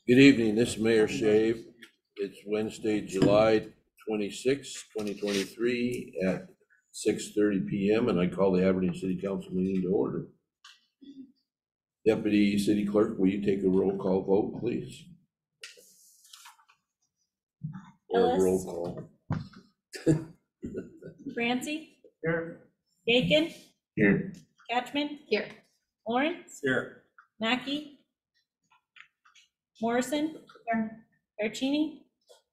Good evening, this is Mayor Shave. It's Wednesday, July 26, 2023 at 6:30 p.m. and I call the Aberdeen City Council meeting to order. Deputy City Clerk, will you take a roll call vote, please? Or a roll call. Francie? Here. Bacon? Here. Catchman? Here. Lawrence? Here. Mackey? Morrison? Here. Archini?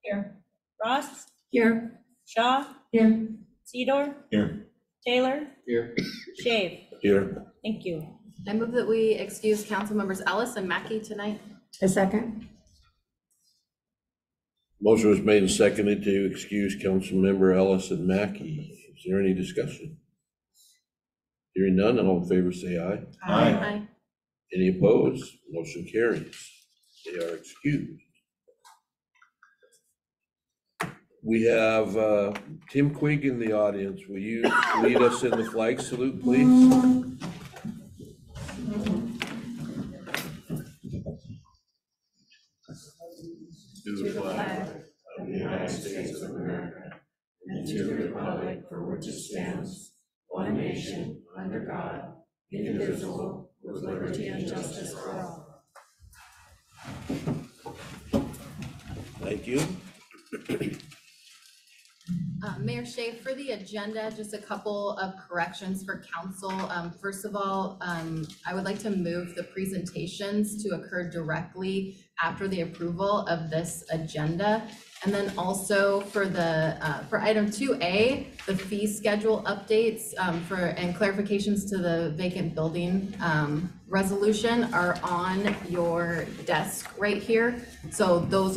Here. Ross? Here. Shaw? Here. Cedar? Here. Taylor? Here. Shave? Here. Thank you. I move that we excuse council members Ellis and Mackey tonight. A second. Motion was made and seconded to excuse Council Member Ellis and Mackey. Is there any discussion? Hearing none, all in favor say aye. Aye. Any opposed? Motion carries. They are excused. We have Tim Quigg in the audience. Will you lead us in the flag salute, please? To the flag of the United States of America and to the republic for which it stands, one nation, under God, indivisible, with liberty and justice for all. Thank you. Mayor Shea, for the agenda, just a couple of corrections for council. First of all, I would like to move the presentations to occur directly after the approval of this agenda. And then also for the for item 2A, the fee schedule updates and clarifications to the vacant building resolution are on your desk right here. So those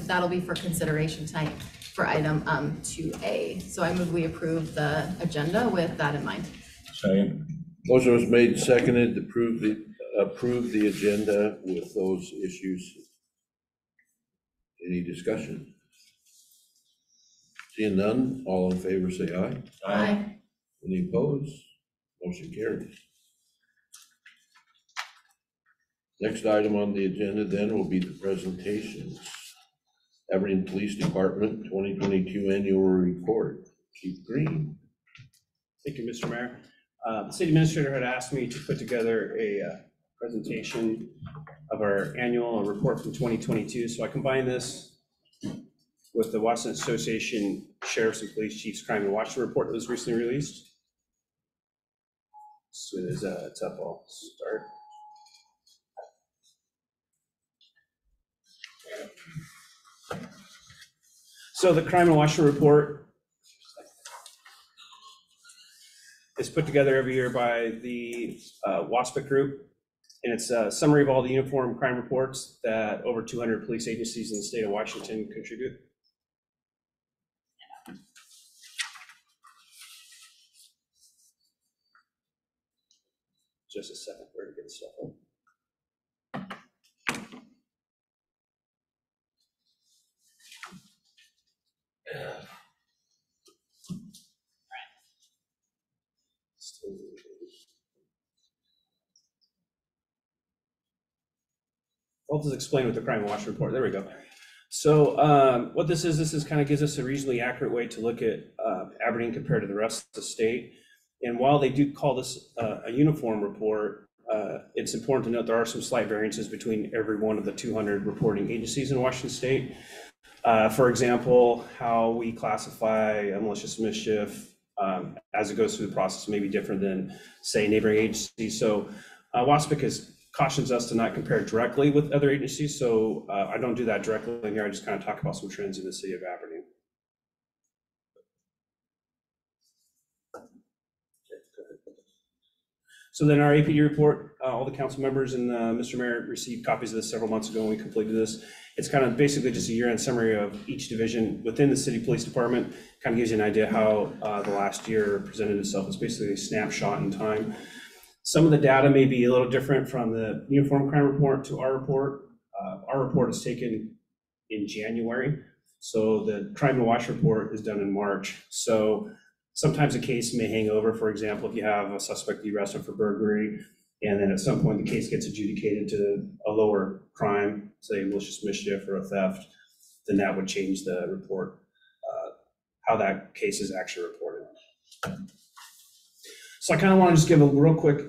that'll be for consideration tonight for item 2A. So I move we approve the agenda with that in mind. Second. Motion was made and seconded to approve the agenda with those issues. Any discussion? Seeing none, all in favor say aye. Aye. Any opposed? Motion carries. Next item on the agenda then will be the presentations. Aberdeen Police Department 2022 Annual Report. Chief Green. Thank you, Mr. Mayor. The city administrator had asked me to put together a presentation of our annual report from 2022. So I combined this with the Washington Association Sheriffs and Police Chiefs Crime and Washington report that was recently released. As soon as it's up, I'll start. So the Crime and Washington report is put together every year by the WASPIC group, and it's a summary of all the uniform crime reports that over 200 police agencies in the state of Washington contribute. Just a second for it to get stuff up. I'll just explain what the Crime and Washington report, there we go. So what this is kind of gives us a reasonably accurate way to look at Aberdeen compared to the rest of the state. And while they do call this a uniform report, it's important to note there are some slight variances between every one of the 200 reporting agencies in Washington state. For example, how we classify a malicious mischief as it goes through the process may be different than, say, neighboring agencies. So WASPIC cautions us to not compare directly with other agencies. So I don't do that directly in here. I just kind of talk about some trends in the city of Aberdeen. So then our APD report, all the council members and Mr. Mayor received copies of this several months ago when we completed this. It's kind of basically just a year-end summary of each division within the city police department. Kind of gives you an idea how the last year presented itself. It's basically a snapshot in time. Some of the data may be a little different from the uniform crime report to our report. Our report is taken in January. So the Crime and Watch report is done in March. So Sometimes a case may hang over. For example, if you have a suspect you arrest him for burglary, and then at some point the case gets adjudicated to a lower crime, say malicious mischief or a theft, then that would change the report, how that case is actually reported. So I kind of want to just give a real quick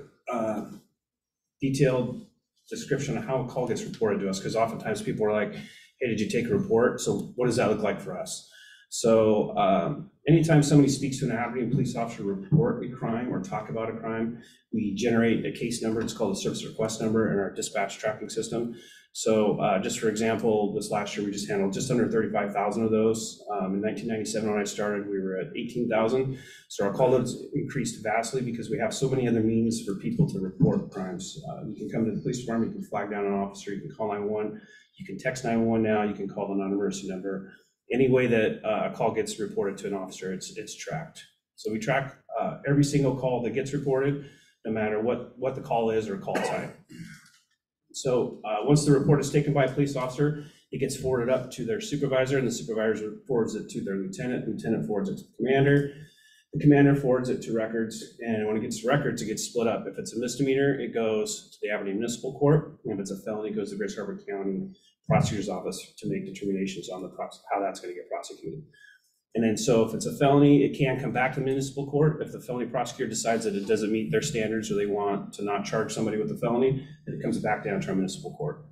detailed description of how a call gets reported to us, because oftentimes people are like, hey, did you take a report? So what does that look like for us? So anytime somebody speaks to an Aberdeen police officer, report a crime or talk about a crime, we generate a case number. It's called a service request number in our dispatch tracking system. So just for example, this last year we just handled just under 35,000 of those. In 1997 when I started, we were at 18,000. So our call loads increased vastly because we have so many other means for people to report crimes. You can come to the police department, you can flag down an officer, you can call 911, you can text 911 now, you can call the non-emergency number. Any way that a call gets reported to an officer, it's tracked. So we track every single call that gets reported, no matter what the call is or call type. So once the report is taken by a police officer, it gets forwarded up to their supervisor, and the supervisor forwards it to their lieutenant. The lieutenant forwards it to the commander. The commander forwards it to records, and when it gets to records, it gets split up. If it's a misdemeanor, it goes to the Aberdeen Municipal Court. And if it's a felony, it goes to the Grace Harbor County Prosecutor's Office to make determinations on how that's going to get prosecuted. And then so if it's a felony, it can come back to the municipal court. If the felony prosecutor decides that it doesn't meet their standards or they want to not charge somebody with a felony, then it comes back down to our municipal court.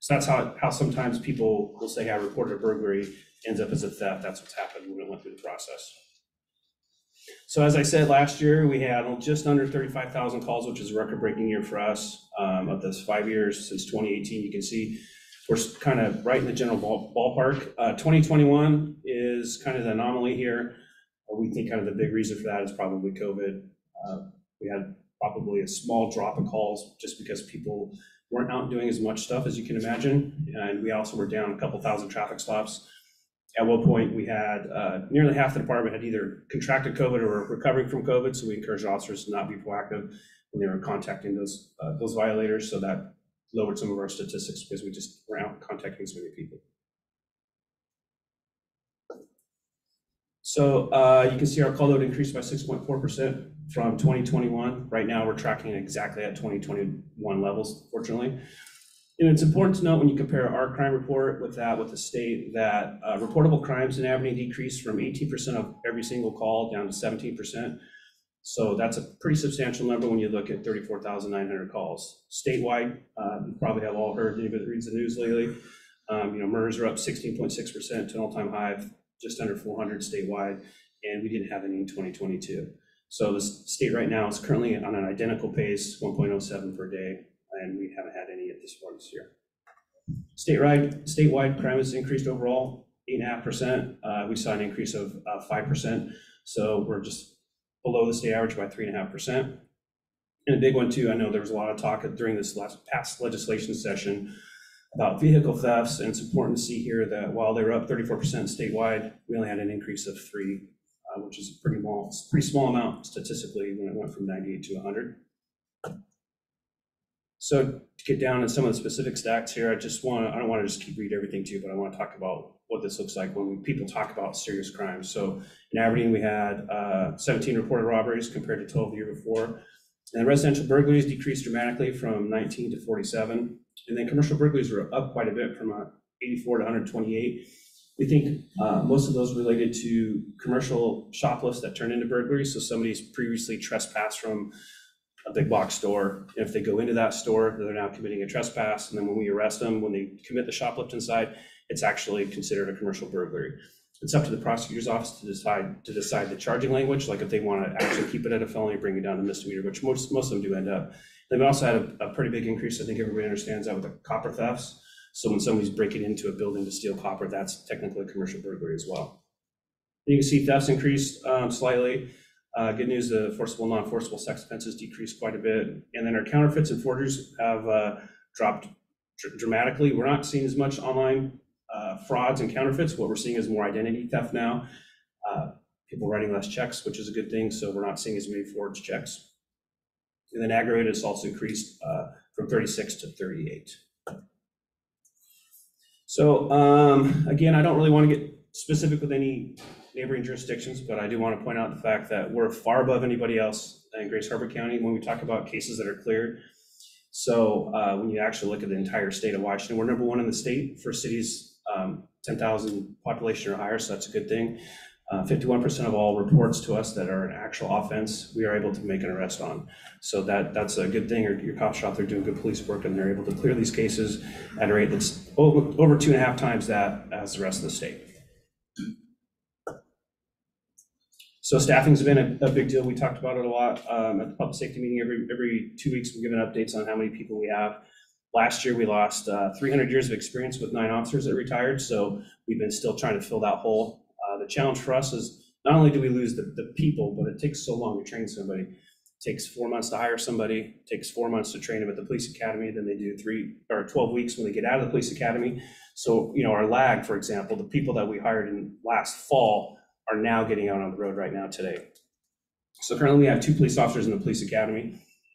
So that's how sometimes people will say, I reported a burglary, ends up as a theft. That's what's happened when it went through the process. So as I said, last year we had just under 35,000 calls, which is a record-breaking year for us. Of those 5 years since 2018, you can see we're kind of right in the general ballpark. 2021 is kind of the anomaly here. We think kind of the big reason for that is probably COVID. We had probably a small drop of calls just because people weren't out doing as much stuff as you can imagine. And we also were down a couple thousand traffic stops. At one point, we had nearly half the department had either contracted COVID or were recovering from COVID. So we encouraged officers to not be proactive when they were contacting those violators. So that lowered some of our statistics because we just were out contacting so many people. So you can see our call load increased by 6.4% from 2021. Right now, we're tracking exactly at 2021 levels, fortunately. And it's important to note when you compare our crime report with the state that reportable crimes in Aberdeen decreased from 18% of every single call down to 17%. So that's a pretty substantial number when you look at 34,900 calls. Statewide, you probably have all heard, anybody that reads the news lately, murders are up 16.6% to an all-time high of just under 400 statewide, and we didn't have any in 2022. So the state right now is currently on an identical pace, 1.07 per day, and we haven't had any at this point this year. Statewide crime has increased overall 8.5%. We saw an increase of 5%. So we're just below the state average by 3.5%. And a big one too, I know there was a lot of talk during this past legislation session about vehicle thefts, and it's important to see here that while they were up 34% statewide, we only had an increase of 3, which is a pretty small amount statistically when it went from 98 to 100. So to get down to some of the specific stats here, I don't want to just keep reading everything to you, but I want to talk about what this looks like when people talk about serious crimes. So in Aberdeen, we had 17 reported robberies compared to 12 the year before. And residential burglaries decreased dramatically from 19 to 47. And then commercial burglaries were up quite a bit from 84 to 128. We think most of those related to commercial shoplifts that turn into burglaries. So somebody's previously trespassed from a big box store. If they go into that store, they're now committing a trespass. And then when we arrest them, when they commit the shoplift inside, it's actually considered a commercial burglary. It's up to the prosecutor's office to decide the charging language, like if they want to actually keep it at a felony, bring it down to misdemeanor, which most of them do end up. Then we also had a pretty big increase. I think everybody understands that with the copper thefts. So when somebody's breaking into a building to steal copper, that's technically a commercial burglary as well. You can see thefts increased slightly. Good news, the forcible, non-forcible sex offenses decreased quite a bit. And then our counterfeits and forgeries have dropped dramatically. We're not seeing as much online frauds and counterfeits. What we're seeing is more identity theft now. People writing less checks, which is a good thing. So we're not seeing as many forged checks. And then aggravated assaults increased from 36 to 38. So again, I don't really want to get specific with any neighboring jurisdictions, but I do want to point out the fact that we're far above anybody else in Grace Harbor County when we talk about cases that are cleared. So when you actually look at the entire state of Washington, we're number 1 in the state for cities 10,000 population or higher, so that's a good thing. 51% of all reports to us that are an actual offense, we are able to make an arrest on. So that's a good thing. Your cops are out there doing good police work, and they're able to clear these cases at a rate that's over 2.5 times that as the rest of the state. So staffing's been a big deal. We talked about it a lot at the public safety meeting. Every 2 weeks, we're giving updates on how many people we have. Last year, we lost 300 years of experience with 9 officers that retired. So we've been still trying to fill that hole. The challenge for us is not only do we lose the people, but it takes so long to train somebody. It takes 4 months to hire somebody, it takes 4 months to train them at the police academy, then they do 12 weeks when they get out of the police academy. So, our lag, for example, the people that we hired in last fall are now getting out on the road right now today. So currently we have 2 police officers in the police academy,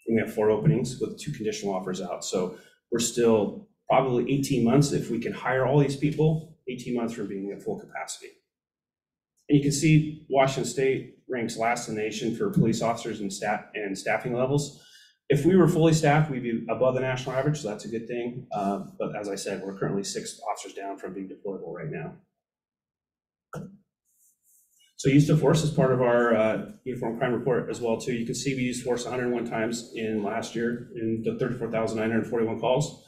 and we have 4 openings with 2 conditional offers out. So we're still probably 18 months, if we can hire all these people, 18 months from being at full capacity. And you can see Washington State ranks last in the nation for police officers and staffing levels. If we were fully staffed, we'd be above the national average, so that's a good thing. But as I said, we're currently 6 officers down from being deployable right now. So use of force is part of our uniform crime report as well too. You can see we used force 101 times in last year in the 34,941 calls.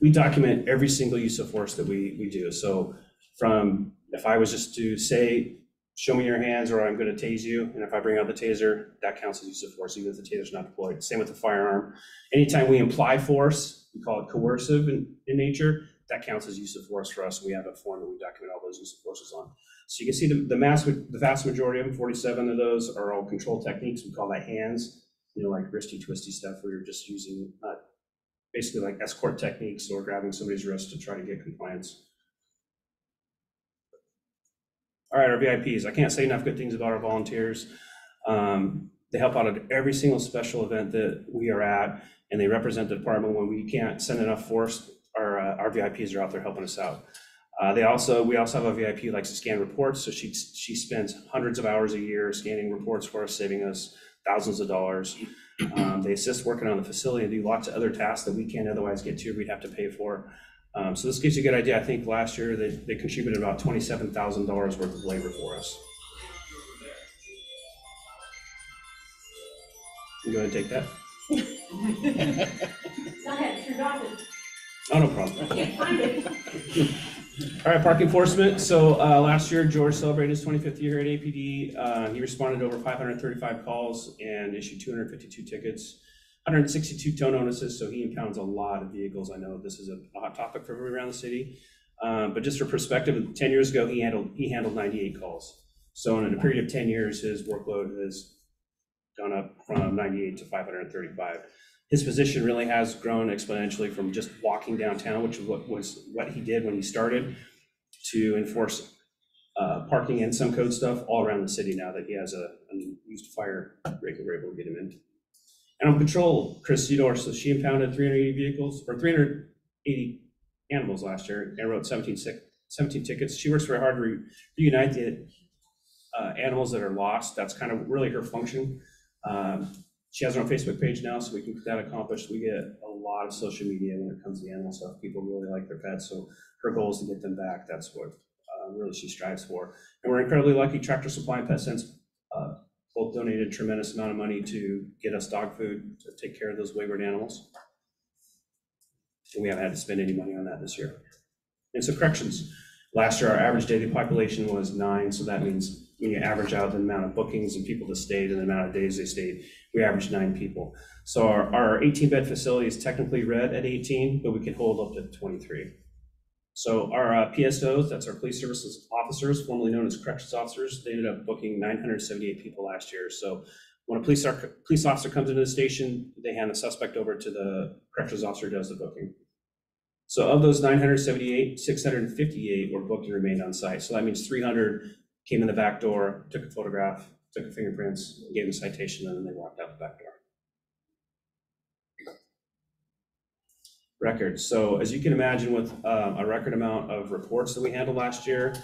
We document every single use of force that we do. So from, if I was just to say, show me your hands or I'm going to tase you, and if I bring out the taser, that counts as use of force, even if the taser's not deployed. Same with the firearm. Anytime we imply force, we call it coercive in nature, that counts as use of force for us. We have a form that we document all those use of forces on. So you can see the vast majority of them, 47 of those, are all control techniques. We call that hands, like wristy, twisty stuff where you're just using basically like escort techniques or grabbing somebody's wrist to try to get compliance. All right, our VIPs. I can't say enough good things about our volunteers. They help out at every single special event that we are at, and they represent the department when we can't send enough force. Our VIPs are out there helping us out. We also have a VIP who likes to scan reports, so she spends hundreds of hours a year scanning reports for us, saving us thousands of dollars. They assist working on the facility and do lots of other tasks that we can't otherwise get to, we'd have to pay for. So this gives you a good idea. I think last year they contributed about $27,000 worth of labor for us. You go ahead and take that. Go ahead, you're done. Oh, no problem. I can't find it. All right, park enforcement. So last year, George celebrated his 25th year at APD. He responded to over 535 calls and issued 252 tickets, 162 tow notices. So he impounds a lot of vehicles. I know this is a hot topic for everybody around the city. But just for perspective, 10 years ago, he handled 98 calls. So in a period of 10 years, his workload has gone up from 98 to 535. His position really has grown exponentially from just walking downtown, which was what he did when he started, to enforce parking and some code stuff all around the city now that he has a used fire rig that we're able to get him in. And on patrol, Chris Udor, so she impounded 380 vehicles or 380 animals last year and wrote 17 tickets. She works very hard to reunite the animals that are lost. That's kind of really her function. She has her own Facebook page now, so we can get that accomplished. We get a lot of social media when it comes to animal stuff. People really like their pets, so her goal is to get them back. That's what really she strives for. And we're incredibly lucky. Tractor Supply and Pet Sense both donated a tremendous amount of money to get us dog food to take care of those wayward animals. And we haven't had to spend any money on that this year. And so corrections. Last year, our average daily population was 9, so that means when you average out the amount of bookings and people that stayed and the amount of days they stayed, we averaged 9 people. So our 18-bed facility is technically red at 18, but we can hold up to 23. So our PSOs, that's our police services officers, formerly known as corrections officers, they ended up booking 978 people last year. So when a police officer comes into the station, they hand the suspect over to the corrections officer who does the booking. So of those 978, 658 were booked and remained on site. So that means 300 came in the back door, took a photograph, took a fingerprints, gave them a citation, and then they walked out the back door. Records. So as you can imagine, with a record amount of reports that we handled last year,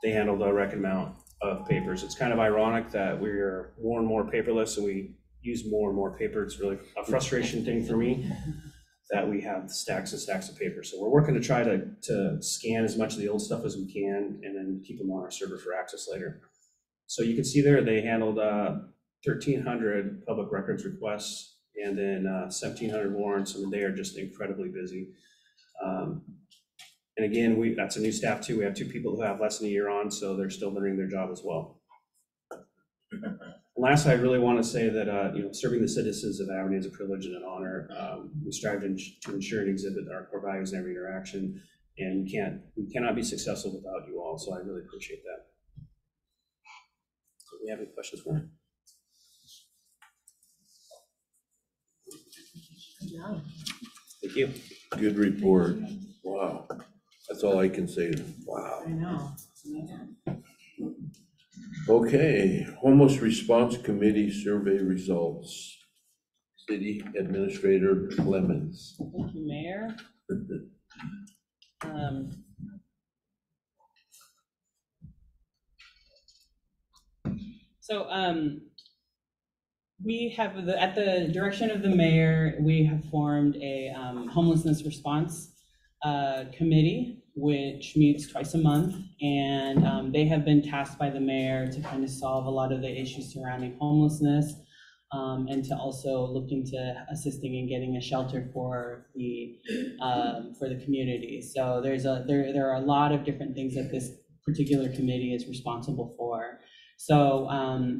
they handled a record amount of papers. It's kind of ironic that we're more and more paperless and we use more and more paper. It's really a frustration thing for me that we have stacks and stacks of paper. So we're working to try to scan as much of the old stuff as we can and then keep them on our server for access later. So you can see there, they handled 1,300 public records requests and then 1,700 warrants. I mean, they are just incredibly busy. And again, that's a new staff too. We have 2 people who have less than a year on, so they're still learning their job as well. And last, I really want to say that serving the citizens of Aberdeen is a privilege and an honor. We strive to ensure and exhibit our core values in every interaction, and we cannot be successful without you all. So I really appreciate that. So, do we have any questions for me? Yeah. Thank you. Good report. Wow. That's all I can say. Wow. I know. Okay, Homeless Response Committee survey results. City Administrator Clemens. Thank you, Mayor. We have, at the direction of the mayor, we have formed a homelessness response committee, which meets twice a month, and they have been tasked by the mayor to kind of solve a lot of the issues surrounding homelessness, and to also look into assisting in getting a shelter for the community. So there are a lot of different things that this particular committee is responsible for. So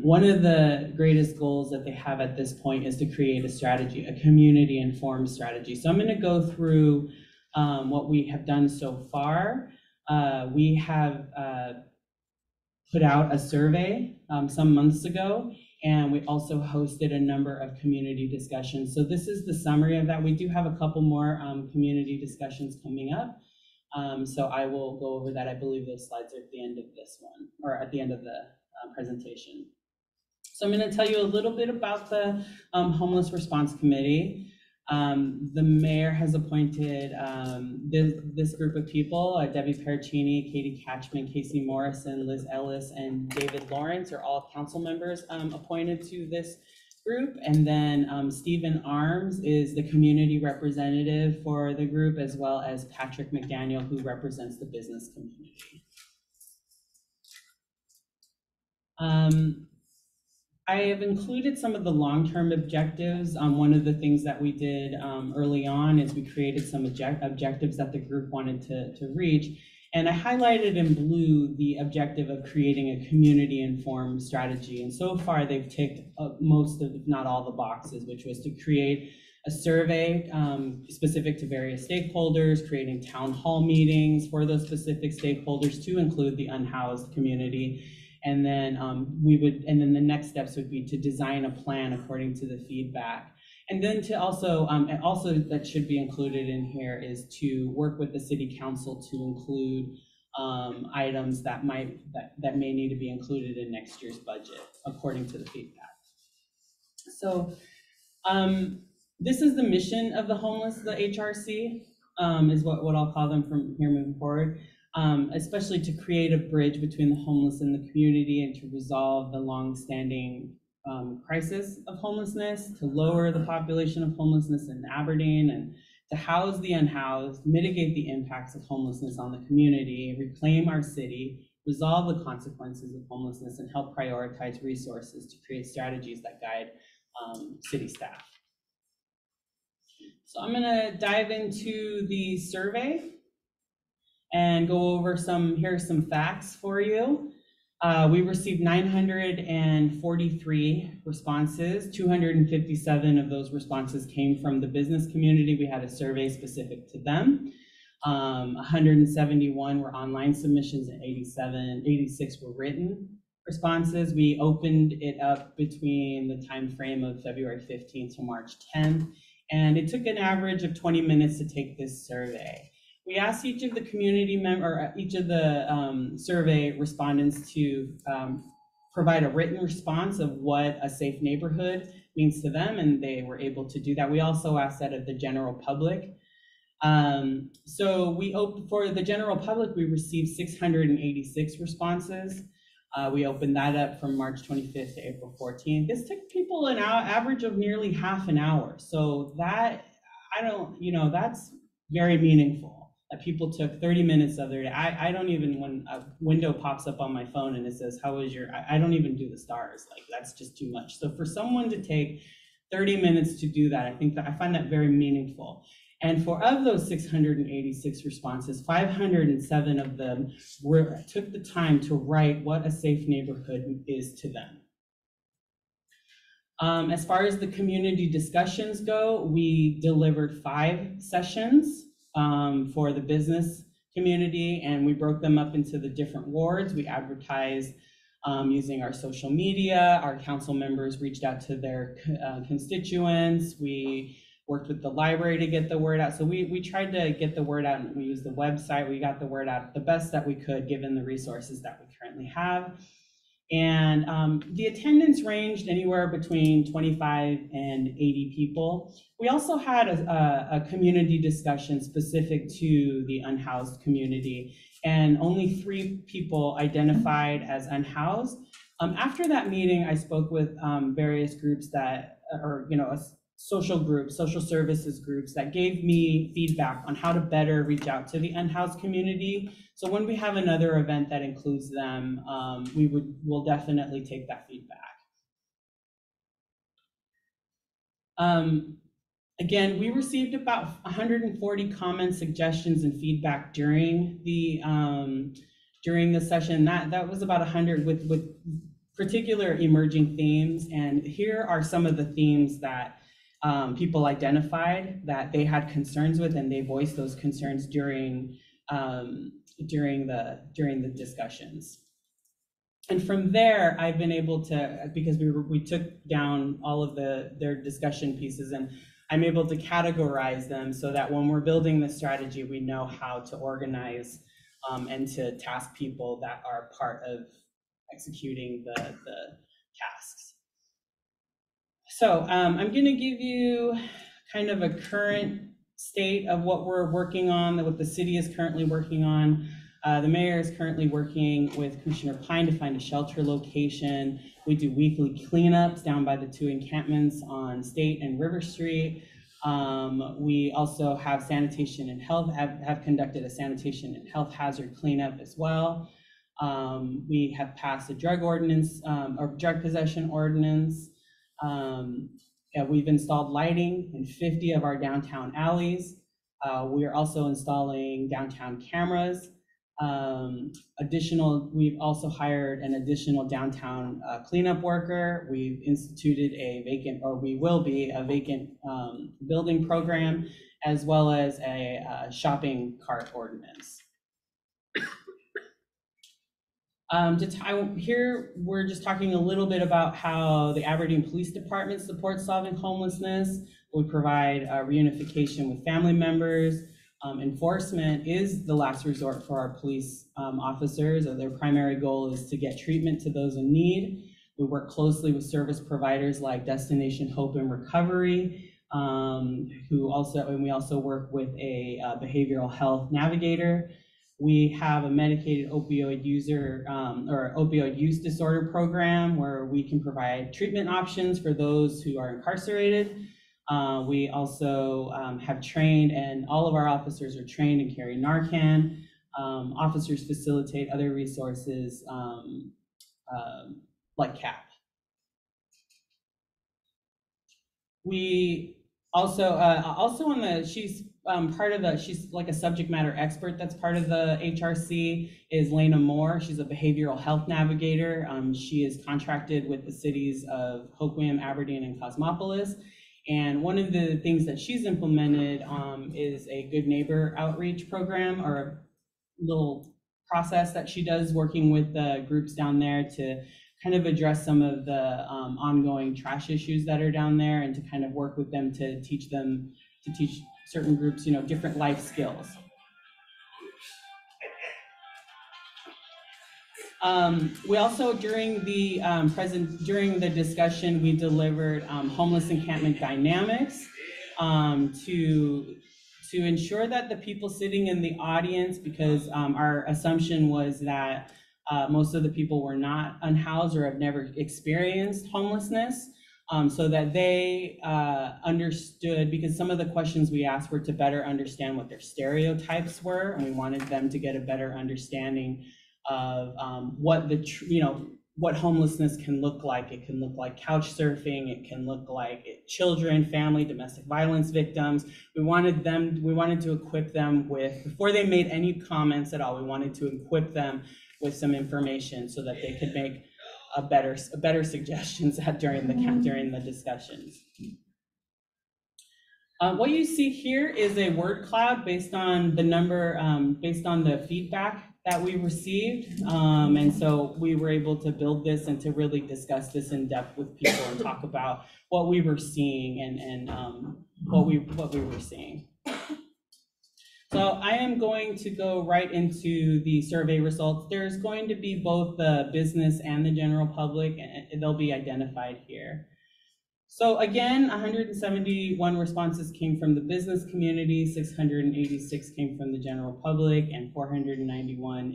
one of the greatest goals that they have at this point is to create a strategy, a community-informed strategy. So I'm going to go through what we have done so far. We have put out a survey some months ago, and we also hosted a number of community discussions. So this is the summary of that. We do have a couple more community discussions coming up. So I will go over that. I believe those slides are at the end of this one, or at the end of the presentation. So I'm going to tell you a little bit about the Homeless Response Committee. The mayor has appointed this group of people, Debbie Pericini, Katie Catchman, Casey Morrison, Liz Ellis, and David Lawrence are all council members appointed to this group. And then Stephen Arms is the community representative for the group, as well as Patrick McDaniel, who represents the business community. I have included some of the long-term objectives. One of the things that we did early on is we created some objectives that the group wanted to reach. And I highlighted in blue the objective of creating a community-informed strategy. And so far, they've ticked most of, if not all, the boxes, which was to create a survey specific to various stakeholders, creating town hall meetings for those specific stakeholders to include the unhoused community. And then the next steps would be to design a plan according to the feedback. And then to also that should be included in here is to work with the city council to include items that may need to be included in next year's budget according to the feedback. So this is the mission of the HRC, is what I'll call them from here moving forward. Especially to create a bridge between the homeless and the community and to resolve the long-standing crisis of homelessness, to lower the population of homelessness in Aberdeen, and to house the unhoused, mitigate the impacts of homelessness on the community, reclaim our city, resolve the consequences of homelessness, and help prioritize resources to create strategies that guide city staff. So I'm gonna dive into the survey and go over here's some facts for you. We received 943 responses. 257 of those responses came from the business community. We had a survey specific to them. 171 were online submissions and 86 were written responses. We opened it up between the time frame of February 15th to March 10th, and it took an average of 20 minutes to take this survey. We asked each of the survey respondents to provide a written response of what a safe neighborhood means to them, and they were able to do that. We also asked that of the general public. So for the general public, we received 686 responses. We opened that up from March 25th to April 14th. This took people an average of nearly half an hour. So that, that's very meaningful. That people took 30 minutes of their day. I don't even, when a window pops up on my phone and it says, how was your, I don't even do the stars. Like, that's just too much. So for someone to take 30 minutes to do that, I find that very meaningful. And of those 686 responses, 507 of them took the time to write what a safe neighborhood is to them. As far as the community discussions go, we delivered 5 sessions for the business community, and we broke them up into the different wards. We advertised using our social media. Our council members reached out to their constituents. We worked with the library to get the word out. So we tried to get the word out, and we used the website. We got the word out the best that we could, given the resources that we currently have. And the attendance ranged anywhere between 25 and 80 people. We also had a community discussion specific to the unhoused community, and only 3 people identified as unhoused. After that meeting, I spoke with various groups that, social groups, social services groups that gave me feedback on how to better reach out to the unhoused community. So when we have another event that includes them, we'll definitely take that feedback. Again, we received about 140 comments, suggestions, and feedback during the session. That was about 100 with particular emerging themes. And here are some of the themes that people identified that they had concerns with, and they voiced those concerns during the discussions. And from there, I've been able to, because we took down all of their discussion pieces, and I'm able to categorize them so that when we're building the strategy, we know how to organize and to task people that are part of executing the tasks. So I'm going to give you kind of a current state of what we're working on, what the city is currently working on. The mayor is currently working with Commissioner Pine to find a shelter location. We do weekly cleanups down by the 2 encampments on State and River Street. We also have sanitation and health, have conducted a sanitation and health hazard cleanup as well. We have passed a drug ordinance, or drug possession ordinance. We've installed lighting in 50 of our downtown alleys. We are also installing downtown cameras. We've also hired an additional downtown cleanup worker. We've instituted we will be a vacant building program, as well as a shopping cart ordinance. Here, we're just talking a little bit about how the Aberdeen Police Department supports solving homelessness. We provide reunification with family members. Enforcement is the last resort for our police officers. Their primary goal is to get treatment to those in need. We work closely with service providers like Destination Hope and Recovery, and we also work with a behavioral health navigator. We have a medicated opioid user or opioid use disorder program where we can provide treatment options for those who are incarcerated. We also have trained, and all of our officers are trained in carrying Narcan. Officers facilitate other resources like CAP. We also she's like a subject matter expert that's part of the HRC is Lena Moore. She's a behavioral health navigator. She is contracted with the cities of Hoquiam, Aberdeen, and Cosmopolis. And one of the things that she's implemented is a Good Neighbor outreach program, or a little process that she does working with the groups down there to kind of address some of the ongoing trash issues that are down there, and to kind of work with them to teach certain groups, different life skills. We also, during the discussion, we delivered homeless encampment dynamics to to ensure that the people sitting in the audience, because our assumption was that most of the people were not unhoused or have never experienced homelessness, so that they understood, because some of the questions we asked were to better understand what their stereotypes were, and we wanted them to get a better understanding of what what homelessness can look like. It can look like couch surfing. It can look like children, family, domestic violence victims. We wanted to equip them with, before they made any comments at all, we wanted to equip them with some information so that they could make a better suggestions during the discussions. What you see here is a word cloud based on the feedback that we received. And so we were able to build this and to really discuss this in depth with people and talk about what we were seeing and what we were seeing. So I am going to go right into the survey results. There's going to be both the business and the general public, and they'll be identified here. So again, 171 responses came from the business community, 686 came from the general public, and 491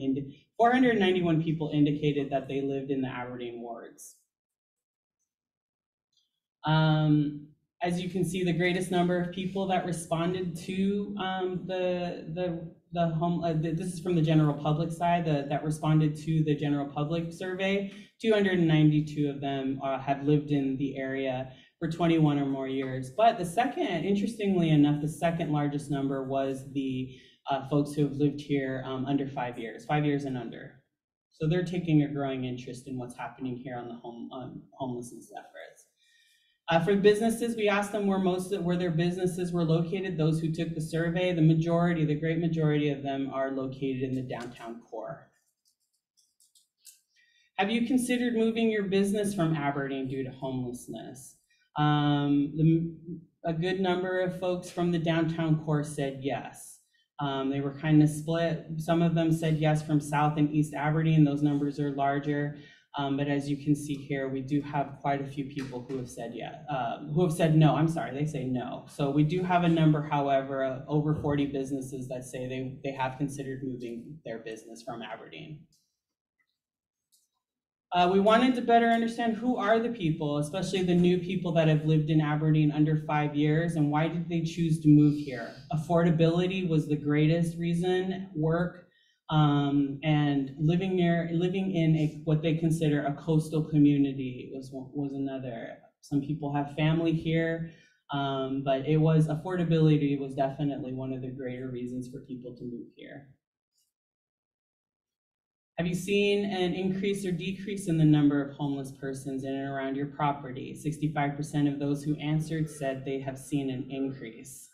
people indicated that they lived in the Aberdeen wards. As you can see, the greatest number of people that responded to this is from the general public side, that responded to the general public survey. 292 of them have lived in the area for 21 or more years. But interestingly enough, the second largest number was the folks who have lived here under 5 years, 5 years and under. So they're taking a growing interest in what's happening here on the homelessness efforts. For businesses, we asked them where their businesses were located. Those who took the survey, the great majority of them are located in the downtown core. Have you considered moving your business from Aberdeen due to homelessness? A good number of folks from the downtown core said yes. They were kind of split. Some of them said yes from South and East Aberdeen. Those numbers are larger. But as you can see here, we do have quite a few people who have said no. I'm sorry, they say no. So we do have a number, however, of over 40 businesses that say they have considered moving their business from Aberdeen. We wanted to better understand who are the people, especially the new people that have lived in Aberdeen under 5 years, and why did they choose to move here? Affordability was the greatest reason. Work, and living in what they consider a coastal community was another. Some people have family here, but affordability was definitely one of the greater reasons for people to move here. Have you seen an increase or decrease in the number of homeless persons in and around your property? 65% of those who answered said they have seen an increase,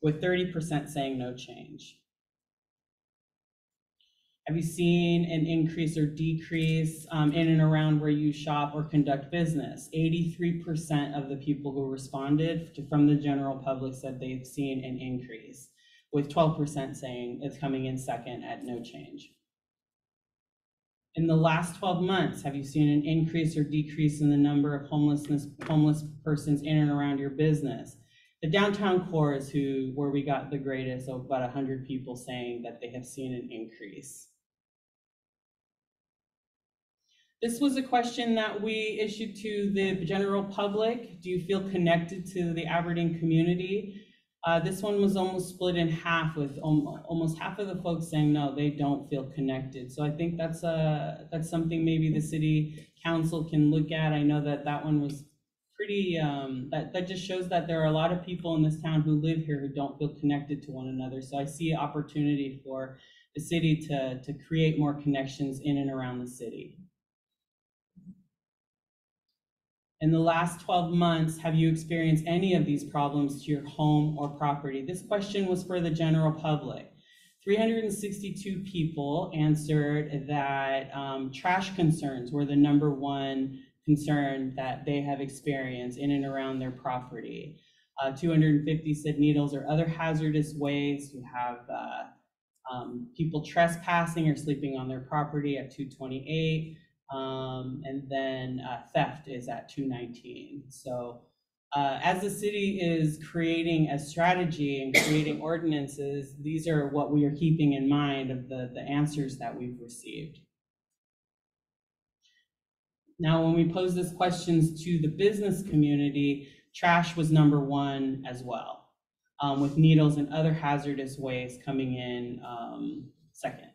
with 30% saying no change. Have you seen an increase or decrease in and around where you shop or conduct business? 83% of the people who responded from the general public said they've seen an increase, with 12% saying it's coming in second at no change. In the last 12 months, have you seen an increase or decrease in the number of homeless persons in and around your business? The downtown core is where we got the greatest, so about 100 people saying that they have seen an increase. This was a question that we issued to the general public. Do you feel connected to the Aberdeen community? This one was almost split in half, with almost half of the folks saying no, they don't feel connected. So I think that's something maybe the city council can look at. I know that one was pretty, that just shows that there are a lot of people in this town who live here who don't feel connected to one another. So I see opportunity for the city to create more connections in and around the city. In the last 12 months, have you experienced any of these problems to your home or property? This question was for the general public. 362 people answered that trash concerns were the number one concern that they have experienced in and around their property. 250 said needles or other hazardous waste. You have people trespassing or sleeping on their property at 228. And then theft is at 219. So As the city is creating a strategy and creating ordinances, these are what we are keeping in mind of the answers that we've received. Now, when we pose these questions to the business community, trash was number one as well, with needles and other hazardous waste coming in second.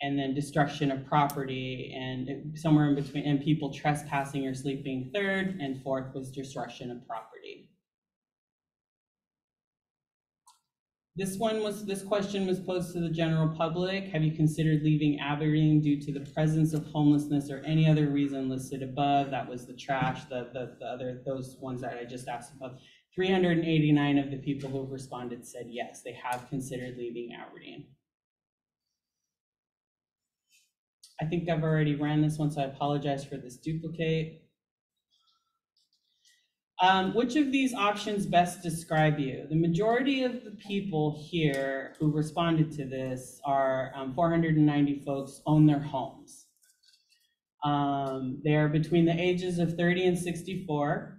And then destruction of property and somewhere in between, and people trespassing or sleeping third, and fourth was destruction of property. This question was posed to the general public. Have you considered leaving Aberdeen due to the presence of homelessness or any other reason listed above? That was the trash, those ones that I just asked about. 389 of the people who responded said yes, they have considered leaving Aberdeen. I think I've already ran this one, so I apologize for this duplicate. Which of these options best describe you? The majority of the people here who responded to this are 490 folks own their homes. They are between the ages of 30 and 64.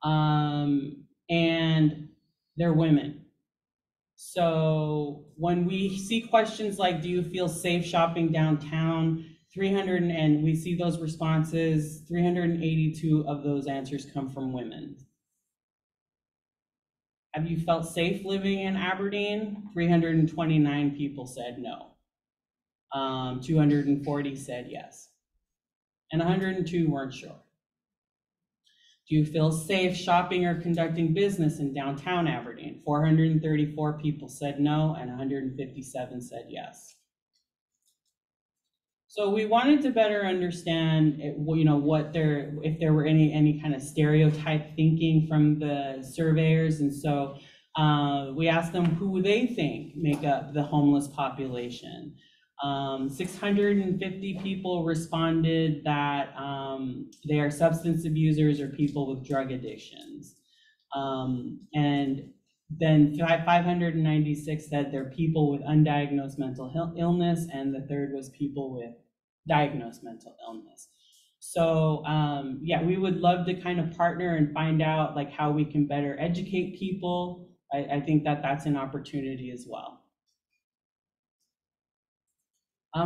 And they're women. So when we see questions like, do you feel safe shopping downtown? And we see those responses, 382 of those answers come from women. Have you felt safe living in Aberdeen? 329 people said no. 240 said yes. And 102 weren't sure. Do you feel safe shopping or conducting business in downtown Aberdeen? 434 people said no, and 157 said yes. So we wanted to better understand, if there were any kind of stereotype thinking from the surveyors, and so we asked them who they think make up the homeless population. 650 people responded that they are substance abusers or people with drug addictions. And then 596 said they're people with undiagnosed mental illness, and the third was people with diagnosed mental illness. So yeah, we would love to kind of partner and find out like how we can better educate people. I think that that's an opportunity as well.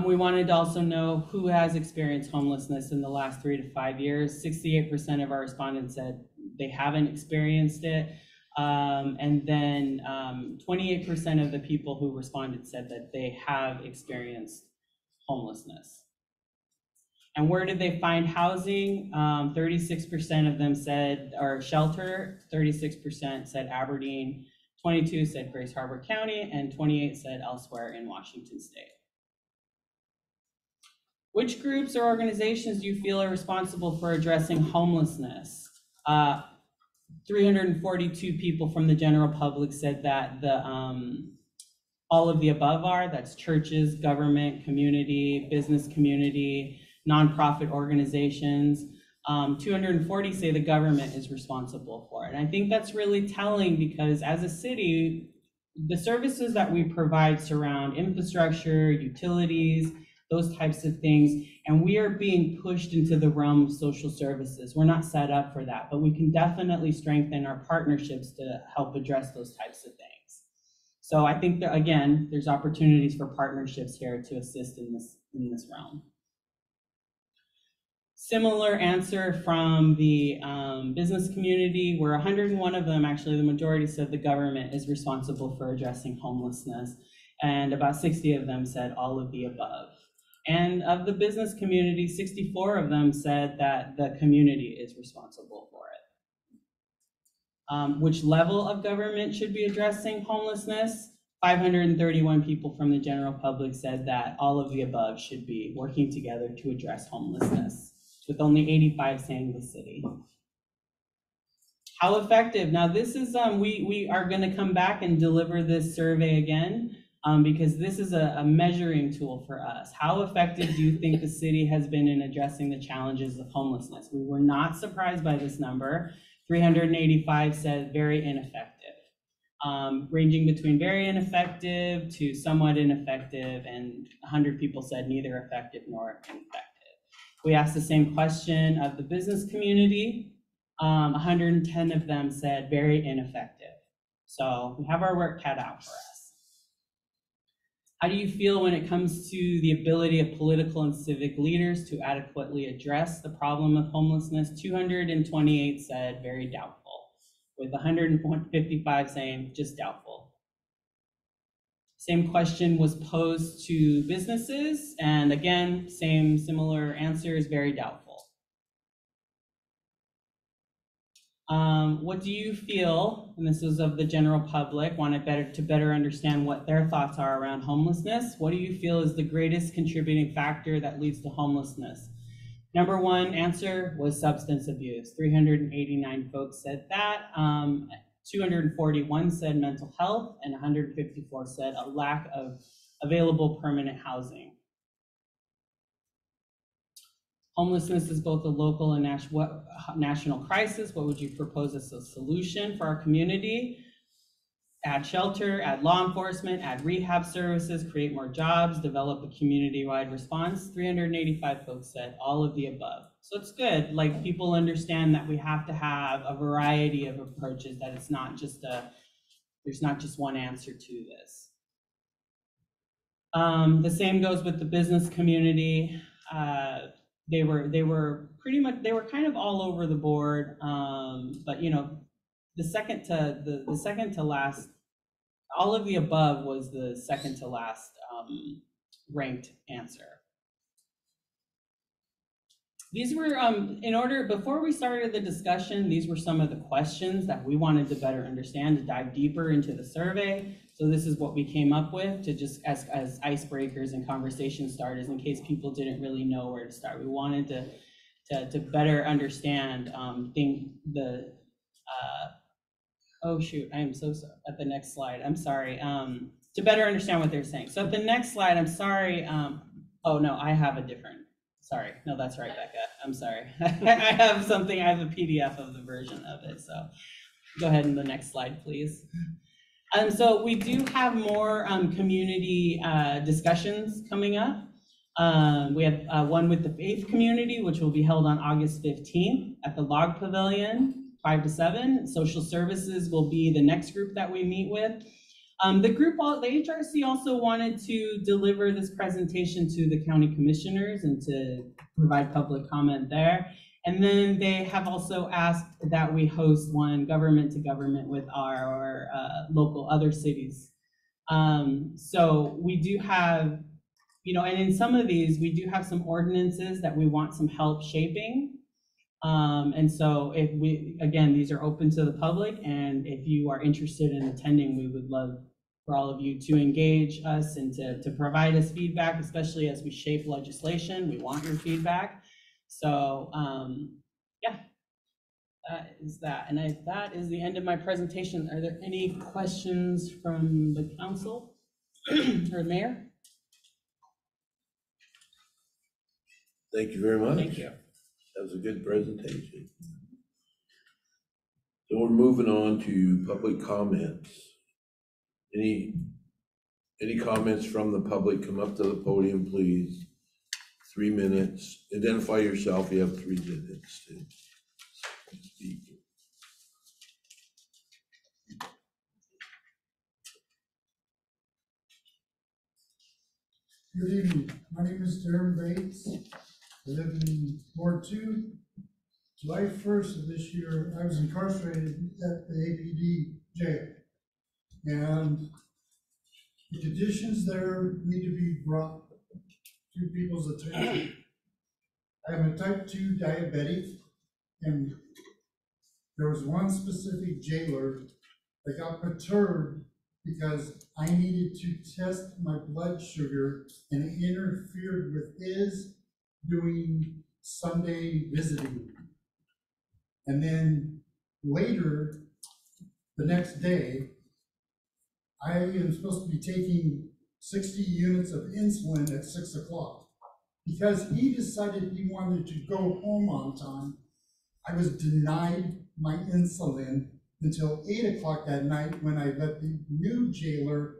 We wanted to also know who has experienced homelessness in the last 3 to 5 years. 68% of our respondents said they haven't experienced it. And then 28% of the people who responded said that they have experienced homelessness. And where did they find housing? 36% of them said, or shelter, 36% said Aberdeen, 22 said Grace Harbor County, and 28 said elsewhere in Washington State. Which groups or organizations do you feel are responsible for addressing homelessness? 342 people from the general public said that all of the above are, that's churches, government, community, business community, nonprofit organizations. 240 say the government is responsible for it. And I think that's really telling because as a city, the services that we provide surround infrastructure, utilities, those types of things, and we are being pushed into the realm of social services. We're not set up for that, but we can definitely strengthen our partnerships to help address those types of things. So I think that, again, there's opportunities for partnerships here to assist in this realm. Similar answer from the business community, where 101 of them, actually the majority, said the government is responsible for addressing homelessness, and about 60 of them said all of the above. And of the business community, 64 of them said that the community is responsible for it. Which level of government should be addressing homelessness? 531 people from the general public said that all of the above should be working together to address homelessness, with only 85 saying the city. How effective? Now this is, we are gonna come back and deliver this survey again, because this is a measuring tool for us. How effective do you think the city has been in addressing the challenges of homelessness? We were not surprised by this number. 385 said very ineffective, ranging between very ineffective to somewhat ineffective, and 100 people said neither effective nor ineffective. We asked the same question of the business community. 110 of them said very ineffective. So we have our work cut out for us. How do you feel when it comes to the ability of political and civic leaders to adequately address the problem of homelessness? 228 said very doubtful, with 155 saying just doubtful. Same question was posed to businesses, and again, similar answers, very doubtful. What do you feel, and this is of the general public, wanted to better understand what their thoughts are around homelessness. What do you feel is the greatest contributing factor that leads to homelessness? Number one answer was substance abuse. 389 folks said that. 241 said mental health, and 154 said a lack of available permanent housing. Homelessness is both a local and national crisis. What would you propose as a solution for our community? Add shelter, add law enforcement, add rehab services, create more jobs, develop a community-wide response. 385 folks said all of the above. So it's good, like people understand that we have to have a variety of approaches, that it's not just there's not just one answer to this. The same goes with the business community. They were pretty much, they were kind of all over the board, but you know, the second to last, all of the above was the second to last ranked answer. These were, before we started the discussion, these were some of the questions that we wanted to better understand, to dive deeper into the survey. So this is what we came up with to just as icebreakers and conversation starters in case people didn't really know where to start. We wanted to better understand oh shoot, I am so sorry. At the next slide, I'm sorry. To better understand what they're saying. So at the next slide, I'm sorry. Oh no, I have a different. Sorry, no, that's right, Becca. I'm sorry. I have a PDF of the version of it. So go ahead in the next slide, please. So we do have more community discussions coming up. We have one with the faith community, which will be held on August 15th at the Log Pavilion, 5 to 7. Social services will be the next group that we meet with. The HRC also wanted to deliver this presentation to the county commissioners and to provide public comment there. And then they have also asked that we host one government to government with our local other cities. So we do have, and in some of these, we do have some ordinances that we want some help shaping. And so again, these are open to the public, and if you are interested in attending, we would love for all of you to engage us and to provide us feedback, especially as we shape legislation. We want your feedback. So yeah, that is that. And that is the end of my presentation. Are there any questions from the council or mayor? Thank you very much. Thank you. That was a good presentation. So we're moving on to public comments. Any comments from the public? Come up to the podium, please. 3 minutes. Identify yourself. You have 3 minutes to speak. Good evening. My name is Darren Bates. I live in Ward 2. July 1st of this year, I was incarcerated at the APD jail. And the conditions there need to be brought to people's attention. I am a type 2 diabetic, and there was one specific jailer that got perturbed because I needed to test my blood sugar, and it interfered with his doing Sunday visiting. And then later, the next day, I am supposed to be taking 60 units of insulin at 6 o'clock. Because he decided he wanted to go home on time, I was denied my insulin until 8 o'clock that night, when I let the new jailer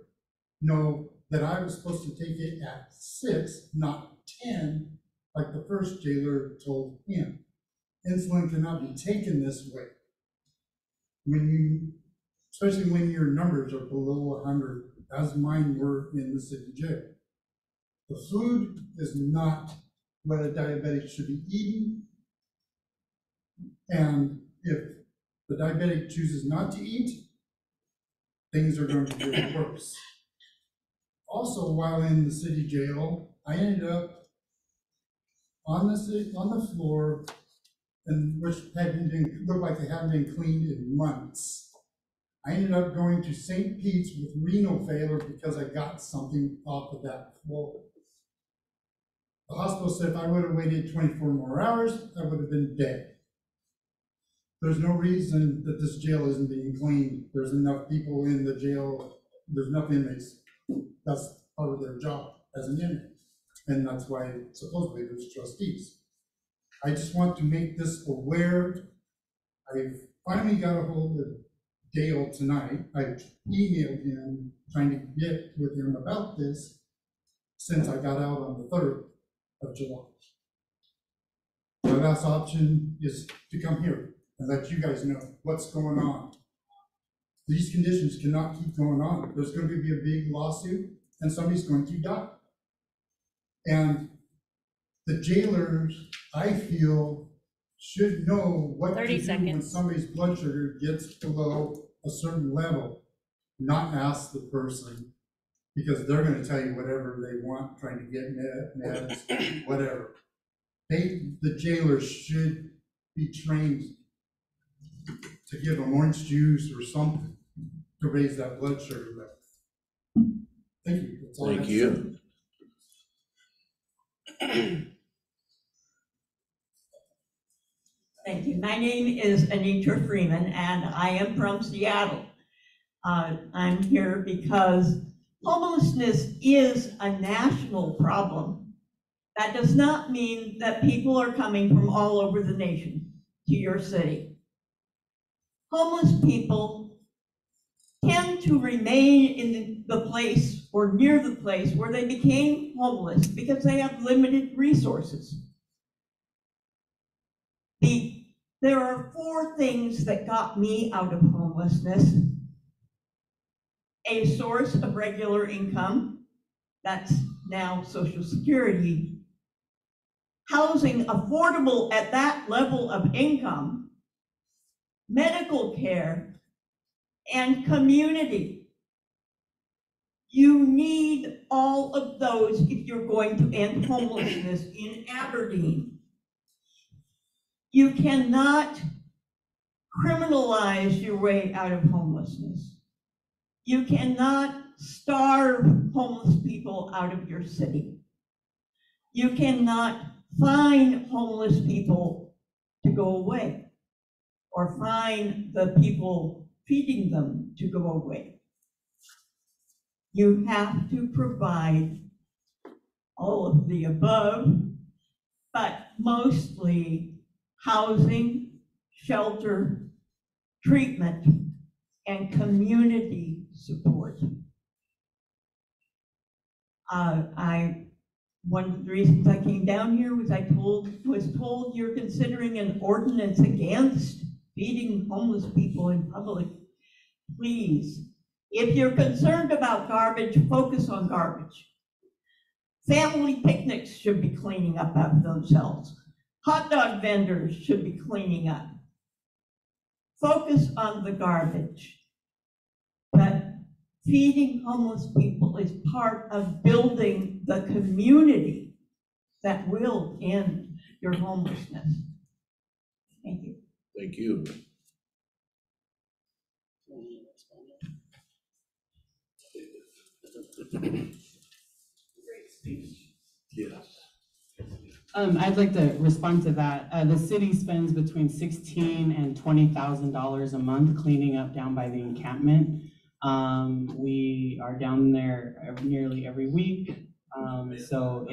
know that I was supposed to take it at 6, not 10, like the first jailer told him. insulin cannot be taken this way. Especially when your numbers are below 100, as mine were in the city jail. The food is not what a diabetic should be eating. And if the diabetic chooses not to eat, things are going to get worse. Also, while in the city jail, I ended up on the floor, and which looked like they hadn't been cleaned in months. I ended up going to St. Pete's with renal failure because I got something off of that floor. The hospital said if I would have waited 24 more hours, I would have been dead. There's no reason that this jail isn't being cleaned. There's enough people in the jail. There's enough inmates. That's part of their job as an inmate. And that's why supposedly there's trustees. I just want to make this aware. I finally got a hold of Dale tonight. I emailed him trying to get with him about this since I got out on the 3rd of July. My last option is to come here and let you guys know what's going on. These conditions cannot keep going on. There's going to be a big lawsuit and somebody's going to die. And the jailers, I feel, should know what to 30 do when seconds. somebody's blood sugar gets below a certain level, not ask the person, because they're going to tell you whatever they want, trying to get meds, whatever. The jailers should be trained to give them orange juice or something to raise that blood sugar level. Thank you. That's all I have Thank to you. Thank you. My name is Anita Freeman, and I am from Seattle. I'm here because homelessness is a national problem. That does not mean that people are coming from all over the nation to your city. Homeless people tend to remain in the place or near the place where they became homeless because they have limited resources. There are 4 things that got me out of homelessness. A source of regular income, that's now Social Security. Housing affordable at that level of income, medical care, and community. You need all of those if you're going to end homelessness in Aberdeen. You cannot criminalize your way out of homelessness. You cannot starve homeless people out of your city. You cannot fine homeless people to go away or fine the people feeding them to go away. You have to provide all of the above, but mostly housing, shelter, treatment, and community support. One of the reasons I came down here was was told you're considering an ordinance against feeding homeless people in public. Please, if you're concerned about garbage, focus on garbage. Family picnics should be cleaning up after themselves. Hot dog vendors should be cleaning up. Focus on the garbage. But feeding homeless people is part of building the community that will end your homelessness. Thank you. Thank you. Yes. I'd like to respond to that. The city spends between $16,000 and $20,000 a month cleaning up down by the encampment. We are down there nearly every week. So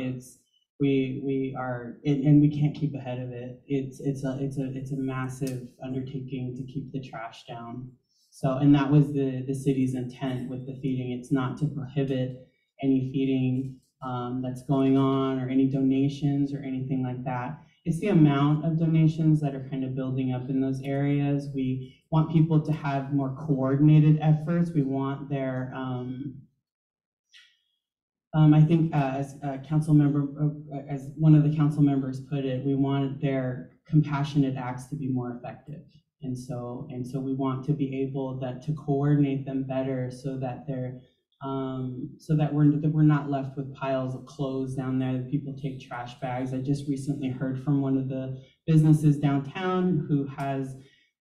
we are, and we can't keep ahead of it. It's a massive undertaking to keep the trash down. So, and that was the city's intent with the feeding. It's not to prohibit any feeding that's going on or any donations or anything like that. it's the amount of donations that are kind of building up in those areas. We want people to have more coordinated efforts. We want their, I think as a council member, as one of the council members put it, we want their compassionate acts to be more effective. And so we want to be able to coordinate them better so that they're, so that we're not left with piles of clothes down there, that people take trash bags. I just recently heard from one of the businesses downtown who has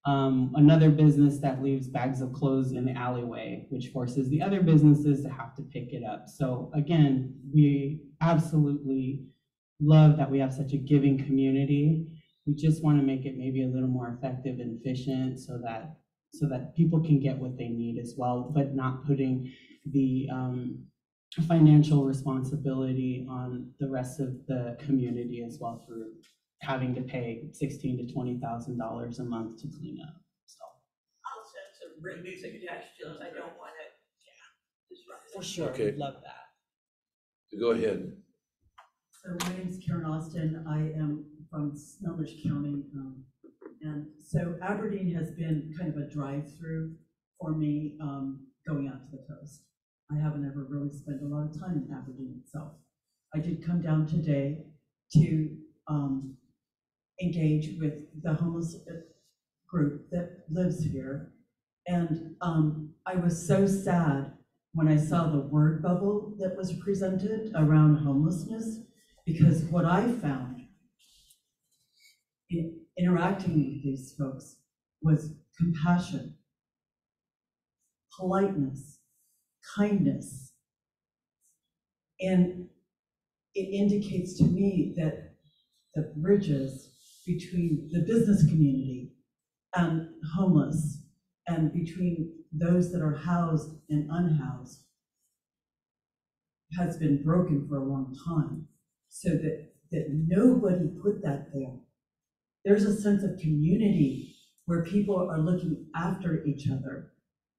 another business that leaves bags of clothes in the alleyway, which forces the other businesses to have to pick it up. So again, we absolutely love that we have such a giving community. We just want to make it maybe a little more effective and efficient so that people can get what they need as well, but not putting the financial responsibility on the rest of the community as well through having to pay $16,000 to $20,000 a month to clean up. So I'll send some written suggestions. I don't want it, disrupt. for sure, Okay. love that. Go ahead. So my name is Karen Austin. I am from Snohomish County. And so Aberdeen has been kind of a drive-through for me going out to the coast. I haven't ever really spent a lot of time in Aberdeen itself. I did come down today to engage with the homeless group that lives here. And I was so sad when I saw the word bubble that was presented around homelessness, because what I found in interacting with these folks was compassion, politeness, kindness. And it indicates to me that the bridges between the business community and homeless, and between those that are housed and unhoused, has been broken for a long time, so that nobody put that there. There's a sense of community where people are looking after each other.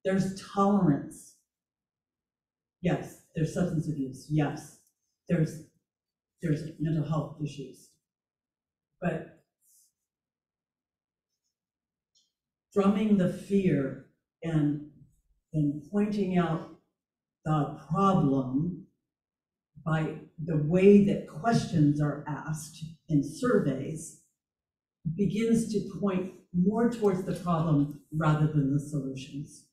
There's tolerance. Yes, there's substance abuse. Yes, there's mental health issues. But drumming the fear and pointing out the problem by the way that questions are asked in surveys begins to point more towards the problem rather than the solutions.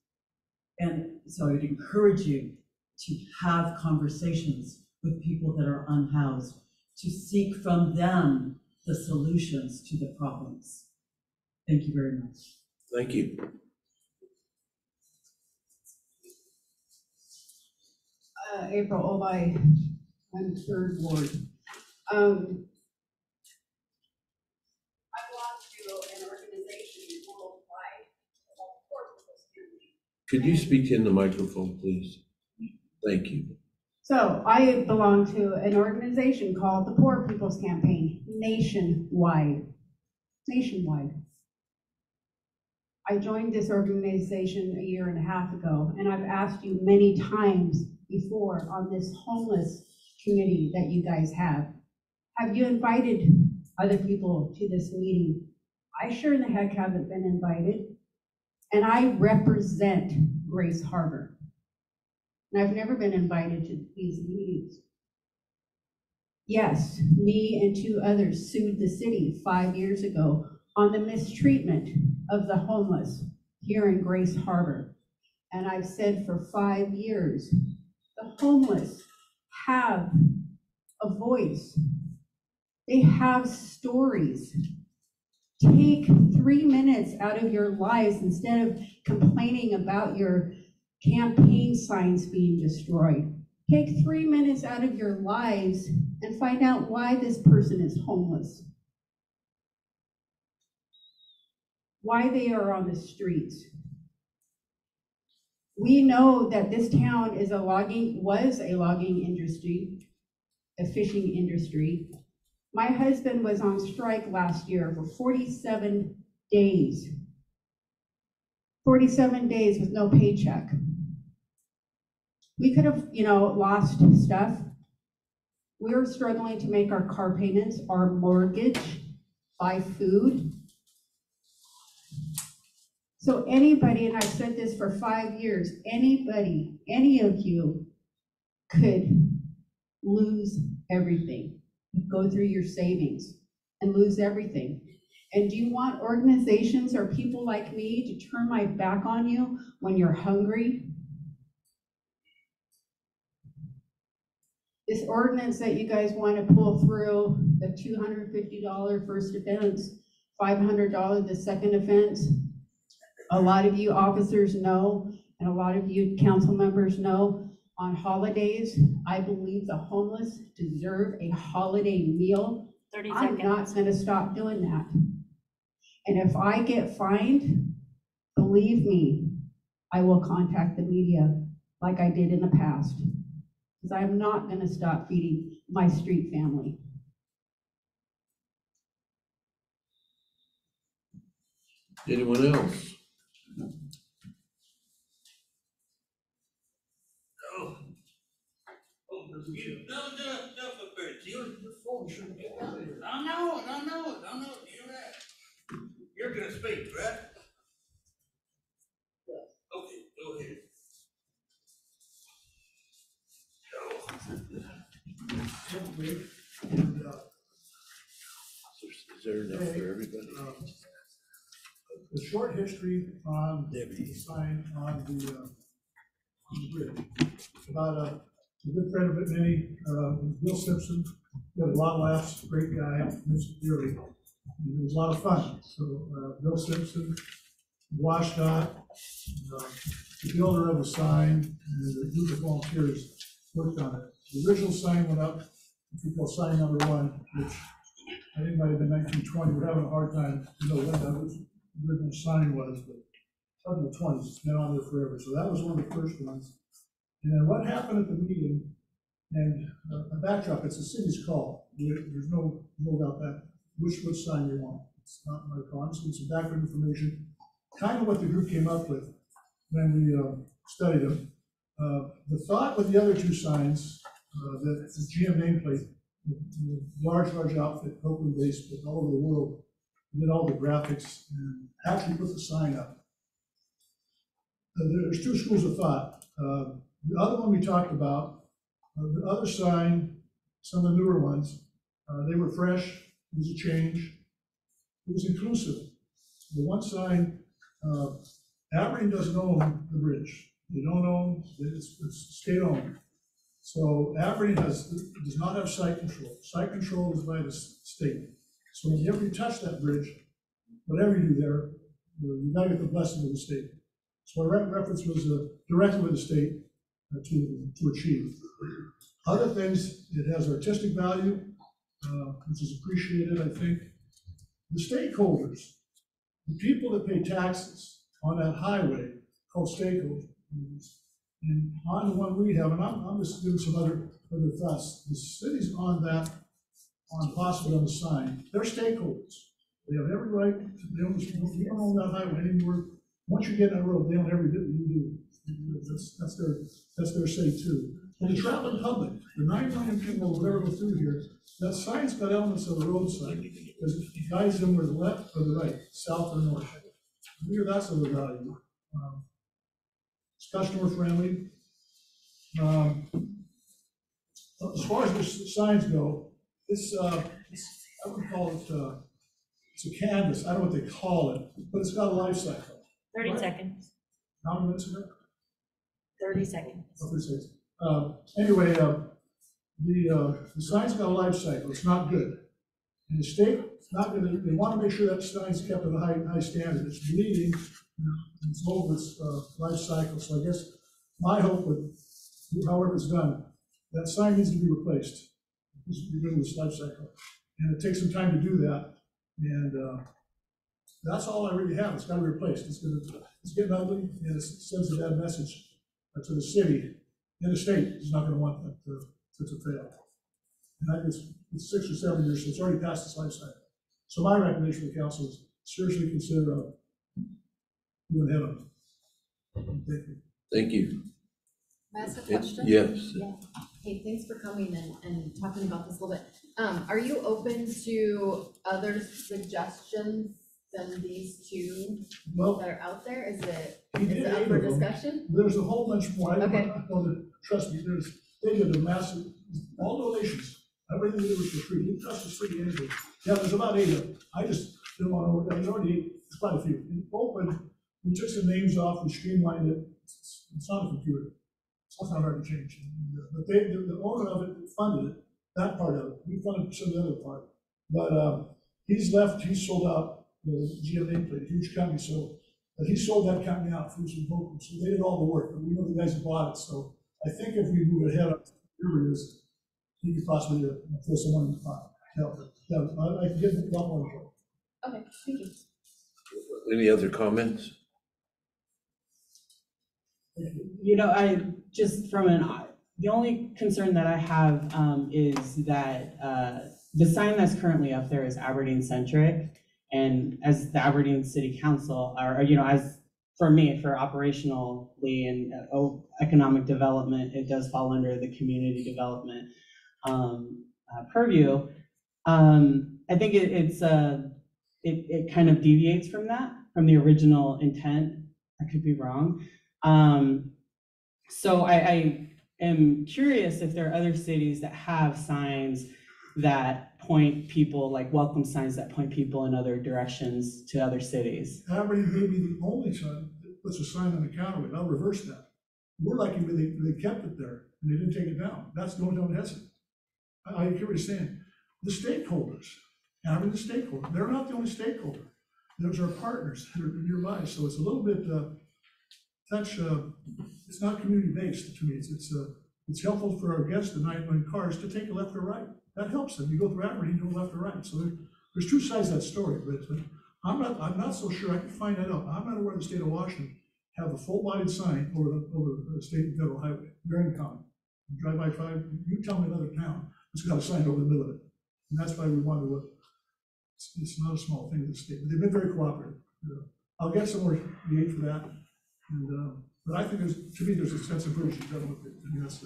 And so I would encourage you to have conversations with people that are unhoused, to seek from them the solutions to the problems. Thank you very much. Thank you. April Obi, I'm third ward. I belong to an organization worldwide. Could you speak in the microphone, please? Thank you. So I belong to an organization called the Poor People's Campaign, nationwide. I joined this organization a year and a half ago, and I've asked you many times before on this homeless committee that you guys have you invited other people to this meeting? I sure in the heck haven't been invited, and I represent Grace Harbor, and I've never been invited to these meetings. Yes, me and 2 others sued the city 5 years ago on the mistreatment of the homeless here in Grace Harbor. And I've said for 5 years, the homeless have a voice. They have stories. Take 3 minutes out of your lives instead of complaining about your campaign signs being destroyed. Take 3 minutes out of your lives and find out why this person is homeless. Why they are on the streets. We know that this town was a logging industry, a fishing industry. My husband was on strike last year for 47 days. 47 days with no paycheck. We could have, lost stuff. We were struggling to make our car payments, our mortgage. buy food. So anybody, and I've said this for 5 years, anybody, any of you could lose everything. Go through your savings and lose everything. And do you want organizations or people like me to turn my back on you when you're hungry? This ordinance that you guys want to pull through, the $250 first offense, $500 the second offense, a lot of you officers know, and a lot of you council members know, on holidays, I believe the homeless deserve a holiday meal. 30 I'm seconds. not gonna stop doing that. And if I get fined, believe me, I will contact the media like I did in the past. Because I'm not gonna stop feeding my street family. Anyone else? You're gonna speak, right? Okay, go ahead. Is there enough for everybody? The short history on the sign on the bridge. About a good friend of mine, Bill Simpson, he had a lot of laughs, great guy, missed dearly. It was a lot of fun. So Bill Simpson, WashDOT, the builder of the sign, and the group of volunteers worked on it. The original sign went up, if you call sign number 1, which I think might have been 1920. We're having a hard time to know when that original sign was, but probably the 20s. It's been on there forever. So that was one of the first ones. And then what happened at the meeting, and a backdrop, it's the city's call. There's no about that, which sign you want. It's not my call. I'm just giving some background information, kind of what the group came up with when we studied them. The thought with the other 2 signs, that the GM nameplate, large outfit, Oakland based, but all over the world, did all the graphics and actually put the sign up. There's 2 schools of thought. The other one we talked about, the other sign, some of the newer ones, they were fresh, it was a change, it was inclusive. The one sign, Aberdeen doesn't own the bridge. They don't own, it's state owned. So Aberdeen does not have site control. Site control is by the state. So whenever you touch that bridge, whatever you do there, you gotta get the blessing of the state. So our reference was directly with the state to achieve. Other things, it has artistic value, which is appreciated, I think. The stakeholders, the people that pay taxes on that highway, called stakeholders. And on the one we have, and I'm just giving some other thoughts. The city's on that, on possibly on the sign. They're stakeholders. They have every right. They own, you don't own that highway anymore. Once you get on that road, they own every bit you do. That's their say too. And the traveling public, the 9 million people who will ever go through here, that sign's got elements of the road sign because it guides them where the left or the right, south or north. Here, that's of the value. It's customer friendly. As far as the signs go, it's I would call it it's a canvas. I don't know what they call it, but it's got a life cycle. 30 Right. seconds. How many minutes ago? 30 seconds. Oh, 30 seconds. Anyway, the sign's got a life cycle. It's not good. And the state, it's not gonna, they want to make sure that sign's kept at a high standard. It's bleeding, it's over its life cycle. So I guess my hope would, however it's done, that sign needs to be replaced. Needs to be good with its life cycle. And it takes some time to do that. And that's all I really have. It's got to be replaced. It's getting ugly, and it sends a bad message to the city. And the state is not going to want that to fail. And I guess it's 6 or 7 years, so it's already past its life cycle. So my recommendation to the council is seriously consider doing ahead of it. Thank you. Thank you. I ask a question? Yes, Hey, thanks for coming and talking about this a little bit. Are you open to other suggestions than these two Well, that are out there? Is it he did up 8 for of them. discussion? There's a whole bunch more. I Okay. know that, trust me, they did a massive, all donations. Everything they did was for free. You trust us free anyway. Yeah, there's about 8 of them. I just didn't want to work. There's already 8, there's quite a few. In open, we took some names off, we streamlined it. It's on a computer. It's not hard to change. But the owner of it funded it, that part of it. We funded some of the other part. But he's left, he sold out the GM nameplate, a huge company, so he sold that company out for some brokers. So they did all the work, but we know the guys who bought it. So I think if we move ahead, here it is, he could possibly throw someone in the pot. Help. Yeah, I can give him a lot more info. Okay, thank you. any other comments? You know, I just the only concern that I have is that the sign that's currently up there is Aberdeen centric. And as the Aberdeen City Council, or, you know, as for me, for operationally and economic development, it does fall under the community development purview. I think it kind of deviates from that, from the original intent. I could be wrong. So I am curious if there are other cities that have signs that point people, like welcome signs that point people in other directions to other cities. Aberdeen may be the only sign that puts a sign on the counterweight. I'll reverse that. We're lucky they kept it there and they didn't take it down. That's going down Hessen. I hear what you're saying. The stakeholders, Aberdeen, the stakeholder, they're not the only stakeholder. Those are partners that are nearby. So it's a little bit, it's not community-based to me. It's helpful for our guests tonight in cars to take a left or right. That helps them. You go through Aberdeen, you go left or right. So there's two sides to that story, but I'm not so sure. I can find that out. I'm not aware of the state of Washington have a full-bodied sign over the state and federal highway, very common. You drive by 5, you tell me another town that's got a sign over the middle of it. And that's why we want to look. It's not a small thing in the state, but they've been very cooperative. I'll get some more aid for that. And, but I think there's a sense of urgency. I mean, that's.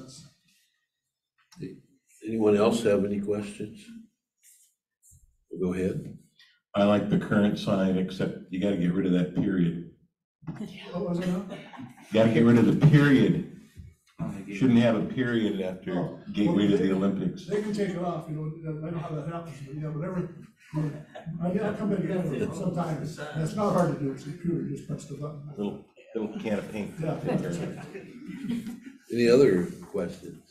Anyone else have any questions? Go ahead. I like the current sign, except you gotta get rid of that period. What was it now? You gotta get rid of the period. Shouldn't have a period after gateway to the Olympics. They can take it off, you know, I know how that happens, but yeah, whatever. I'll come back in sometimes. And it's not hard to do, it's a computer, just press the button. Little can of paint. Yeah. Any other questions?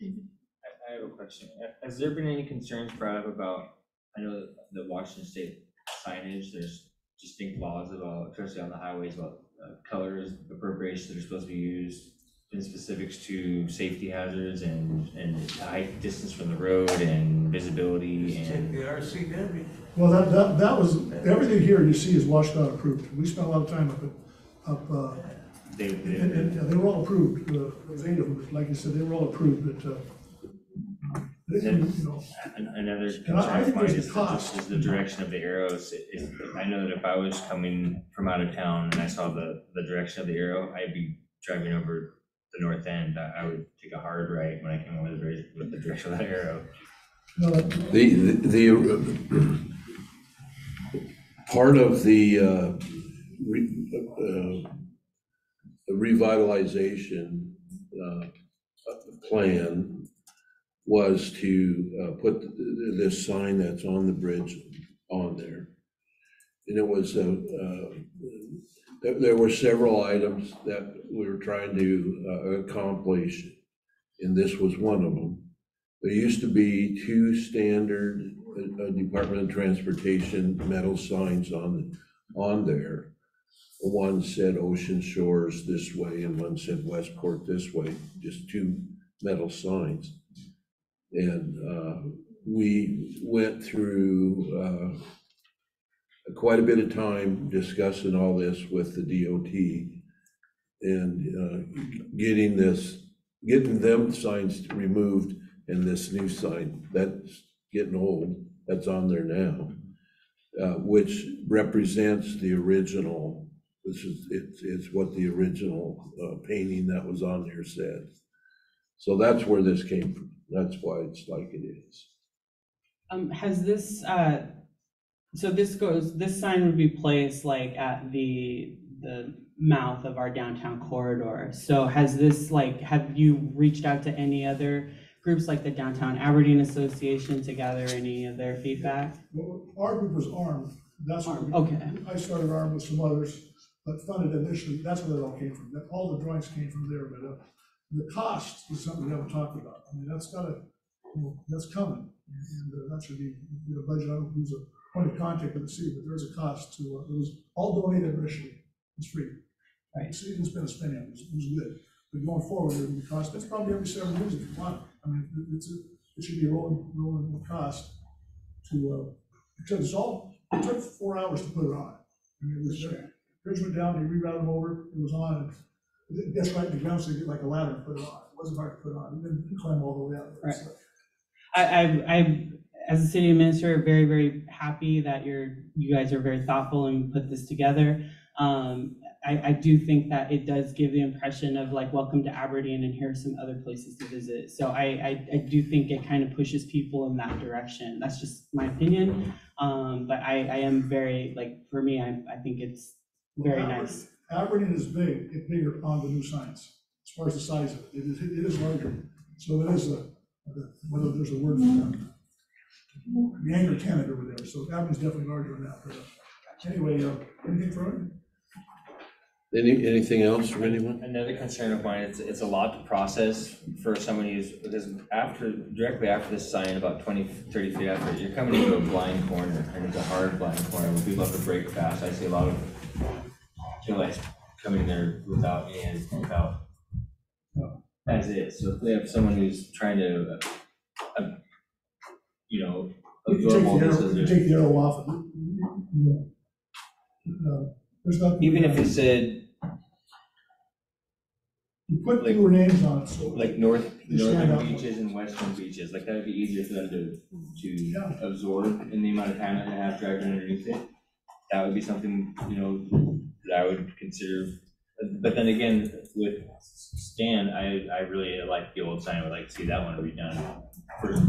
I have a question. Has there been any concerns brought up about, I know the Washington State signage, there's distinct laws about, especially on the highways, about colors, appropriations that are supposed to be used in specifics to safety hazards and height, distance from the road and visibility and. Well, that was, everything here you see is washed out approved. We spent a lot of time and they were all approved. There's 8 of them, like you said, they were all approved, but, you know. Another And I concern of think mine there's a is cost. the direction of the arrows. I know that if I was coming from out of town and I saw the direction of the arrow, I'd be driving over the north end. I would take a hard right when I came over with the direction of that arrow. No, The part of the revitalization plan was to put this sign that's on the bridge on there. And it was, there were several items that we were trying to accomplish, and this was one of them. There used to be 2 standard Department of Transportation metal signs on there. One said Ocean Shores this way and one said Westport this way, just 2 metal signs. And we went through quite a bit of time discussing all this with the DOT and getting them signs removed, and this new sign that's getting old, that's on there now, which represents the original It's what the original painting that was on there said. So that's where this came from. That's why it's like it is. Has this, so this sign would be placed like at the mouth of our downtown corridor. So has this, like, have you reached out to any other groups like the Downtown Aberdeen Association to gather any of their feedback? Well, our group was armed. That's where Okay. I started armed with some others, but funded initially, that's where it all came from. That all the drawings came from there, but the cost is something we haven't talked about. I mean, that's coming. And that should be a budget. I don't know who's a point of contact with the city, but there's a cost to, it was all donated initially. It's free. Right. The city didn't spend a penny on it. It was good. But going forward, there's gonna be cost. That's probably every 7 years if you want. I mean, it should be a rolling cost to, because it took 4 hours to put it on. I mean, it was, bridge went down, they rerouted them over, it was on, and it gets right in the ground, so you get like a ladder and put it on. It wasn't hard to put on. You didn't climb all the way up. Right. I, as a city administrator, very, very happy that you guys are very thoughtful and put this together. I do think that it does give the impression of like, welcome to Aberdeen and here are some other places to visit. So I do think it kind of pushes people in that direction. That's just my opinion. But I am very, like, for me, I think it's very nice. Aberdeen is big. It's bigger on the new signs, as far as the size of it. It is larger. So it is whether there's a word for that. The Anglo Canada over there. So Aberdeen's definitely larger than that. But anyway, anything further? Anything else from anyone? Another concern of mine, it's a lot to process for someone who's, because directly after this sign, about 20, 30 feet after, you're coming into a blind corner, and it's a hard blind corner where people have to brake fast. I see a lot of lights coming there without hands, without, as is. So if they have someone who's trying to, absorb all this. You take the arrow off. There's nothing. Even if it said, you put fewer names on it, so. like northern beaches and western beaches, like that would be easier for them to absorb in the amount of time that they have driving underneath it. That would be something, that I would consider. But then again, with Stan, I really like the old sign. I would like to see that one redone first.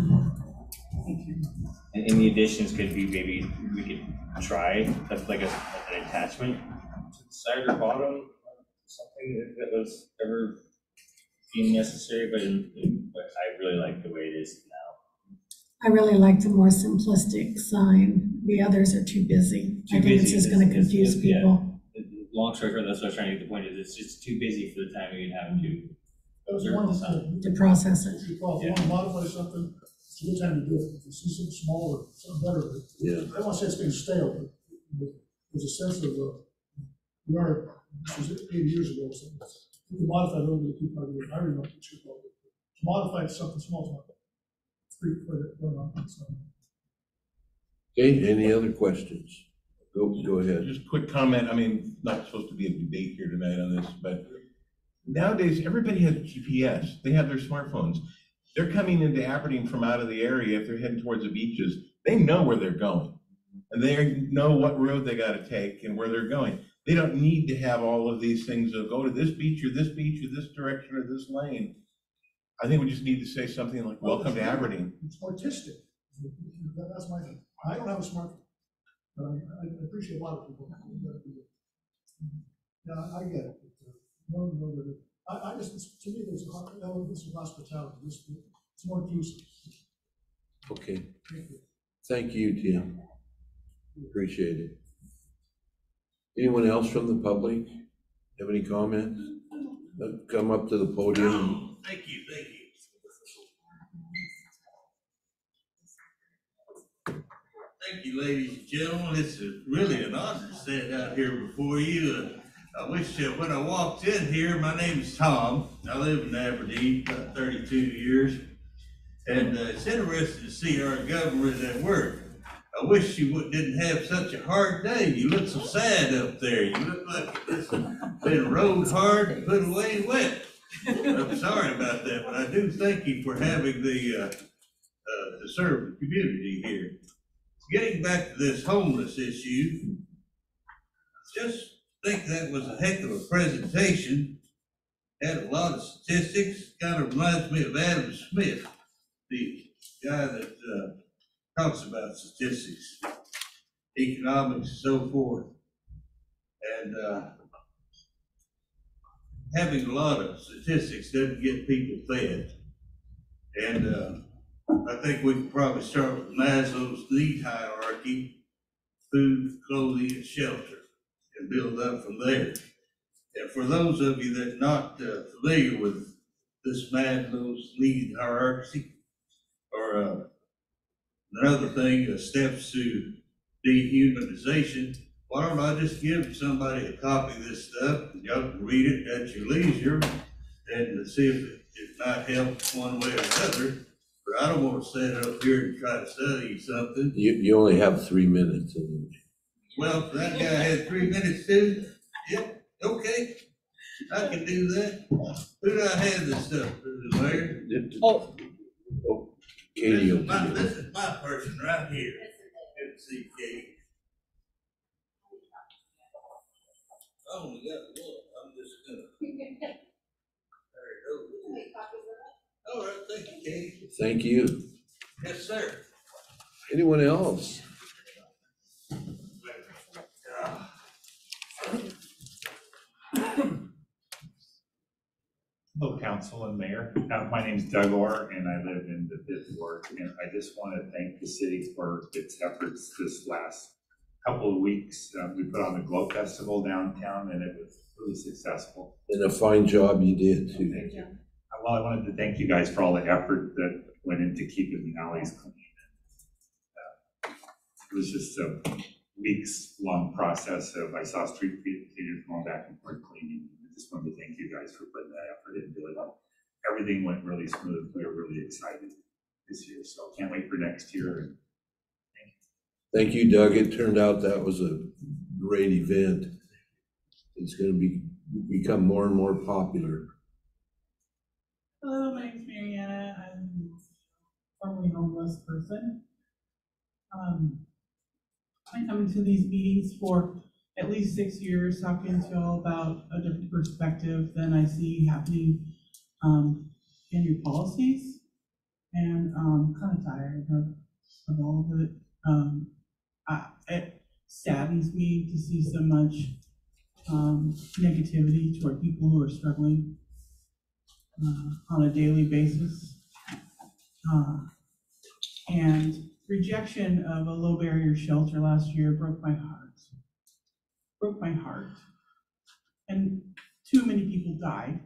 And the additions could be, maybe we could try, that's like an attachment to the side or bottom, something that was ever deemed necessary, but I really like the way it is now. I really like the more simplistic sign. The others are too busy. I think it's just gonna confuse people. Long story short, that's what I was trying to get the point is, it's just too busy for the time you'd have to. That was one of the. To process it. If you want to modify something, it's a good time to do it. If you see something smaller, something better, but I don't want to say it's getting stale, but there's a sense of, this was 80 years ago, so you can modify a little bit, keep on doing, I don't know what you should call it. To modify something small, it's pretty quick, Okay, any other questions? Go ahead. Just a quick comment. I mean, not supposed to be a debate here tonight on this, but nowadays everybody has GPS. They have their smartphones. They're coming into Aberdeen from out of the area. If they're heading towards the beaches, they know where they're going. And they know what road they got to take and where they're going. They don't need to have all of these things of go to this beach or this direction or this lane. I think we just need to say something like, welcome to Aberdeen. It's artistic. That's my thing. I don't have a smartphone, but I appreciate a lot of people. Yeah, I get it. I just, to me, there's elements of hospitality. It's more inclusive. Okay. Thank you, Tim. Appreciate it. Anyone else from the public have any comments? Come up to the podium. Thank you. Thank you, ladies and gentlemen. It's really an honor to stand out here before you. I wish when I walked in here, my name is Tom. I live in Aberdeen, about 32 years. And it's interesting to see our government at work. I wish you didn't have such a hard day. You look so sad up there. You look like it's been rode hard and put away wet. I'm sorry about that, but I do thank you for having to serve the community here. Getting back to this homeless issue, just think that was a heck of a presentation. Had a lot of statistics, kind of reminds me of Adam Smith, the guy that talks about statistics, economics, and so forth. And having a lot of statistics doesn't get people fed. And I think we can probably start with Maslow's need hierarchy: food, clothing, and shelter, and build up from there. And for those of you that are not familiar with this Maslow's need hierarchy, or another thing, steps to dehumanization, why don't I just give somebody a copy of this stuff, and y'all can read it at your leisure, and see if it might help one way or another. But I don't want to stand up here and try to study something. You only have 3 minutes anyway. Well, if that guy had 3 minutes too, yep, okay, I can do that. Who do I have this stuff to, the mayor? Oh, Katie will do This it. is my person right here. Let's see, Katie. I only got one, I'm just gonna. There it goes. All right, thank you, Katie. Thank you. Yes, sir. Anyone else? Hello, council and mayor. My name's Doug Orr, and I live in the 5th Ward. And I just want to thank the city for its efforts this last couple of weeks. We put on the Glow Festival downtown, and it was really successful. And a fine job you did too. Thank you. Well, I wanted to thank you guys for all the effort that went into keeping the alleys clean. It was just a weeks-long process of, I saw street cleaners going back and forth cleaning. I just wanted to thank you guys for putting that effort into it. Everything went really smooth. We were really excited this year, so can't wait for next year. Thank you, Doug. It turned out that was a great event. It's gonna become more and more popular. Hello, my name's Mariana. I'm a formerly homeless person. I'm coming to these meetings for at least 6 years, talking to y'all about a different perspective than I see happening in your policies. And kind of tired of all of it. It saddens me to see so much negativity toward people who are struggling on a daily basis. And rejection of a low barrier shelter last year broke my heart. Broke my heart. And too many people died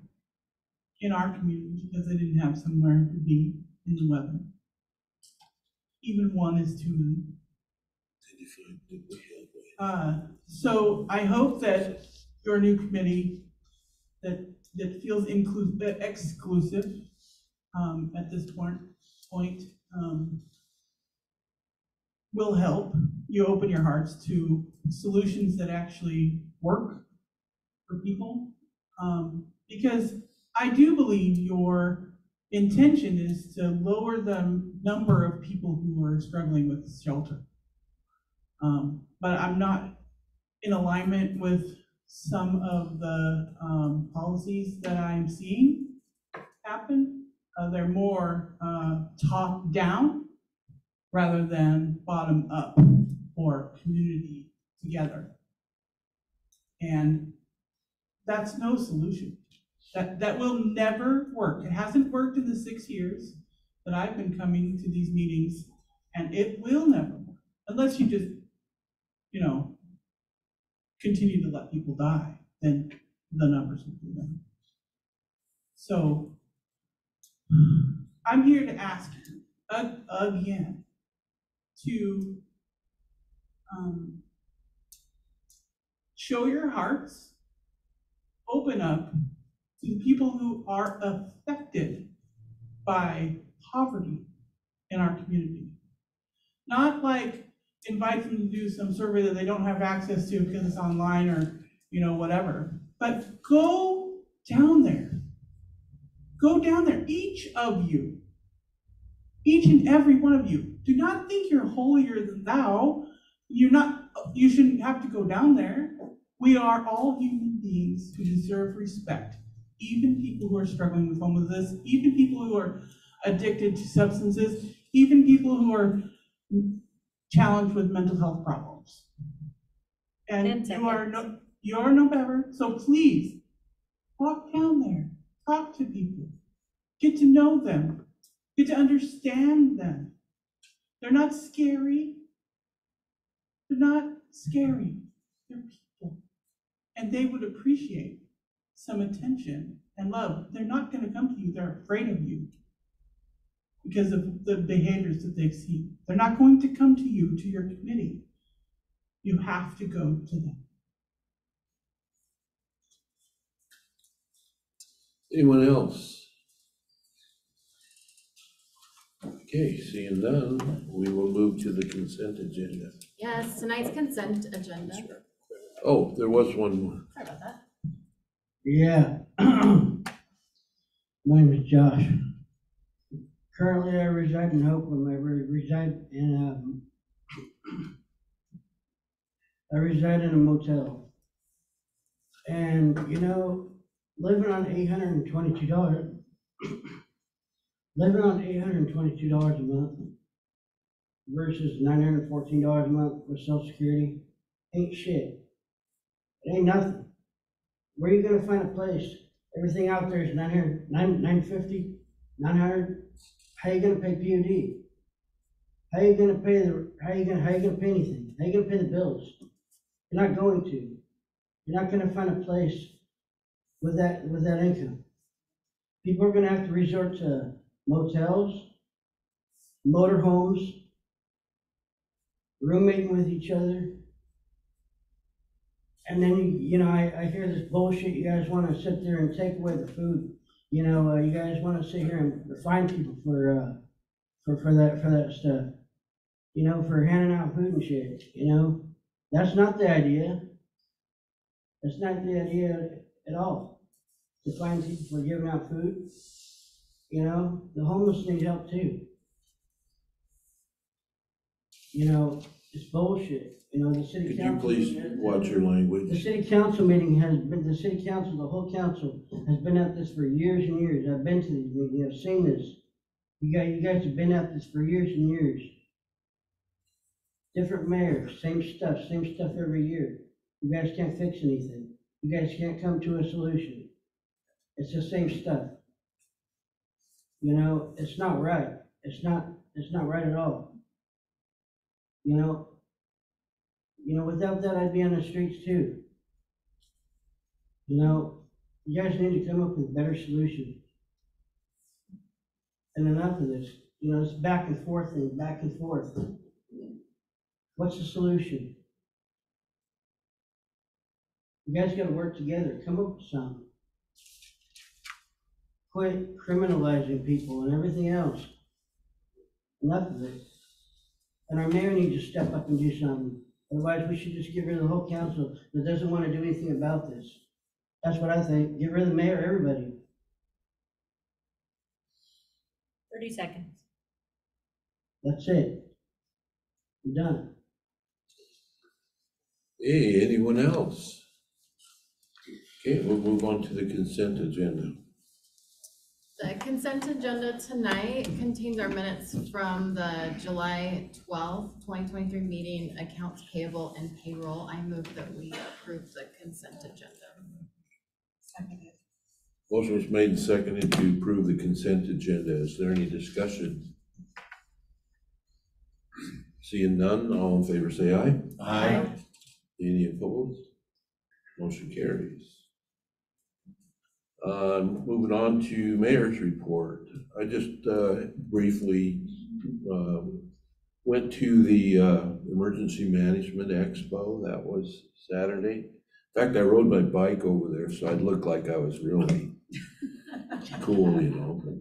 in our community because they didn't have somewhere to be in the weather. Even one is too many. So I hope that your new committee that feels exclusive at this point will help you open your hearts to solutions that actually work for people. Because I do believe your intention is to lower the number of people who are struggling with shelter. But I'm not in alignment with some of the policies that I'm seeing happen. They're more top down rather than bottom up or community together. And that's no solution. That will never work. It hasn't worked in the 6 years that I've been coming to these meetings, and it will never work unless you just, continue to let people die, then the numbers will go down. So I'm here to ask you again to show your hearts, open up to the people who are affected by poverty in our community. Not like invite them to do some survey that they don't have access to because it's online or whatever, but go down there. Go down there, each of you, each and every one of you. Do not think you're holier than thou. You shouldn't have to go down there. We are all human beings who deserve respect, even people who are struggling with homelessness, even people who are addicted to substances, even people who are challenged with mental health problems. 10 And seconds. you are no better, so please walk down there, talk to people, get to know them, get to understand them. They're not scary. They're not scary. They're people. And they would appreciate some attention and love. They're not going to come to you. They're afraid of you because of the behaviors that they've seen. They're not going to come to you, to your committee. You have to go to them. Anyone else? Okay, seeing none, we will move to the consent agenda. Yes, tonight's consent agenda. Oh, there was one more. Sorry about that. Yeah. My name is Josh. Currently, I reside in Oakland. I reside in a motel. And, you know, living on $822 a month versus $914 a month with Social Security ain't shit. It ain't nothing. Where are you gonna find a place? Everything out there is $950, $900. How you gonna pay PUD? How you gonna pay anything? How you gonna pay the bills? You're not going to. You're not gonna find a place with that income. People are gonna have to resort to motels, motorhomes, roommating with each other. And then, you know, I hear this bullshit, you guys wanna sit there and take away the food. You know, you guys wanna sit here and fine people for that stuff. You know, for handing out food and shit, you know? That's not the idea. That's not the idea at all, to fine people for giving out food. You know, the homeless need help too. You know, it's bullshit. You know, the city Could you council. please watch your The language? city council meeting has been, the city council, the whole council has been at this for years and years. I've been to these meetings, I've seen this. You guys have been at this for years and years. Different mayors, same stuff every year. You guys can't fix anything. You guys can't come to a solution. It's the same stuff. You know, it's not right. It's not right at all. You know, without that, I'd be on the streets too. You know, you guys need to come up with a better solution. And enough of this. You know, it's back and forth and back and forth. What's the solution? You guys gotta work together, come up with something. Quit criminalizing people and everything else. Enough of it. And our mayor needs to step up and do something. Otherwise, we should just get rid of the whole council that doesn't want to do anything about this. That's what I think. Get rid of the mayor, everybody. 30 seconds. That's it. I'm done. Hey, anyone else? Okay, we'll move on to the consent agenda. The consent agenda tonight contains our minutes from the July 12th, 2023 meeting, accounts payable and payroll. I move that we approve the consent agenda. Motion was made and seconded to approve the consent agenda. Is there any discussion? Seeing none, all in favor say aye. Aye. Any opposed? Motion carries. Moving on to mayor's report. I just briefly went to the Emergency Management Expo. That was Saturday. In fact, I rode my bike over there, so I'd look like I was really cool, you know. But,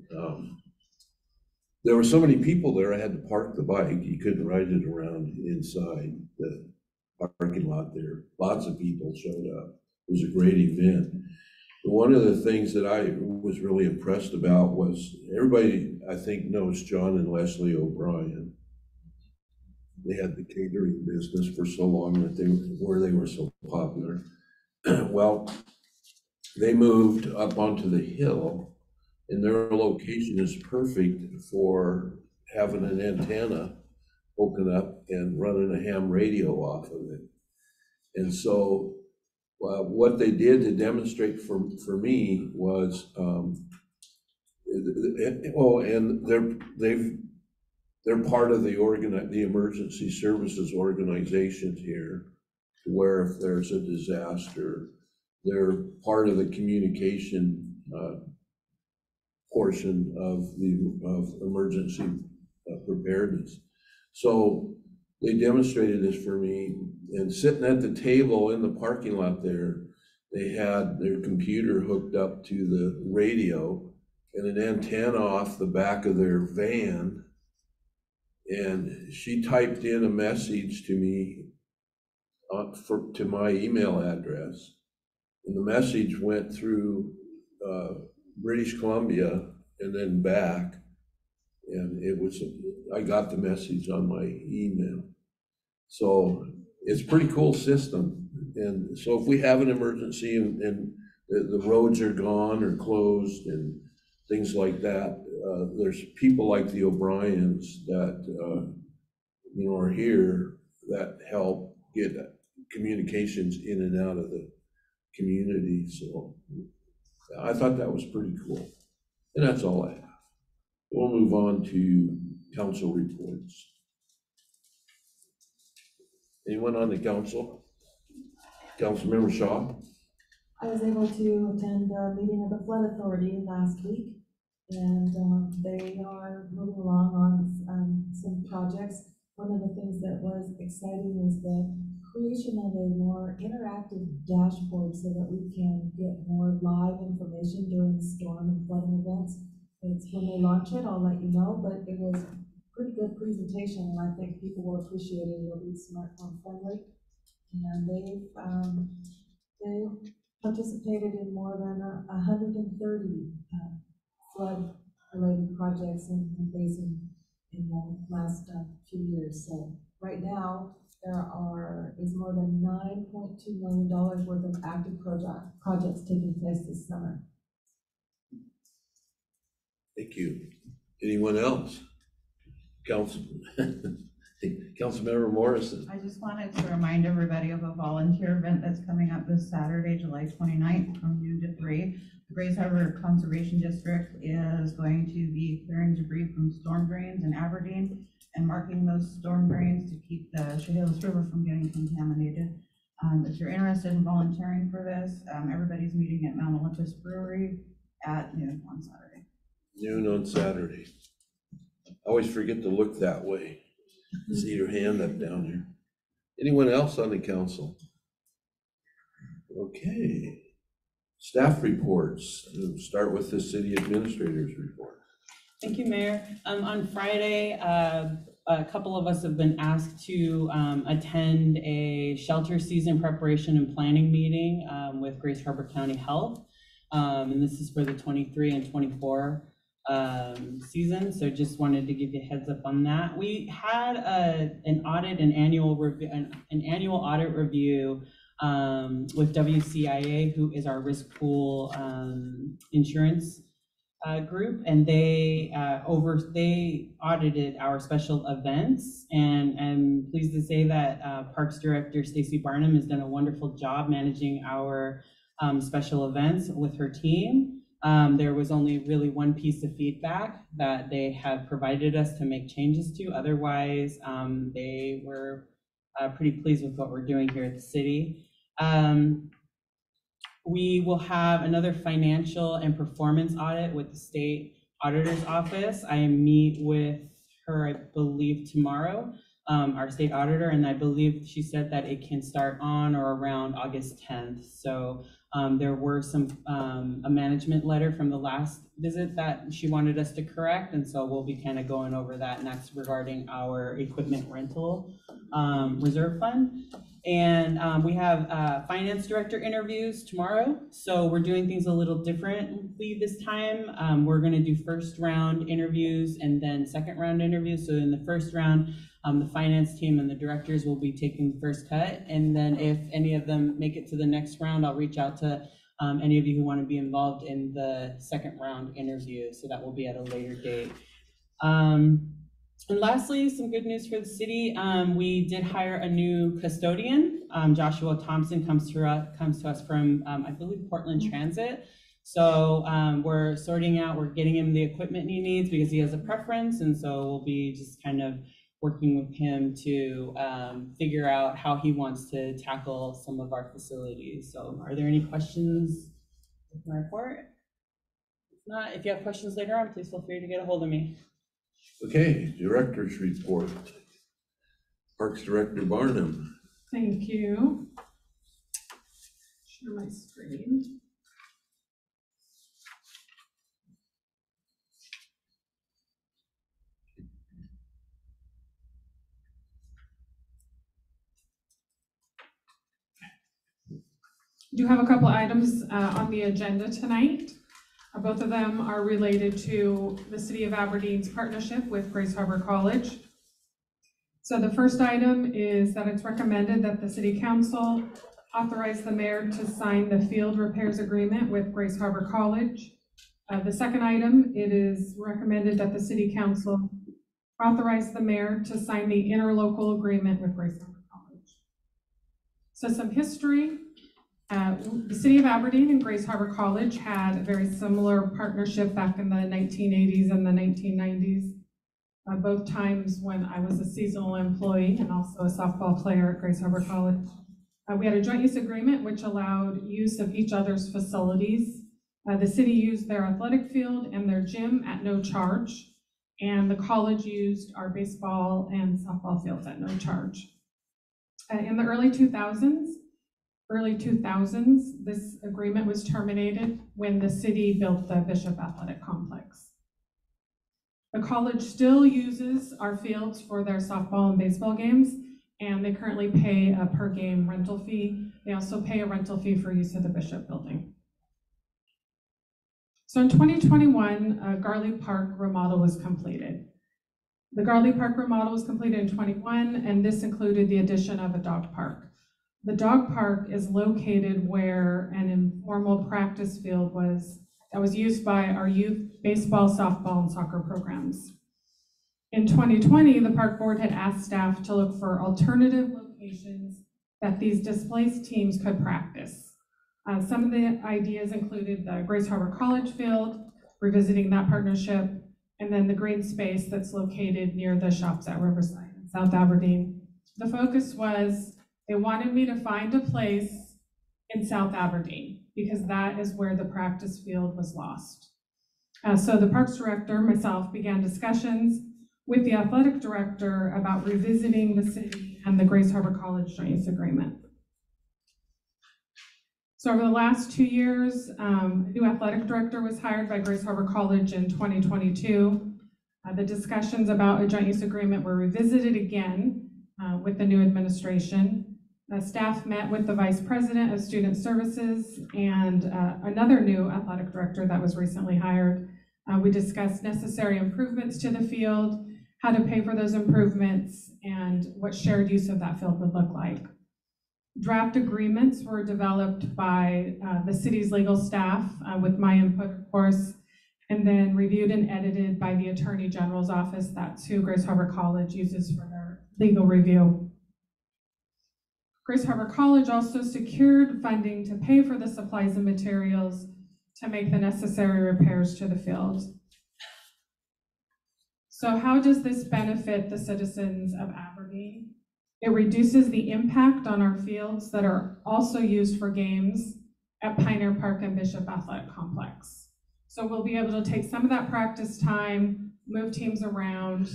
there were so many people there, I had to park the bike. You couldn't ride it around inside the parking lot there. Lots of people showed up. It was a great event. But one of the things that I was really impressed about was everybody, I think, knows John and Leslie O'Brien. They had the catering business for so long that they were so popular. Well, they moved up onto the hill, and their location is perfect for having an antenna open up and running a ham radio off of it. And so what they did to demonstrate for me was, and they're part of the emergency services organizations here, where if there's a disaster, they're part of the communication portion of emergency preparedness. So they demonstrated this for me, and sitting at the table in the parking lot there, they had their computer hooked up to the radio and an antenna off the back of their van. And she typed in a message to me to my email address. And the message went through British Columbia and then back. And I got the message on my email. So it's a pretty cool system. And so if we have an emergency and the roads are gone or closed and things like that, there's people like the O'Briens that are here that help get communications in and out of the community. So I thought that was pretty cool. And that's all I have. We'll move on to council reports. Anyone on the council? Councilmember Shaw? I was able to attend a meeting of the Flood Authority last week, and they are moving along on some projects. One of the things that was exciting is the creation of a more interactive dashboard so that we can get more live information during storm and flooding events. It's when they launch it, I'll let you know, but it was a pretty good presentation, and I think people will appreciate it. It'll be smartphone friendly. And they've participated in more than 130 flood-related projects in basin in the last few years. So right now, there is more than $9.2 million worth of active projects taking place this summer. Thank you. Anyone else? Councilmember Morrison. I just wanted to remind everybody of a volunteer event that's coming up this Saturday, July 29th from noon to 3. The Grays Harbor Conservation District is going to be clearing debris from storm drains in Aberdeen and marking those storm drains to keep the Chehalis River from getting contaminated. If you're interested in volunteering for this, everybody's meeting at Mount Olympus Brewery at noon on Saturday. Noon on Saturday. I always forget to look that way. See your hand up down there. Anyone else on the council? Okay. Staff reports. We'll start with the city administrator's report. Thank you, Mayor. On Friday, a couple of us have been asked to attend a shelter season preparation and planning meeting with Grays Harbor County Health. And this is for the 23 and 24 season. So just wanted to give you a heads up on that. We had an annual audit review with WCIA, who is our risk pool insurance group, and they audited our special events, and I'm pleased to say that Parks Director Stacy Barnum has done a wonderful job managing our special events with her team. There was only really one piece of feedback that they have provided us to make changes to. Otherwise, they were pretty pleased with what we're doing here at the city. We will have another financial and performance audit with the state auditor's office. I meet with her, I believe, tomorrow, our state auditor, and I believe she said that it can start on or around August 10th. So there were a management letter from the last visit that she wanted us to correct, and so we'll be kind of going over that, and that's regarding our equipment rental reserve fund. And we have finance director interviews tomorrow, so we're doing things a little differently this time. We're going to do first round interviews and then second round interviews. So in the first round, The finance team and the directors will be taking the first cut, and then if any of them make it to the next round, I'll reach out to any of you who want to be involved in the second round interview, so that will be at a later date. And lastly, some good news for the city. We did hire a new custodian. Joshua Thompson comes to us from, I believe, Portland Transit. So we're sorting out, we're getting him the equipment he needs because he has a preference. And so we'll be just kind of working with him to figure out how he wants to tackle some of our facilities. So are there any questions with my report? If not, if you have questions later on, please feel free to get a hold of me. Okay, director's report. Parks Director Barnum. Thank you. Share my screen. Do have a couple items on the agenda tonight. Both of them are related to the City of Aberdeen's partnership with Grace Harbor College. So the first item is that it's recommended that the City Council authorize the mayor to sign the field repairs agreement with Grace Harbor College. The second item, it is recommended that the City Council authorize the mayor to sign the interlocal agreement with Grace Harbor College. So some history. The City of Aberdeen and Grace Harbor College had a very similar partnership back in the 1980s and the 1990s. Both times when I was a seasonal employee and also a softball player at Grace Harbor College. We had a joint use agreement which allowed use of each other's facilities. The city used their athletic field and their gym at no charge, and the college used our baseball and softball fields at no charge. In the early 2000s, this agreement was terminated when the city built the Bishop Athletic Complex. The college still uses our fields for their softball and baseball games, and they currently pay a per game rental fee. They also pay a rental fee for use of the Bishop building. So in 2021, Garley Park remodel was completed. The Garley Park remodel was completed in 21, and this included the addition of a dog park. The dog park is located where an informal practice field was that was used by our youth baseball, softball, and soccer programs. In 2020, the park board had asked staff to look for alternative locations that these displaced teams could practice. Some of the ideas included the Grace Harbor College field, revisiting that partnership, and then the green space that's located near the shops at Riverside in South Aberdeen. The focus was they wanted me to find a place in South Aberdeen because that is where the practice field was lost. So the Parks Director, myself, began discussions with the Athletic Director about revisiting the city and the Grace Harbor College joint use agreement. So over the last 2 years, a new Athletic Director was hired by Grace Harbor College in 2022. The discussions about a joint use agreement were revisited again with the new administration. Staff met with the Vice President of Student Services and another new athletic director that was recently hired. We discussed necessary improvements to the field, how to pay for those improvements, and what shared use of that field would look like. Draft agreements were developed by the city's legal staff with my input, of course, and then reviewed and edited by the Attorney General's office. That's who Grace Harbor College uses for their legal review. Grace Harbor College also secured funding to pay for the supplies and materials to make the necessary repairs to the field. So how does this benefit the citizens of Aberdeen? It reduces the impact on our fields that are also used for games at Pioneer Park and Bishop Athletic Complex. So we'll be able to take some of that practice time, move teams around,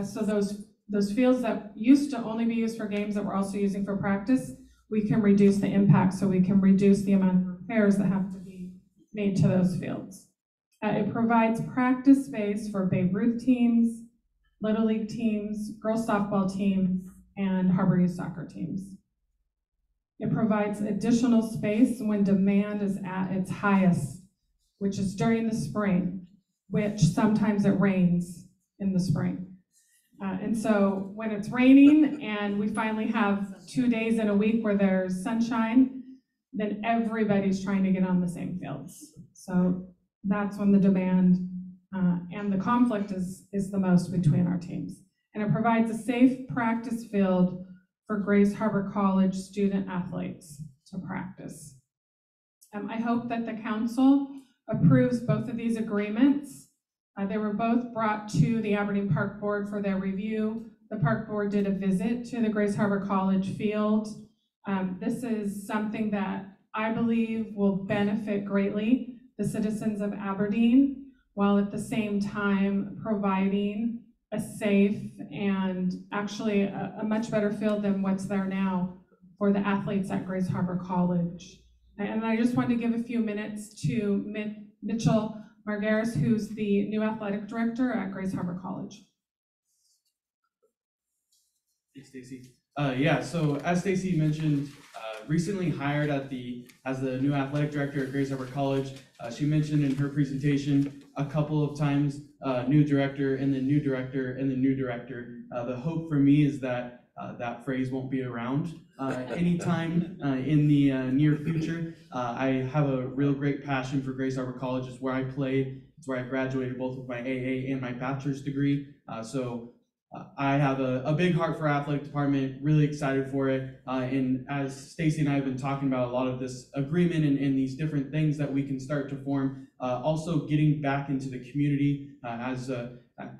so those fields that used to only be used for games that we're also using for practice, we can reduce the impact, so we can reduce the amount of repairs that have to be made to those fields. It provides practice space for Babe Ruth teams, Little League teams, girls softball teams, and Harbor Youth soccer teams. It provides additional space when demand is at its highest, which is during the spring, which sometimes it rains in the spring. And so when it's raining and we finally have 2 days in a week where there's sunshine, then everybody's trying to get on the same fields. So that's when the demand and the conflict is the most between our teams. And it provides a safe practice field for Grace Harbor College student athletes to practice. I hope that the council approves both of these agreements. They were both brought to the Aberdeen Park Board for their review. The Park Board did a visit to the Grace Harbor College field. This is something that I believe will benefit greatly the citizens of Aberdeen, while at the same time providing a safe and actually a much better field than what's there now for the athletes at Grace Harbor College. And I just wanted to give a few minutes to Mitchell Margaris, who's the new athletic director at Grace Harbor College. Thanks, Stacy. So as Stacy mentioned, recently hired as the new athletic director at Grace Harbor College. She mentioned in her presentation a couple of times, new director and then new director and then new director. The hope for me is that that phrase won't be around anytime in the near future. I have a real great passion for Grace Harbor College. It's where I played. It's where I graduated both with my AA and my bachelor's degree. I have a big heart for athletic department, really excited for it. And as Stacy and I have been talking about a lot of this agreement and these different things that we can start to form, also getting back into the community.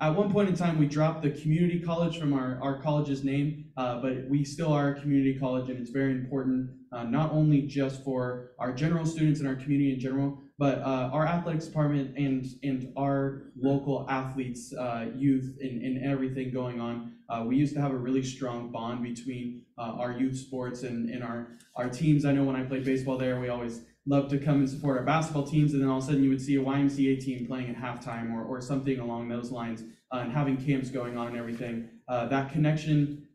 At one point in time, we dropped the community college from our college's name, but we still are a community college, and it's very important, not only just for our general students and our community in general, but our athletics department and our local athletes, youth, and everything going on. We used to have a really strong bond between our youth sports and our teams. I know when I played baseball there, we always loved to come and support our basketball teams, and then all of a sudden you would see a YMCA team playing at halftime or something along those lines, and having camps going on and everything. That connection,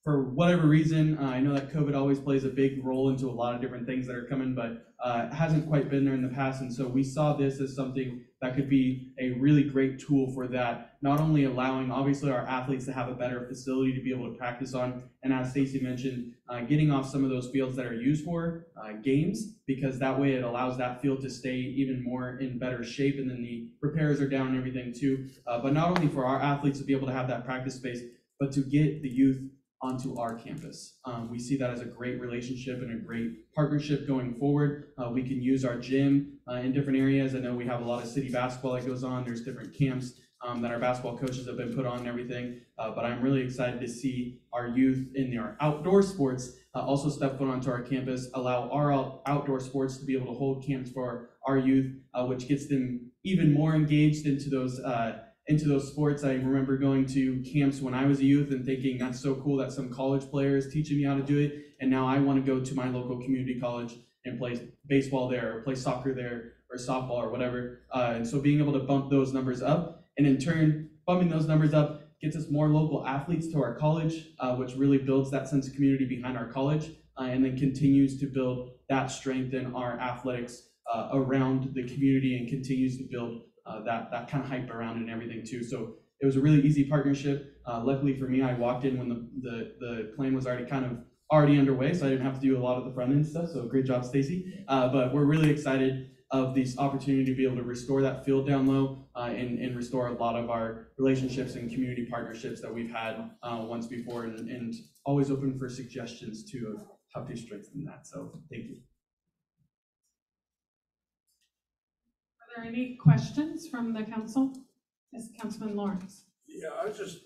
for whatever reason, I know that COVID always plays a big role into a lot of different things that are coming, but it hasn't quite been there in the past. And so we saw this as something that could be a really great tool for that, not only allowing obviously our athletes to have a better facility to be able to practice on, and as Stacy mentioned, getting off some of those fields that are used for games, because that way it allows that field to stay even more in better shape, and then the repairs are down and everything too. But not only for our athletes to be able to have that practice space, but to get the youth onto our campus. We see that as a great relationship and a great partnership going forward. We can use our gym in different areas. I know we have a lot of city basketball that goes on. There's different camps that our basketball coaches have been put on and everything. But I'm really excited to see our youth in our outdoor sports also step foot onto our campus, allow our outdoor sports to be able to hold camps for our youth, which gets them even more engaged into those sports. I remember going to camps when I was a youth and thinking, that's so cool that some college player is teaching me how to do it. And now I want to go to my local community college and play baseball there, or play soccer there, or softball, or whatever. And so being able to bump those numbers up, and in turn, bumping those numbers up gets us more local athletes to our college, which really builds that sense of community behind our college, and then continues to build that strength in our athletics around the community, and continues to build that kind of hype around it and everything too. So it was a really easy partnership. Luckily for me, I walked in when the plan was already underway, so I didn't have to do a lot of the front end stuff. So great job, Stacy. But we're really excited of this opportunity to be able to restore that field down low, and restore a lot of our relationships and community partnerships that we've had once before, and always open for suggestions too of how to strengthen that. So thank you. Are there any questions from the council? Yes, Councilman Lawrence. Yeah,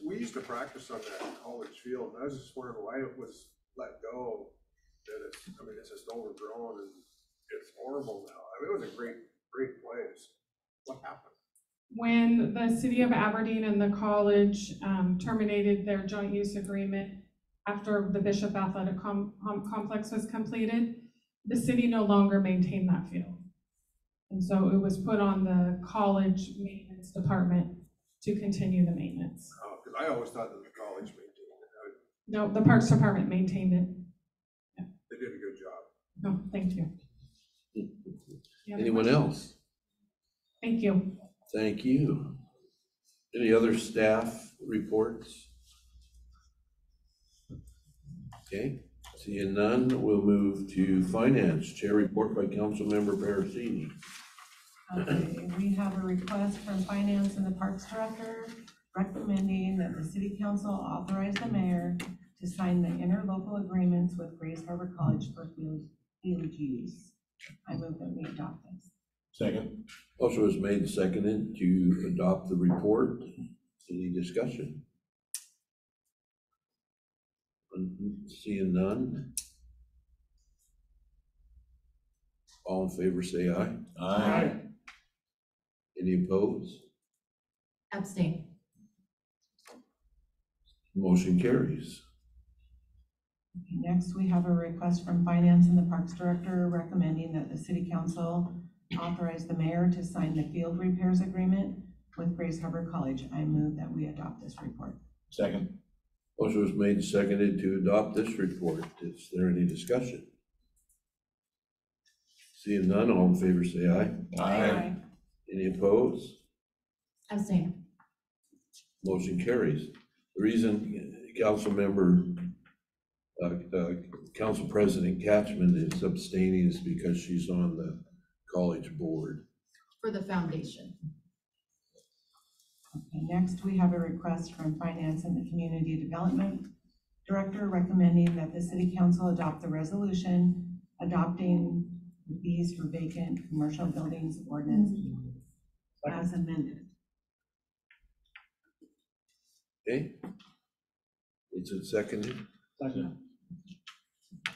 we used to practice on that college field, and I was just wondering why it was let go. That it's just overgrown and it's horrible now. I mean, it was a great place. What happened? When the city of Aberdeen and the college terminated their joint use agreement after the Bishop Athletic Complex was completed, the city no longer maintained that field. And so it was put on the college maintenance department to continue the maintenance. Oh, because I always thought that the college maintained it. No, the Parks Department maintained it. Yeah. They did a good job. No, thank you. Anyone else? Thank you. Thank you. Any other staff reports? Okay, seeing none, we'll move to finance. Chair report by Councilmember Parasini. Okay, we have a request from Finance and the Parks Director recommending that the City Council authorize the mayor to sign the interlocal agreements with Grace Harbor College for field use. I move that we adopt this. Second. Motion was made and seconded to adopt the report. Any discussion? Seeing none. All in favor, say aye. Aye. Any opposed? Abstain. Motion carries. Next, we have a request from Finance and the Parks Director recommending that the City Council authorize the mayor to sign the field repairs agreement with Grace Harbor College. I move that we adopt this report. Second. Motion was made and seconded to adopt this report. Is there any discussion? Seeing none, all in favor say aye. Aye. Any opposed? Abstain. Motion carries. The reason Council President Catchman is abstaining is because she's on the college board. For the foundation. Okay, next, we have a request from Finance and the Community Development Director recommending that the City Council adopt the resolution adopting the fees for vacant commercial buildings ordinance as amended. Okay? Is it seconded? Second.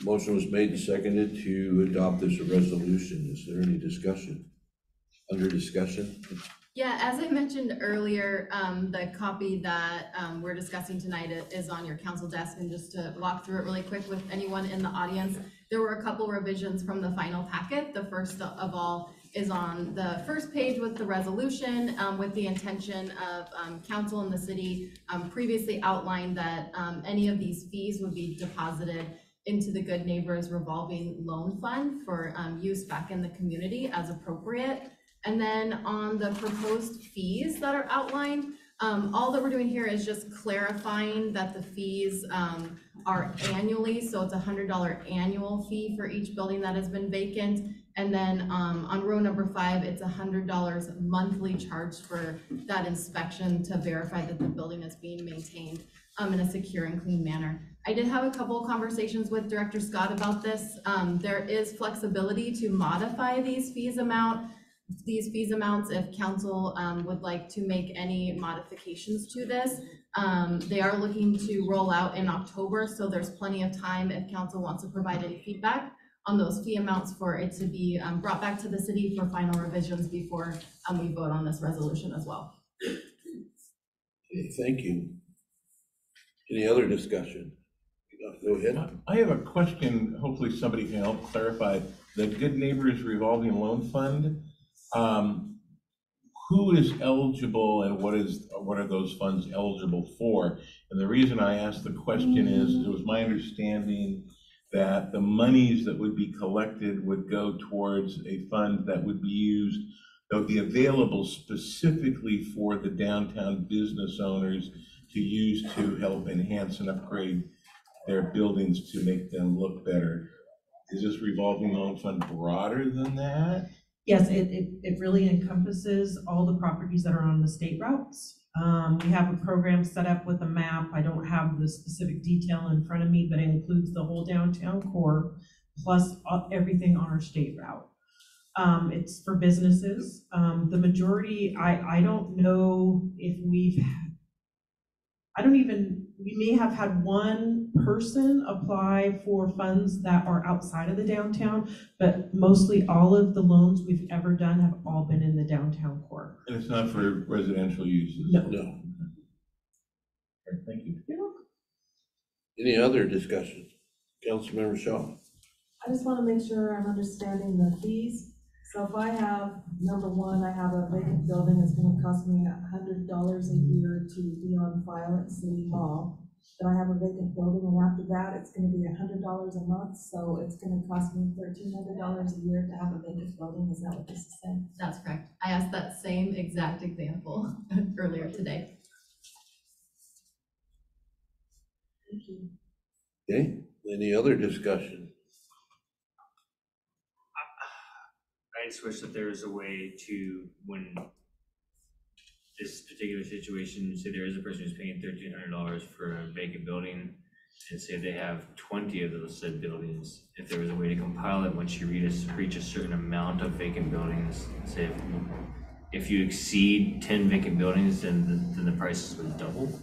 Motion was made and seconded to adopt this resolution. Is there any discussion? Under discussion? Yeah, as I mentioned earlier, the copy that we're discussing tonight is on your council desk, and just to walk through it really quick with anyone in the audience, there were a couple revisions from the final packet. The first of all is on the first page with the resolution, with the intention of council and the city previously outlined that any of these fees would be deposited into the Good Neighbors Revolving Loan Fund for use back in the community as appropriate. And then on the proposed fees that are outlined, all that we're doing here is just clarifying that the fees are annually, so it's $100 annual fee for each building that has been vacant. And then on row number 5, it's $100 monthly charge for that inspection to verify that the building is being maintained in a secure and clean manner. I did have a couple of conversations with Director Scott about this. There is flexibility to modify these fees amounts if council would like to make any modifications to this. They are looking to roll out in October, so there's plenty of time if council wants to provide any feedback on those fee amounts for it to be brought back to the city for final revisions before we vote on this resolution as well. Okay, thank you. Any other discussion? Go ahead. I have a question, hopefully somebody can help clarify. The Good Neighbors Revolving Loan Fund, who is eligible and what are those funds eligible for? And the reason I asked the question is, it was my understanding that the monies that would be collected would go towards a fund that would be used, that would be available specifically for the downtown business owners to use to help enhance and upgrade their buildings to make them look better. Is this revolving loan fund broader than that? Yes, it really encompasses all the properties that are on the state routes. We have a program set up with a map. I don't have the specific detail in front of me, but it includes the whole downtown core plus everything on our state route. It's for businesses. The majority, I don't know if we may have had one person apply for funds that are outside of the downtown, but mostly all of the loans we've ever done have all been in the downtown core. And it's not for residential uses? No. No. Okay, thank you. You're welcome. Any other discussion? Councilmember Shaw. I just want to make sure I'm understanding the fees. So if I have, number one, I have a vacant building, it's gonna cost me $100 a year to be on file at City Hall. Then I have a vacant building, and after that, it's gonna be $100 a month, so it's gonna cost me $1,300 a year to have a vacant building. Is that what this is saying? That's correct. I asked that same exact example earlier today. Thank you. Okay, Any other discussion? I just wish that there was a way to, when this particular situation, say there is a person who's paying $1,300 for a vacant building, and say they have 20 of those said buildings, if there was a way to compile it once you reach a certain amount of vacant buildings, say if you exceed 10 vacant buildings, then the prices would double.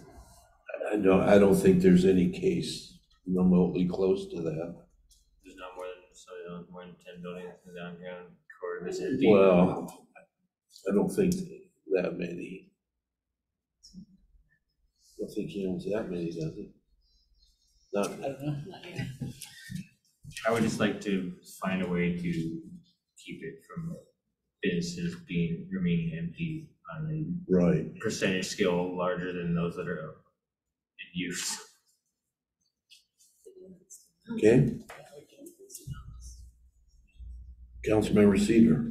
I don't think there's any case remotely close to that. There's not more than 10 buildings in the downtown core vicinity. Well, I don't think that many. I don't think he owns that many, does he? Not, I don't know. I would just like to find a way to keep it from businesses remaining empty on a right percentage scale larger than those that are in use. Okay. Councilmember Cedar.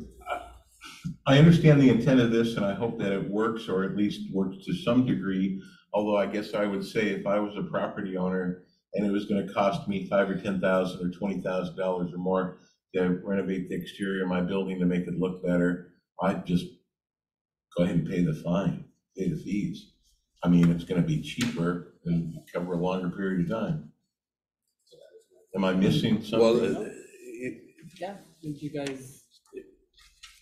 I understand the intent of this and I hope that it works, or at least works to some degree. Although I guess I would say if I was a property owner and it was gonna cost me $5,000 or $10,000 or $20,000 or more to renovate the exterior of my building to make it look better, I'd just go ahead and pay the fine, pay the fees. I mean, it's gonna be cheaper and cover a longer period of time. Am I missing something? Well, Yeah, did you guys?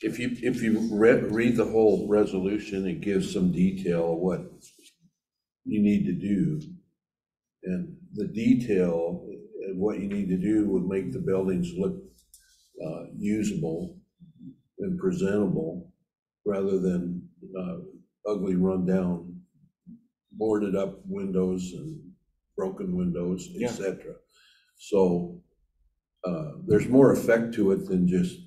if you read the whole resolution, it gives some detail of what you need to do. And the detail of what you need to do would make the buildings look usable and presentable rather than ugly rundown, boarded up windows and broken windows, etc. So there's more effect to it than just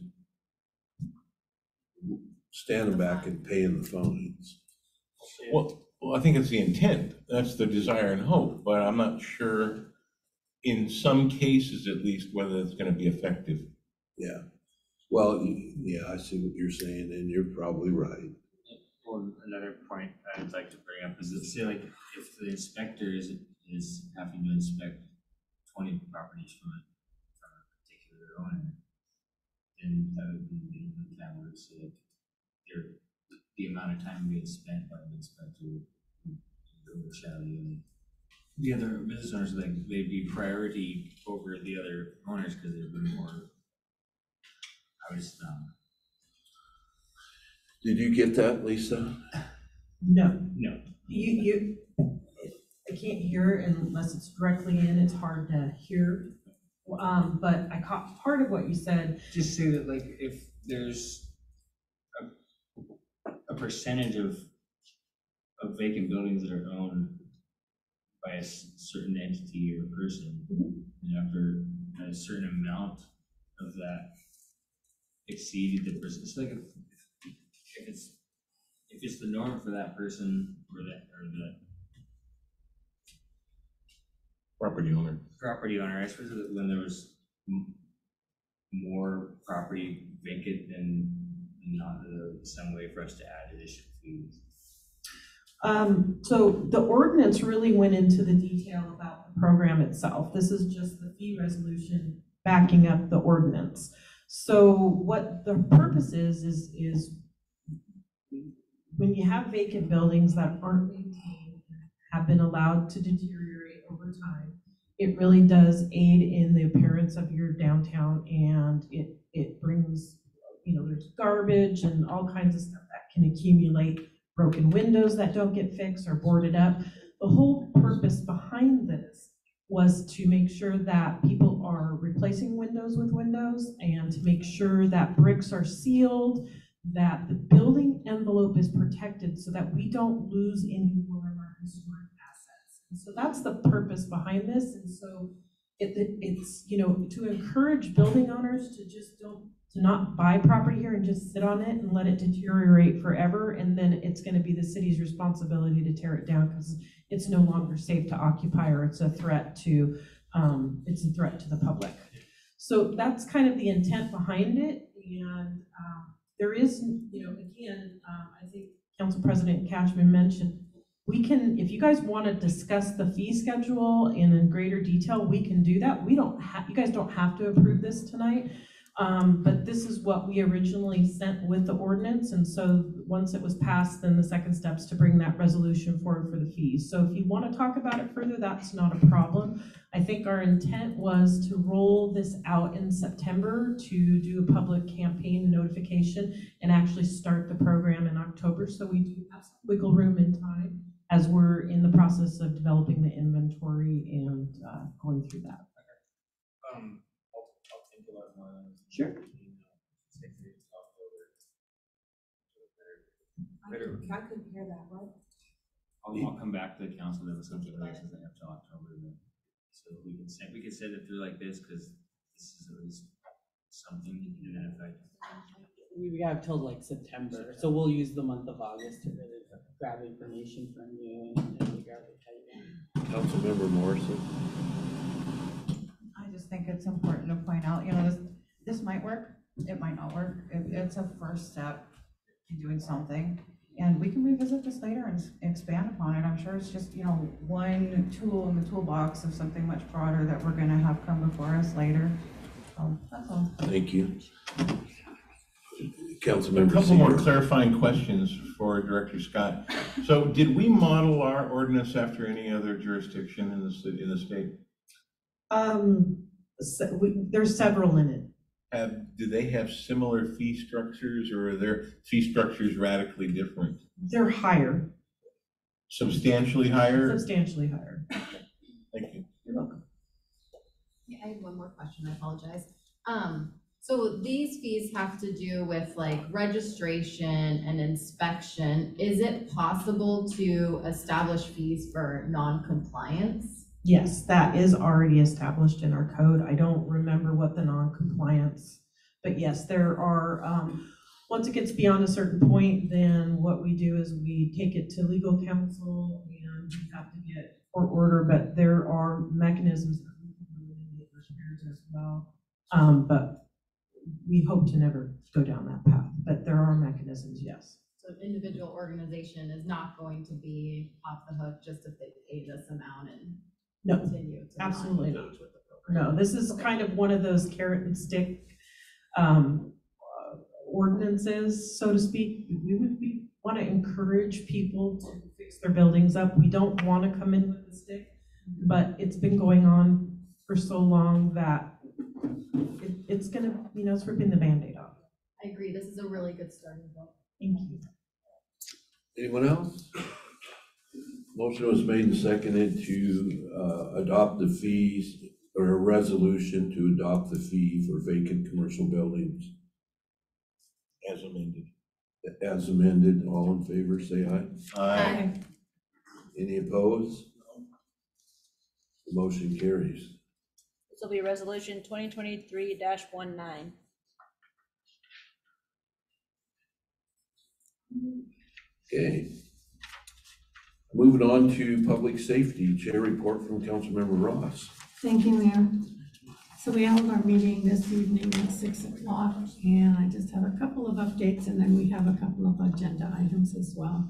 standing back and paying the fines. Well, I think it's the intent. That's the desire and hope, but I'm not sure in some cases, at least, whether it's gonna be effective. Yeah. Well, yeah, I see what you're saying, and you're probably right. Well, another point I'd like to bring up is that, say, like, if the inspector is having to inspect 20 properties from a particular owner, then that would be the time where it's like the amount of time being spent by the inspector would overshadow the other business owners. Like, they'd be priority over the other owners because they'd be more. I was Did you get that, Lisa? No. No. I can't hear unless it's directly in, it's hard to hear. But I caught part of what you said. Just say that, like, if there's a percentage of vacant buildings that are owned by a certain entity or person, and after a certain amount of that exceeded the person, it's like if it's the norm for that person or the property owner, I suppose that when there was more property vacant, then not some way for us to add additional fees. So the ordinance really went into the detail about the program itself. This is just the fee resolution backing up the ordinance. So what the purpose is when you have vacant buildings that aren't maintained, have been allowed to deteriorate over time, it really does aid in the appearance of your downtown, and it brings, there's garbage and all kinds of stuff that can accumulate, broken windows that don't get fixed or boarded up. The whole purpose behind this was to make sure that people are replacing windows with windows, and to make sure that bricks are sealed, that the building envelope is protected so that we don't lose any more of our historic assets. And so that's the purpose behind this. And so it's to encourage building owners to not buy property here and just sit on it and let it deteriorate forever, and then it's going to be the city's responsibility to tear it down because it's no longer safe to occupy, or it's a threat to the public. So that's kind of the intent behind it. And there is, again, I think Council President Cashman mentioned We can, if you guys want to discuss the fee schedule in greater detail, we can do that. We don't have, you guys don't have to approve this tonight. But this is what we originally sent with the ordinance, and so once it was passed, then the second step is to bring that resolution forward for the fees. So if you want to talk about it further, that's not a problem. I think our intent was to roll this out in September to do a public campaign notification and actually start the program in October, so we do have some wiggle room in time as we're in the process of developing the inventory and going through that. I'll think about more. Sure. I couldn't hear that, what? I'll come back to the council then with something like this up till October then. So we can set it through like this, because this is at least something you can do in effect. We have till like September, so we'll use the month of August to really grab information from you and figure out what type. Councilmember Morrison. I just think it's important to point out, this might work, it might not work. It's a first step in doing something. And we can revisit this later and expand upon it. I'm sure it's just, one tool in the toolbox of something much broader that we're gonna have come before us later. So that's all. Thank you. A Councilmember couple more Seaver. clarifying questions for Director Scott. So did we model our ordinance after any other jurisdiction in the city, in the state? There's several in it. Do they have similar fee structures, or are their fee structures radically different? They're higher. Substantially higher? Substantially higher. Thank you. You're welcome. Yeah, I have one more question, I apologize. So these fees have to do with like registration and inspection. Is it possible to establish fees for non-compliance? Yes, that is already established in our code. I don't remember what the non-compliance, but yes, there are, once it gets beyond a certain point, then what we do is we take it to legal counsel and we have to get court order, but there are mechanisms that we can eliminate those fears as well. But we hope to never go down that path, but there are mechanisms, yes. So an individual organization is not going to be off the hook just if they pay this amount and No, continue to absolutely not not. engage with the program. No, this is kind of one of those carrot and stick ordinances, so to speak. We want to encourage people to fix their buildings up. We don't want to come in with a stick, but it's been going on for so long that it's gonna, it's ripping the Band-Aid off. I agree, this is a really good starting point. Thank you. Anyone else? Motion was made and seconded to adopt the fees, or a resolution to adopt the fee for vacant commercial buildings. As amended. As amended, all in favor, say aye. Aye. Any opposed? The motion carries. This will be resolution 2023-19. Okay. Moving on to public safety, chair report from Councilmember Ross. Thank you, Mayor. So we held our meeting this evening at 6 o'clock, and I just have a couple of updates, and then we have a couple of agenda items as well.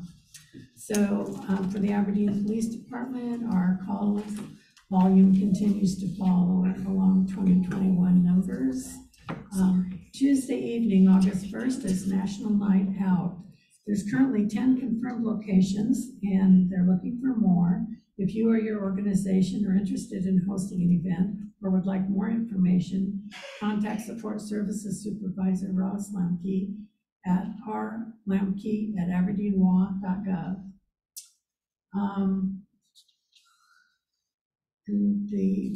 So for the Aberdeen Police Department, our call volume continues to fall along 2021 numbers. Tuesday evening, August 1st, is National Night Out. There's currently 10 confirmed locations, and they're looking for more. If you or your organization are interested in hosting an event or would like more information, contact Support Services Supervisor Ross Lamke at rlamke@aberdeenlaw.gov. And the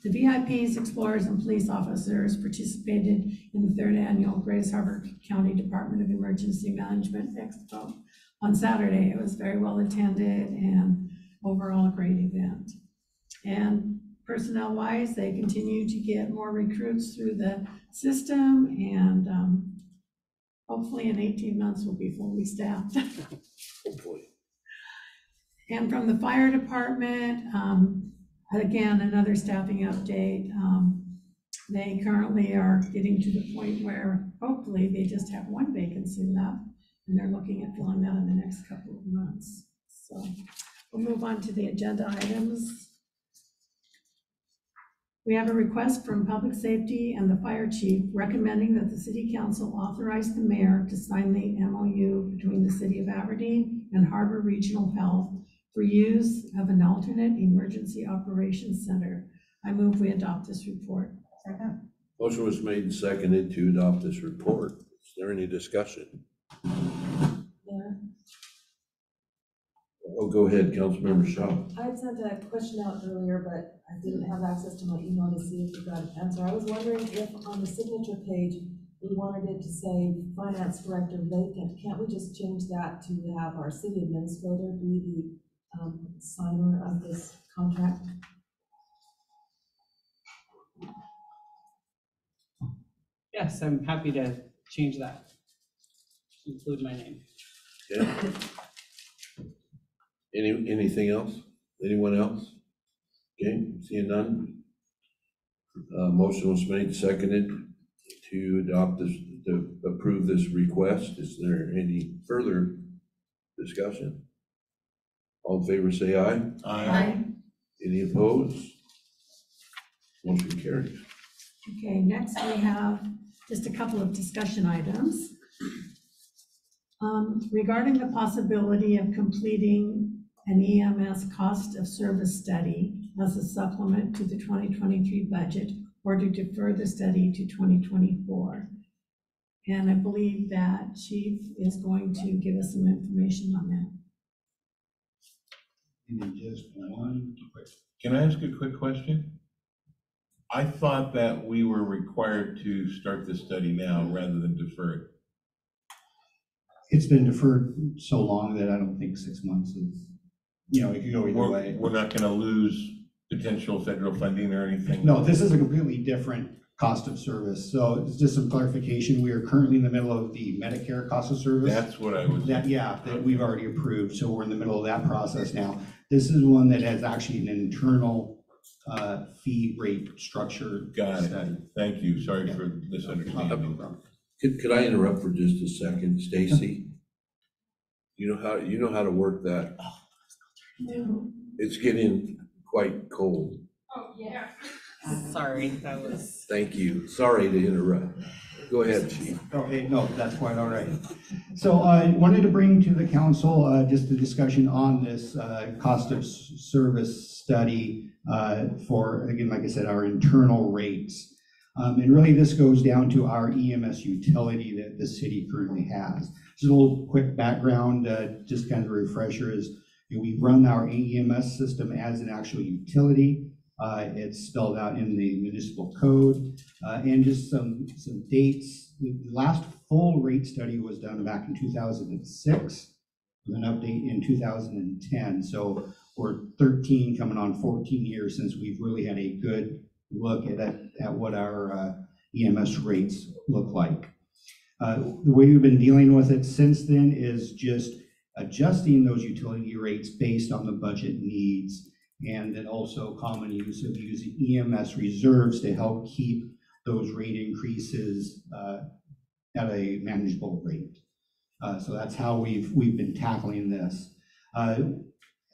VIPs, explorers, and police officers participated in the 3rd annual Grays Harbor County Department of Emergency Management Expo on Saturday. It was very well attended and overall a great event. And personnel-wise, they continue to get more recruits through the system, and hopefully in 18 months we'll be fully staffed. Hopefully. And from the fire department, again, another staffing update. They currently are getting to the point where hopefully they just have one vacancy left, and they're looking at filling that in the next couple of months. So we'll move on to the agenda items. We have a request from Public Safety and the Fire Chief recommending that the City Council authorize the mayor to sign the MOU between the City of Aberdeen and Harbor Regional Health for use of an alternate emergency operations center. I move we adopt this report. Second. Motion was made and seconded to adopt this report. Is there any discussion? Yeah. Oh, go ahead, Councilmember Shaw. I had sent a question out earlier, but I didn't have access to my email to see if we got an answer. I was wondering if on the signature page, we wanted it to say finance director vacant. Can't we just change that to have our city administrator be the signer of this contract? Yes, I'm happy to change that. Include my name. Yeah. Anything else? Anyone else? Okay, seeing none. Motion was made, seconded to adopt this, to approve this request. Is there any further discussion? All in favor, say aye. Aye. Any opposed? Motion carries. Okay, next we have just a couple of discussion items. Regarding the possibility of completing an EMS cost of service study as a supplement to the 2023 budget, or to defer the study to 2024. And I believe that Chief is going to give us some information on that. Can I ask a quick question? I thought that we were required to start this study now rather than defer it. It's been deferred so long that I don't think 6 months is, it could go either way. We're not gonna lose potential federal funding or anything? No, this is a completely different cost of service. So it's just some clarification. We are currently in the middle of the Medicare cost of service. That's what I was. That we've already approved. So we're in the middle of that process now. This is one that has actually an internal fee rate structure. Got it. Study. Thank you. Sorry for misunderstanding. Could I interrupt for just a second, Stacy? You know how to work that? No. It's getting quite cold. Oh, yeah. Sorry, that was. Thank you. Sorry to interrupt. Go ahead, Chief. Okay, no, that's quite all right. So I wanted to bring to the council just a discussion on this cost of service study for, again, like I said, our internal rates. And really this goes down to our EMS utility that the city currently has. Just a little quick background, just kind of a refresher is we run our EMS system as an actual utility. It's spelled out in the municipal code, and just some dates. The last full rate study was done back in 2006, with an update in 2010. So we're 13 coming on 14 years since we've really had a good look at what our EMS rates look like. The way we've been dealing with it since then is just adjusting those utility rates based on the budget needs, and then also common use of using EMS reserves to help keep those rate increases at a manageable rate. So that's how we've been tackling this.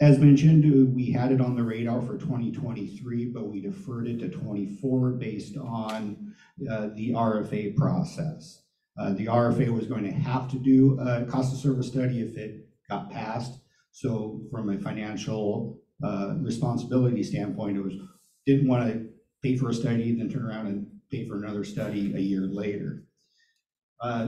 As mentioned, we had it on the radar for 2023, but we deferred it to 24 based on the RFA process. The RFA was going to have to do a cost of service study if it got passed. So from a financial responsibility standpoint, it was didn't want to pay for a study, then turn around and pay for another study a year later.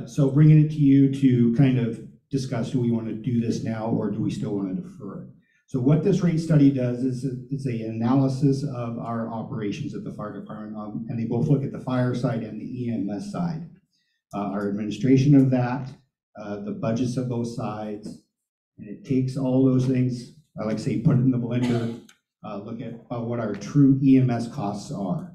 So bringing it to you to kind of discuss, do we want to do this now or do we still want to defer it? So what this rate study does is it's an analysis of our operations at the fire department, and they both look at the fire side and the EMS side. Our administration of that, the budgets of both sides, and it takes all those things, I like to say, put it in the blender, look at what our true EMS costs are.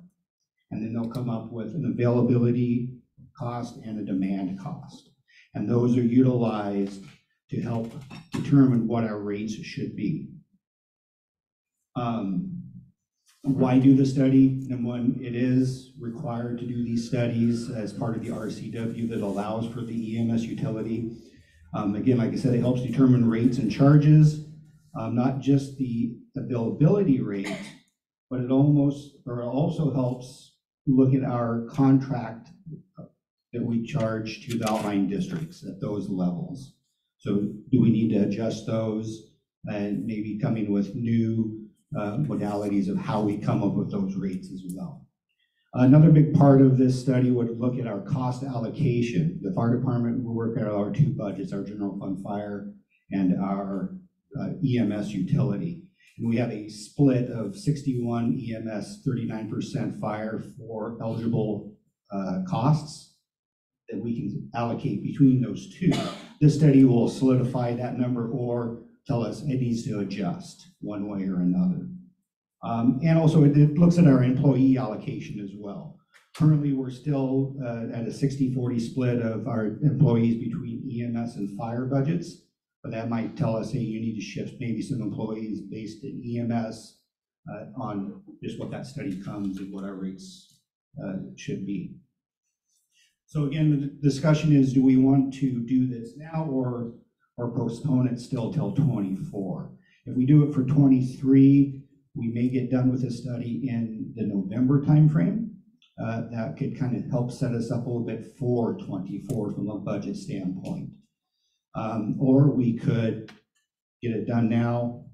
And then they'll come up with an availability cost and a demand cost. And those are utilized to help determine what our rates should be. Why do the study? And one, it is required to do these studies as part of the RCW that allows for the EMS utility. Again, like I said, it helps determine rates and charges. not just the availability rate, but it also helps look at our contract that we charge to the outlying districts at those levels. So do we need to adjust those and maybe come in with new modalities of how we come up with those rates as well? Another big part of this study would look at our cost allocation. The fire department will work out our two budgets, our general fund fire and our EMS utility. And we have a split of 61 EMS, 39% fire for eligible costs that we can allocate between those two. This study will solidify that number or tell us it needs to adjust one way or another. And also it looks at our employee allocation as well. Currently, we're still at a 60-40 split of our employees between EMS and fire budgets, but that might tell us, hey, you need to shift maybe some employees based in EMS on just what that study comes and what our rates should be. So again, the discussion is, do we want to do this now or postpone it still till 24? If we do it for 23, we may get done with this study in the November timeframe. That could kind of help set us up a little bit for 24 from a budget standpoint. Or we could get it done now,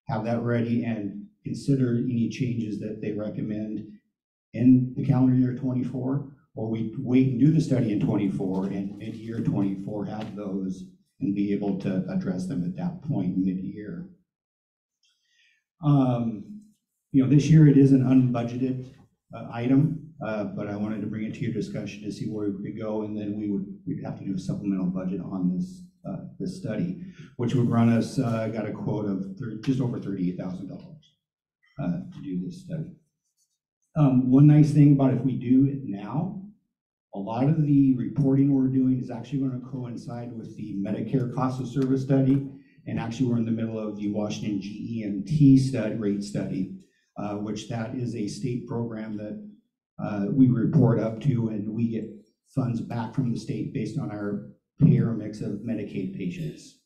have that ready, and consider any changes that they recommend in the calendar year 24, or we wait and do the study in 24 and mid-year 24 have those and be able to address them at that point mid-year. This year it is an unbudgeted item, but I wanted to bring it to your discussion to see where we could go, and then we'd have to do a supplemental budget on this study, which would run us, got a quote of just over $38,000 to do this study. One nice thing about if we do it now, a lot of the reporting we're doing is actually going to coincide with the Medicare cost of service study, and actually we're in the middle of the Washington GEMT rate study, which that is a state program that we report up to, and we get funds back from the state based on our payer mix of Medicaid patients.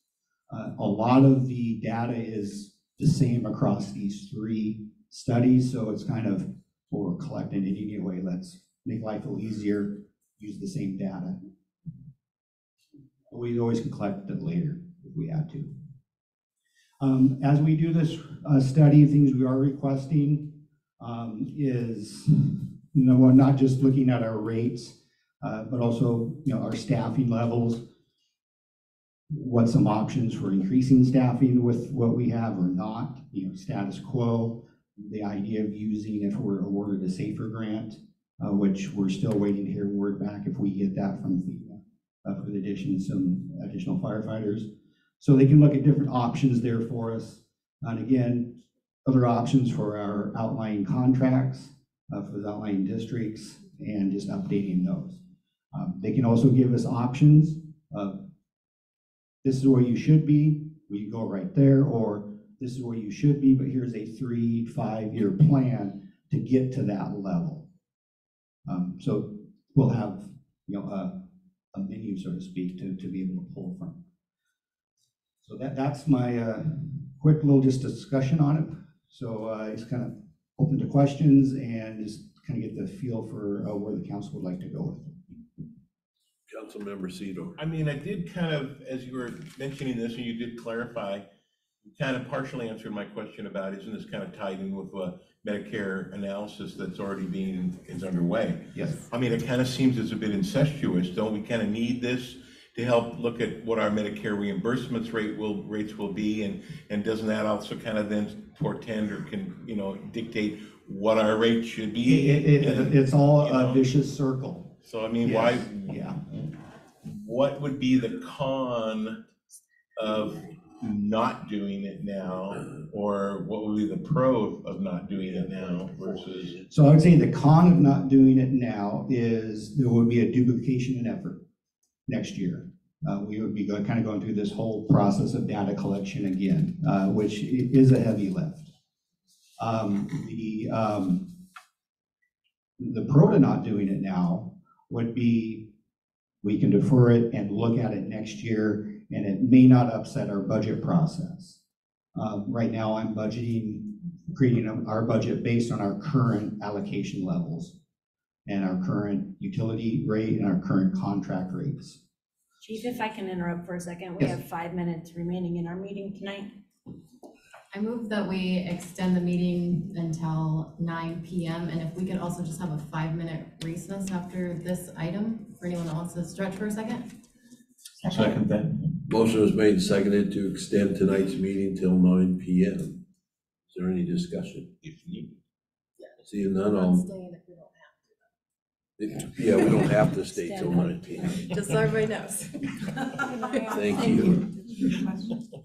A lot of the data is the same across these three studies, so it's kind of, we're collecting it anyway, let's make life a little easier, use the same data. We always can collect it later if we had to. As we do this study, things we are requesting is, not just looking at our rates, but also, our staffing levels. What some options for increasing staffing with what we have or not, status quo. The idea of using, if we're awarded a SAFER grant, which we're still waiting to hear word back if we get that from FEMA for the addition of some additional firefighters. So they can look at different options there for us. And again, other options for our outlying contracts, for the outlying districts, and just updating those. They can also give us options of, this is where you should be, we go right there, or this is where you should be, but here's a 3-5 year plan to get to that level. So we'll have, a menu, so to speak, to be able to pull from. So that's my quick little just discussion on it. So it's kind of open to questions and just kind of get the feel for where the council would like to go with it. Councilmember Cedar. I mean, I did kind of, as you were mentioning this and you did clarify, you kind of partially answered my question about, isn't this kind of tied in with a Medicare analysis that's already is underway? Yes. I mean, it kind of seems it's a bit incestuous. Don't we kind of need this to help look at what our Medicare reimbursements rates will be, and doesn't that also kind of then portend or can dictate what our rate should be? It's all a vicious circle. So I mean, yes. Why? Yeah. What would be the con of not doing it now, or what would be the pro of not doing it now versus? So I would say the con of not doing it now is there would be a duplication in effort next year. We would be kind of going through this whole process of data collection again, which is a heavy lift. The pro to not doing it now would be we can defer it and look at it next year, and it may not upset our budget process. Right now, I'm creating our budget based on our current allocation levels and our current utility rate and our current contract rates. Chief, if I can interrupt for a second, we Yes. have 5 minutes remaining in our meeting tonight. I move that we extend the meeting until 9 PM, and if we could also just have a 5-minute recess after this item, for anyone that wants to stretch for a second. Second that. Motion was made and seconded to extend tonight's meeting till 9 PM. Is there any discussion? If needed. Seeing none, Not I'll, staying if we don't have yeah, we don't have to stay till 9 PM. to. Just so everybody knows. Thank you.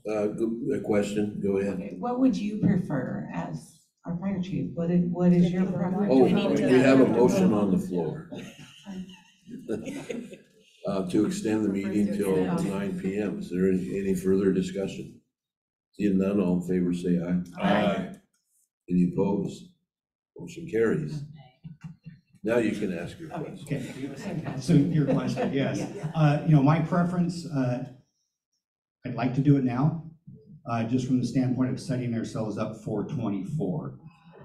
A question, go ahead. Okay, what would you prefer as our fire chief? What is your preference? Oh, we have a motion on the floor. To extend the meeting till 9 PM. Is there any further discussion? Seeing none, all in favor say aye. Aye. Any opposed? Motion carries. Now you can ask your question. Okay. So your question, yes. My preference, I'd like to do it now, just from the standpoint of setting ourselves up for 24.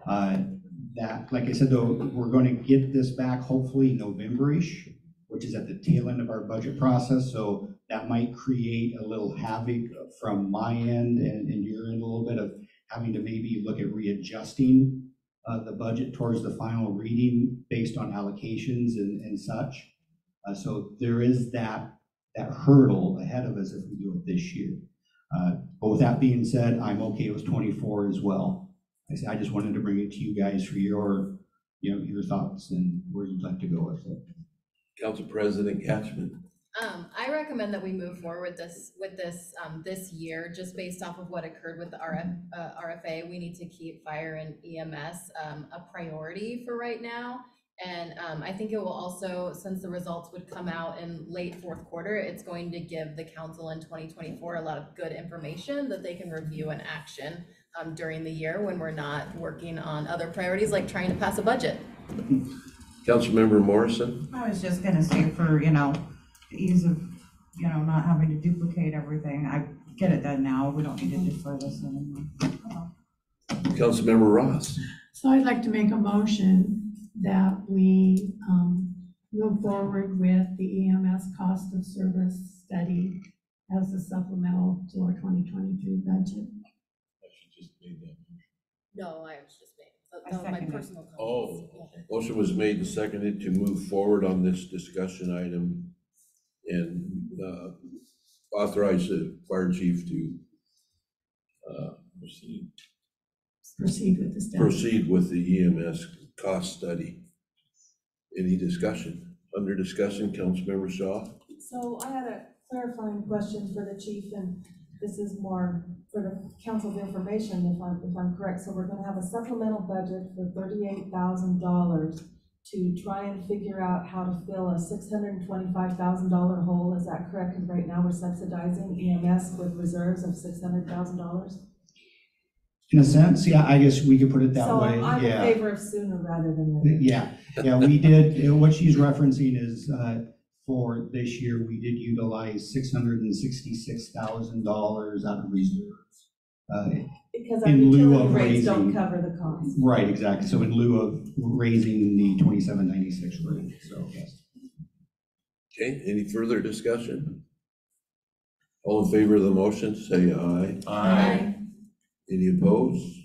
That, like I said, though, we're going to get this back hopefully November-ish, which is at the tail end of our budget process. So that might create a little havoc from my end and your end, a little bit of having to maybe look at readjusting the budget towards the final reading based on allocations and such. So there is that hurdle ahead of us if we do it this year. Both that being said, I'm okay with 24 as well. I just wanted to bring it to you guys for your thoughts and where you'd like to go with it. Council President Catchman. I recommend that we move forward with this year, just based off of what occurred with the RFA. We need to keep fire and EMS a priority for right now. And I think it will also, since the results would come out in late fourth quarter, it's going to give the council in 2024 a lot of good information that they can review and action during the year when we're not working on other priorities like trying to pass a budget. Councilmember Morrison. I was just gonna say for, the ease of, not having to duplicate everything, I get it done now, we don't need to defer this anymore. Councilmember Ross. So I'd like to make a motion that we move forward with the EMS cost of service study as a supplemental to our 2023 budget. No, I was just that was my personal Oh, comments. motion was made and seconded to move forward on this discussion item and authorize the fire chief to Proceed with the study. proceed with the EMS cost study. Any discussion? Under discussion, Councilmember Shaw? So I had a clarifying question for the chief, and this is more for the council's information, if I'm correct. So we're gonna have a supplemental budget for $38,000 to try and figure out how to fill a $625,000 hole. Is that correct? And right now we're subsidizing EMS with reserves of $600,000? In a sense, yeah, I guess we could put it that So way, I'm in yeah. favor of sooner rather than later. Yeah, we did, what she's referencing is, for this year, we did utilize $666,000 out of reserves. Because our In lieu utility of rates don't raising- cover the cost. Right, exactly, so in lieu of raising the 2796 rate, so yes. Okay, any further discussion? All in favor of the motion, say aye. Aye. Any opposed?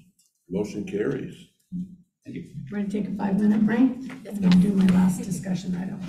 Motion carries. Ready to take a 5-minute break? And I'll do my last discussion item.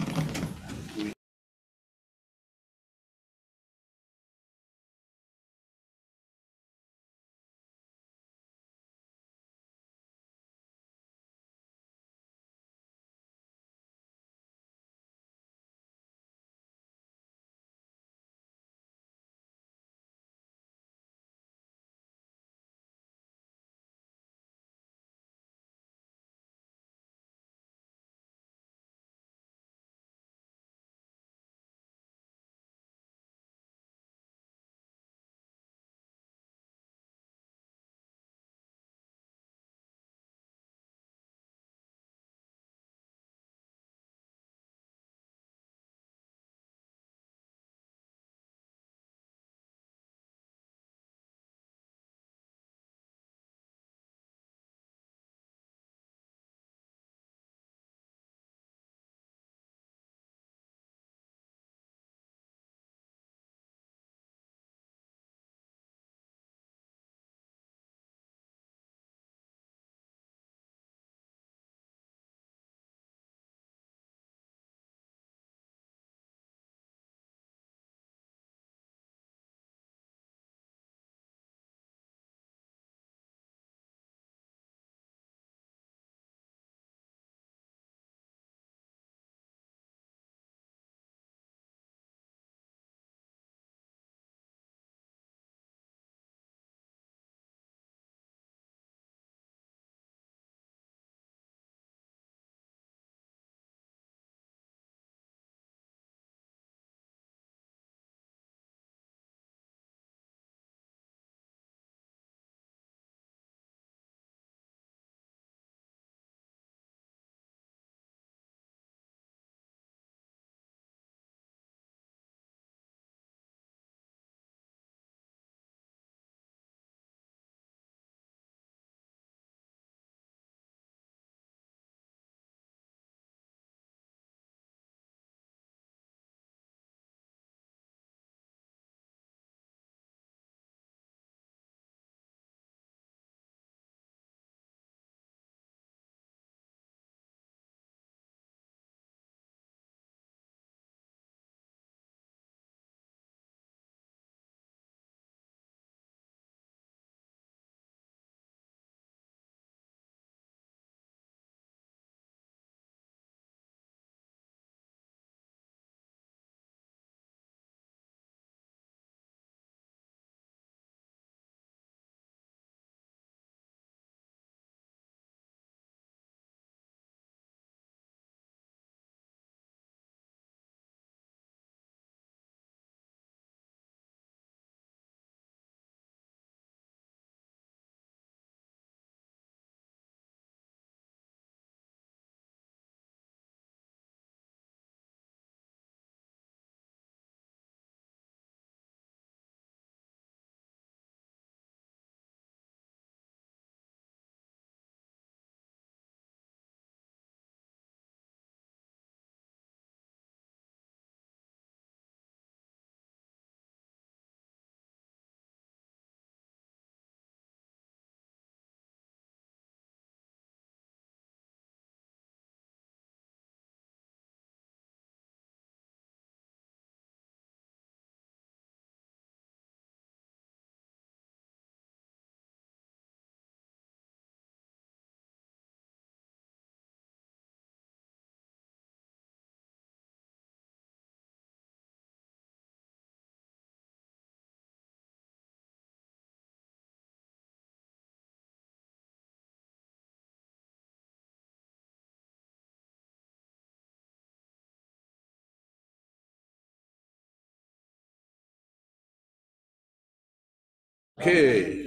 Okay,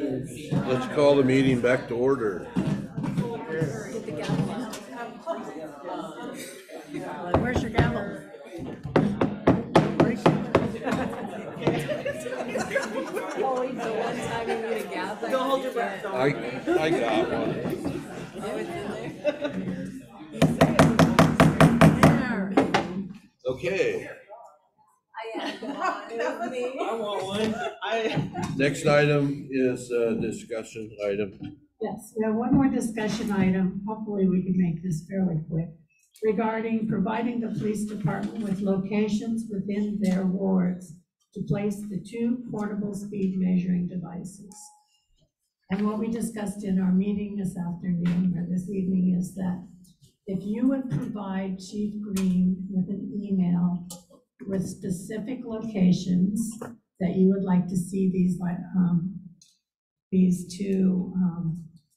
let's call the meeting back to order. Where's your gavel? Always the one time you need a gavel. Don't hold your breath. I got one. Okay, I want one. next item is a discussion item. Yes, we have one more discussion item, hopefully we can make this fairly quick, regarding providing the police department with locations within their wards to place the 2 portable speed measuring devices. And what we discussed in our meeting this afternoon, or this evening, is that if you would provide Chief Green with an email with specific locations that you would like to see these 2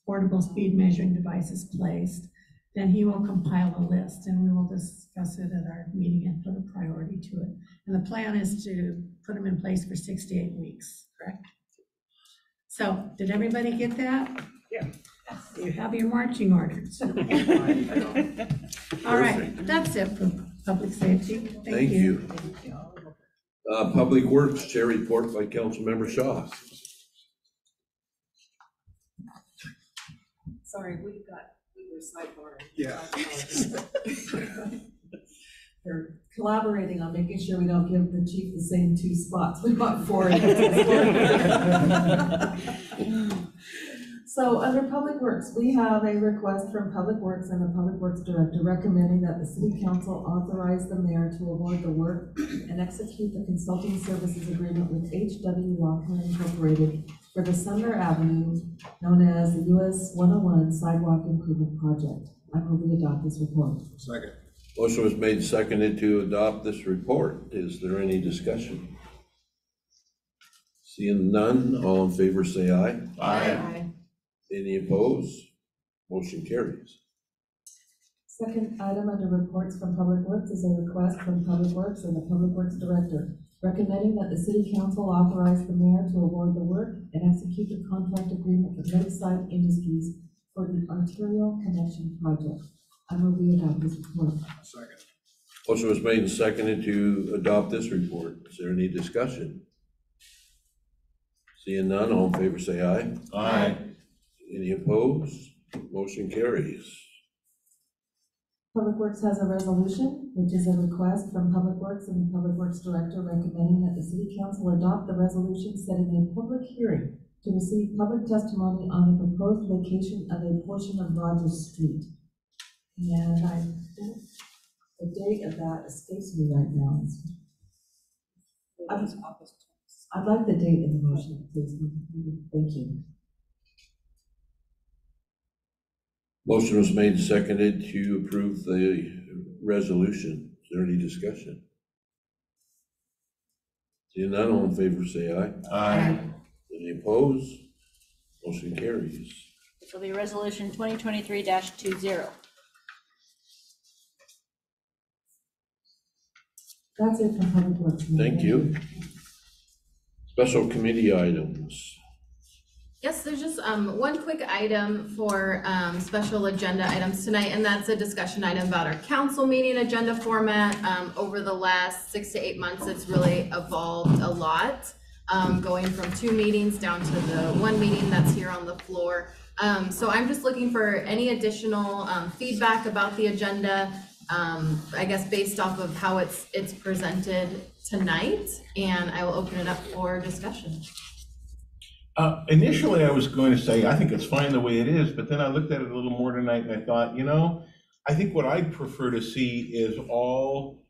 portable speed measuring devices placed, then he will compile a list and we will discuss it at our meeting and put a priority to it. And the plan is to put them in place for 6 to 8 weeks, correct? So, did everybody get that? Yeah. You have your marching orders. All right, that's it for public safety. Thank you. Public Works, Chair report by Councilmember Shaw. Sorry, we were sideboarding. Yeah. They're collaborating on making sure we don't give the chief the same 2 spots. We've got 4. So under Public Works, we have a request from Public Works and the Public Works Director recommending that the City Council authorize the mayor to award the work and execute the consulting services agreement with H.W. Lockman Incorporated for the Sumner Avenue, known as the US 101 Sidewalk Improvement Project. I move we adopt this report. Second. Motion was made and seconded to adopt this report. Is there any discussion? Seeing none, all in favor say aye. Aye. Any opposed? Motion carries. Second item under reports from Public Works is a request from Public Works and the Public Works Director recommending that the City Council authorize the mayor to award the work and execute the contract agreement with Lakeside Industries for the Arterial Connection Project. I move we adopt this report. Second. Motion was made and seconded to adopt this report. Is there any discussion? Seeing none, all in favor say aye. Aye. Any opposed? Motion carries. Public Works has a resolution, which is a request from Public Works and the Public Works Director recommending that the City Council adopt the resolution setting a public hearing to receive public testimony on the proposed vacation of a portion of Rogers Street. And the date of that escapes me right now. I'd like the date in the motion, please. Thank you. Motion was made and seconded to approve the resolution. Is there any discussion? Seeing none, all in favor say aye. Aye. Any opposed? Motion carries. This will be resolution 2023-20. That's it from Public Works. Thank you. Special committee items. Yes, there's just one quick item for special agenda items tonight, and that's a discussion item about our council meeting agenda format. Over the last 6 to 8 months, it's really evolved a lot, going from 2 meetings down to the 1 meeting that's here on the floor. So I'm just looking for any additional feedback about the agenda, I guess based off of how it's presented tonight, and I will open it up for discussion. Initially, I was going to say, I think it's fine the way it is, but then I looked at it a little more tonight and I thought, I think what I'd prefer to see is all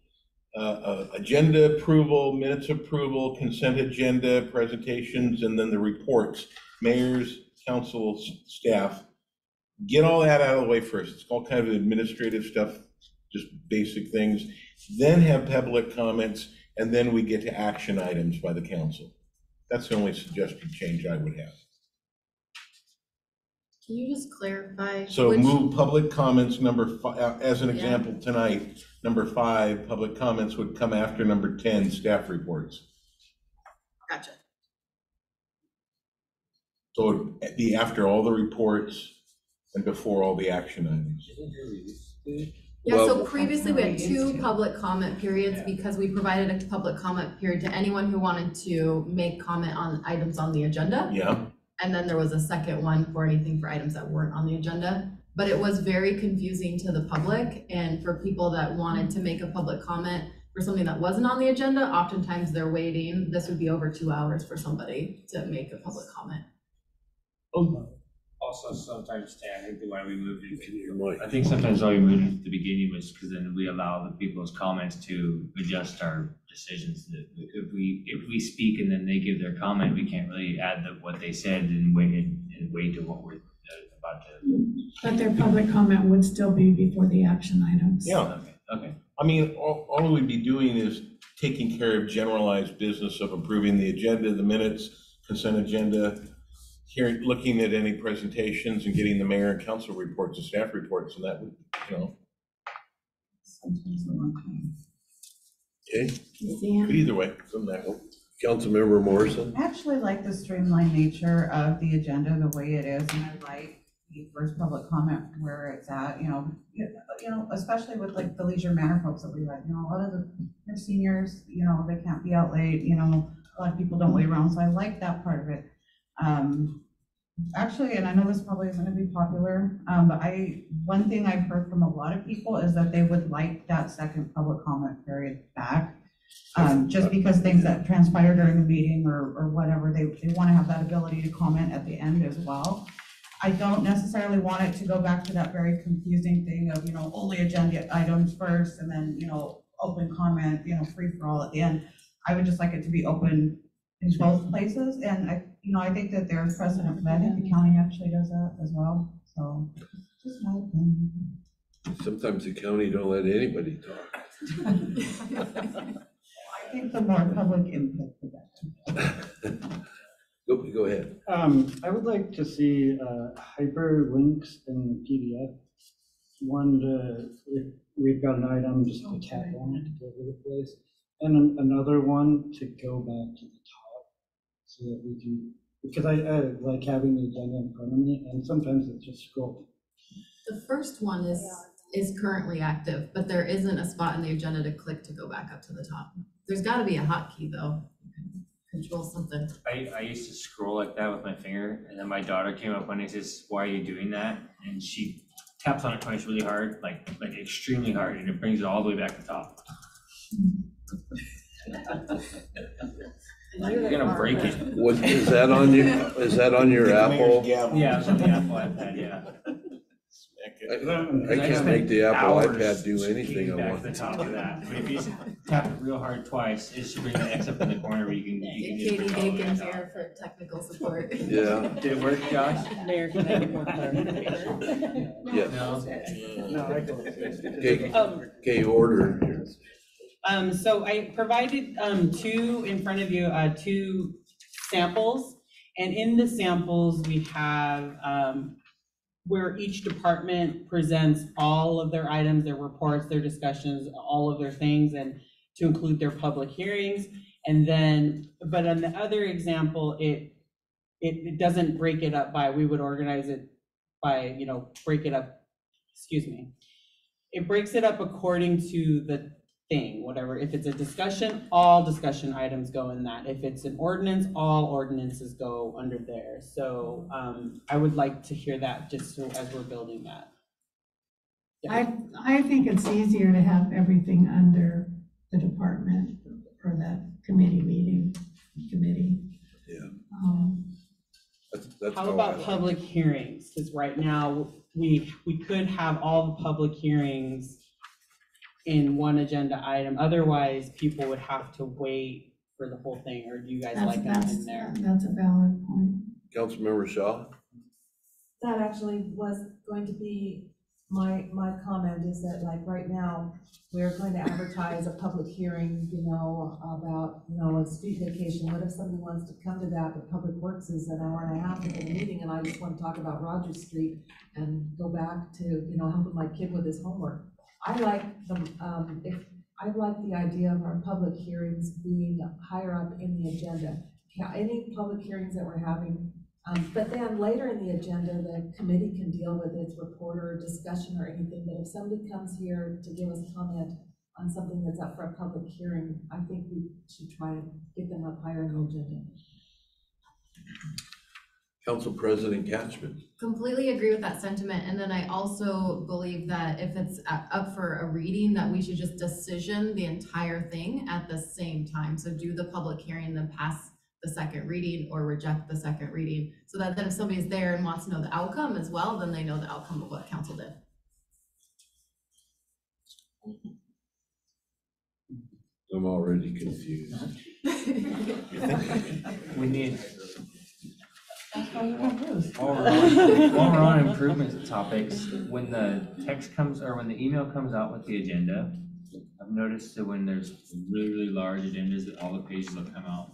agenda approval, minutes approval, consent agenda, presentations, and then the reports, mayors, council, staff. Get all that out of the way first. It's all kind of administrative stuff, just basic things. Then have public comments, and then we get to action items by the council. That's the only suggested change I would have. Can you just clarify? So which- move public comments number 5, as an example tonight, number 5, public comments would come after number 10, staff reports. Gotcha. So it'd be after all the reports and before all the action items. Yeah, so Well- previously we had two public comment periods because we provided a public comment period to anyone who wanted to make comment on items on the agenda. Yeah, And then there was a second one for anything for items that weren't on the agenda. But it was very confusing to the public and for people that wanted to make a public comment for something that wasn't on the agenda, oftentimes they're waiting. This would be over 2 hours for somebody to make a public comment. Also, sometimes, Stan, I think the why we moved it, I think sometimes why we moved it at the beginning was because then we allow the people's comments to adjust our decisions. If we speak and then they give their comment, we can't really add what they said and wait to what we're about to. But their public comment would still be before the action items. yeah. Okay. I mean, all we'd be doing is taking care of generalized business of approving the agenda, the minutes, consent agenda, here, looking at any presentations and getting the mayor and council reports and staff reports, and that would, Sometimes a long time. Okay, either way, doesn't matter. Councilmember Morrison? I actually like the streamlined nature of the agenda, the way it is, and I like the first public comment where it's at, especially with like the Leisure Manor folks that we had, a lot of they're seniors, they can't be out late, a lot of people don't wait around, so I like that part of it. Actually, and I know this probably isn't gonna be popular, but one thing I've heard from a lot of people is that they would like that second public comment period back. Just because things that transpire during the meeting or whatever, they wanna have that ability to comment at the end as well. I don't necessarily want it to go back to that very confusing thing of, only agenda items first and then, open comment, free for all at the end. I would just like it to be open in both places, and I think that there's precedent for that. I think the county actually does that as well, so just my opinion. Sometimes the county don't let anybody talk. I think the more public input, the better. Go ahead. I would like to see hyperlinks in PDF. One if we've got an item, just to tap on it to go to the place, and another one to go back to the top so that we can, because I like having the agenda in front of me, and sometimes it's just scrolling. The first one is currently active, but there isn't a spot in the agenda to click to go back up to the top. There's gotta be a hotkey though. You can control something. I used to scroll like that with my finger, and then my daughter came up one day and says, "Why are you doing that?" And she taps on it twice really hard, like extremely hard, and it brings it all the way back to the top. You're gonna break it. What, is that on your Apple? Yeah, it's on the Apple iPad, yeah. I can't make the Apple iPad do anything I Back want. to the top of that. But if you tap it real hard twice, it should bring the X up in the corner where you can just Katie bring it all the way Dakin's down. here for technical support. Yeah. Did it work, Josh? Mayor, can I get more clarification? Yes. No? Okay, order. So I provided, two in front of you, two samples. And in the samples, we have, where each department presents all of their items, their reports, their discussions, all of their things, and to include their public hearings. And then, but on the other example, it doesn't break it up by, we would organize it by, break it up, It breaks it up according to the thing, whatever. If it's a discussion, all discussion items go in that. If it's an ordinance, all ordinances go under there. So I would like to hear that just so as we're building that. Yeah. I think it's easier to have everything under the department or that committee. Yeah. That's How about public hearings? Because right now, we could have all the public hearings in one agenda item. Otherwise, people would have to wait for the whole thing, or do you guys like them in there? That's a valid point. Councilmember Shaw? That actually was going to be my comment, is that like right now, we're going to advertise a public hearing, about, a street vacation. What if somebody wants to come to that, but Public Works is an hour and a half into the meeting, and I just want to talk about Rogers Street and go back to, helping my kid with his homework. I like the idea of our public hearings being higher up in the agenda. Any public hearings that we're having, But then later in the agenda, the committee can deal with its report or discussion or anything, but if somebody comes here to give us comment on something that's up for a public hearing, I think we should try to get them up higher in the agenda. Council President Catchman. Completely agree with that sentiment, and then I also believe that if it's up for a reading, that we should just decision the entire thing at the same time. So do the public hearing, then pass the second reading or reject the second reading, so that then if somebody's there and wants to know the outcome as well, then they know the outcome of what council did. I'm already confused. We need. While we're on improvement topics, when the text comes, or when the email comes out with the agenda, I've noticed that when there's really large agendas, that all the pages will come out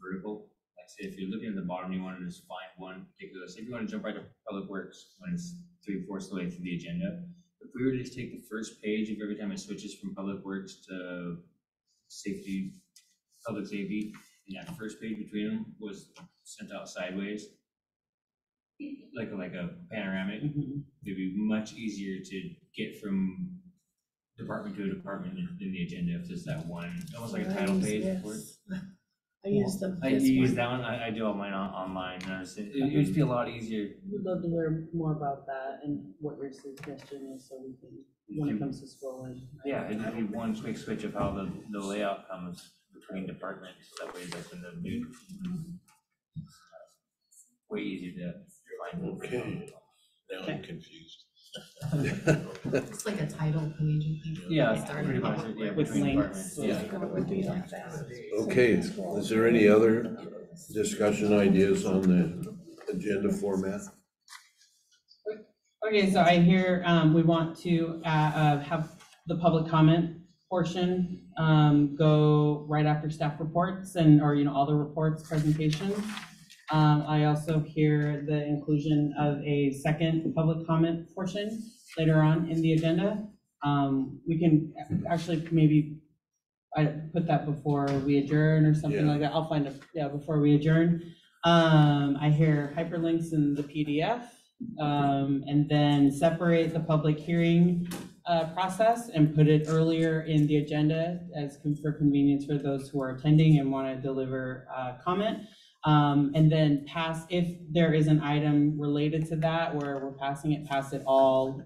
vertical. Like say, if you're looking at the bottom, you want to just find one particular, say if you want to jump right to Public Works when it's 3/4 of the way through the agenda, if we were to just take the first page of every time it switches from Public Works to safety, public safety, and that first page between them was sent out sideways, like a panoramic, it'd be much easier to get from department to a department than the agenda if there's that one, almost like a title page. I use the. I use that one. I do all mine online. It would be a lot easier. We'd love to learn more about that and what your suggestion is, so we can, when it comes to scrolling. Yeah, it'd just be one quick switch of how the layout comes between departments. That way, that's in the new. Way easier to find. Okay, now I'm confused. It's like a title page, I think. Yeah, Starting pretty much, public yeah, works. between departments, yeah. Okay, is there any other discussion ideas on the agenda format? Okay, so I hear, we want to, have the public comment portion, go right after staff reports and, or, all the reports, presentations. I also hear the inclusion of a second public comment portion later on in the agenda. We can actually maybe put that before we adjourn or something like that. I'll find before we adjourn. I hear hyperlinks in the PDF, and then separate the public hearing process and put it earlier in the agenda for convenience for those who are attending and want to deliver comment. And then pass, if there is an item related to that where we're passing it, pass it all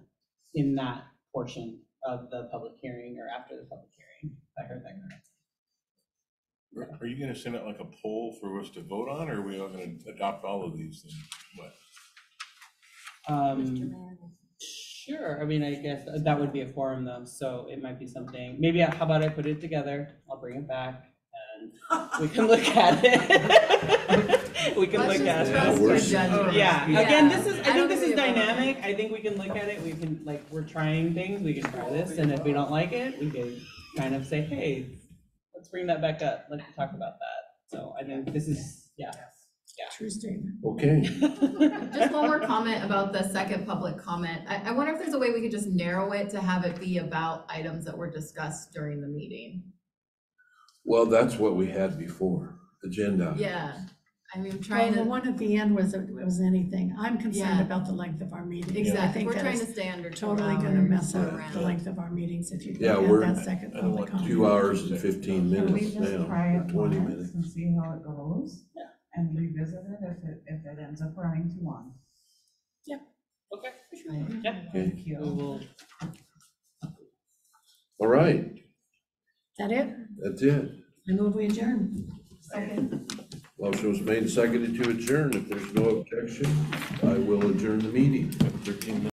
in that portion of the public hearing or after the public hearing. I heard that correct. Are you gonna send out like a poll for us to vote on, or are we all gonna adopt all of these things? What? Sure, I mean, I guess that would be a forum though, so it might be something, maybe, how about I put it together, I'll bring it back, and we can look at it. We can look at it. Yeah, again, I think this is dynamic, I think we can look at it, we can, we're trying things, we can try this, and if we don't like it, we can kind of say, hey, let's bring that back up, let's talk about that. So I think this is, True statement. Okay. Just one more comment about the second public comment. I wonder if there's a way we could just narrow it to have it be about items that were discussed during the meeting. Well, that's what we had before, agenda. Yeah, I mean, trying The to. one at the end was anything. I'm concerned Yeah. about the length of our meetings. Exactly. I think We're that trying is to stay under 2 totally gonna mess up around. the length of our meetings if you Yeah, have we're that second public comment. 2 hours and 15 Can we minutes just now, try or it 20 once minutes. and see how it goes? And revisit it if it ends up running too long? Yeah, okay. Yeah, thank you. All right, Is that it? that's it. I move we adjourn. Motion was made and seconded to adjourn. If there's no objection, I will adjourn the meeting at 13:09.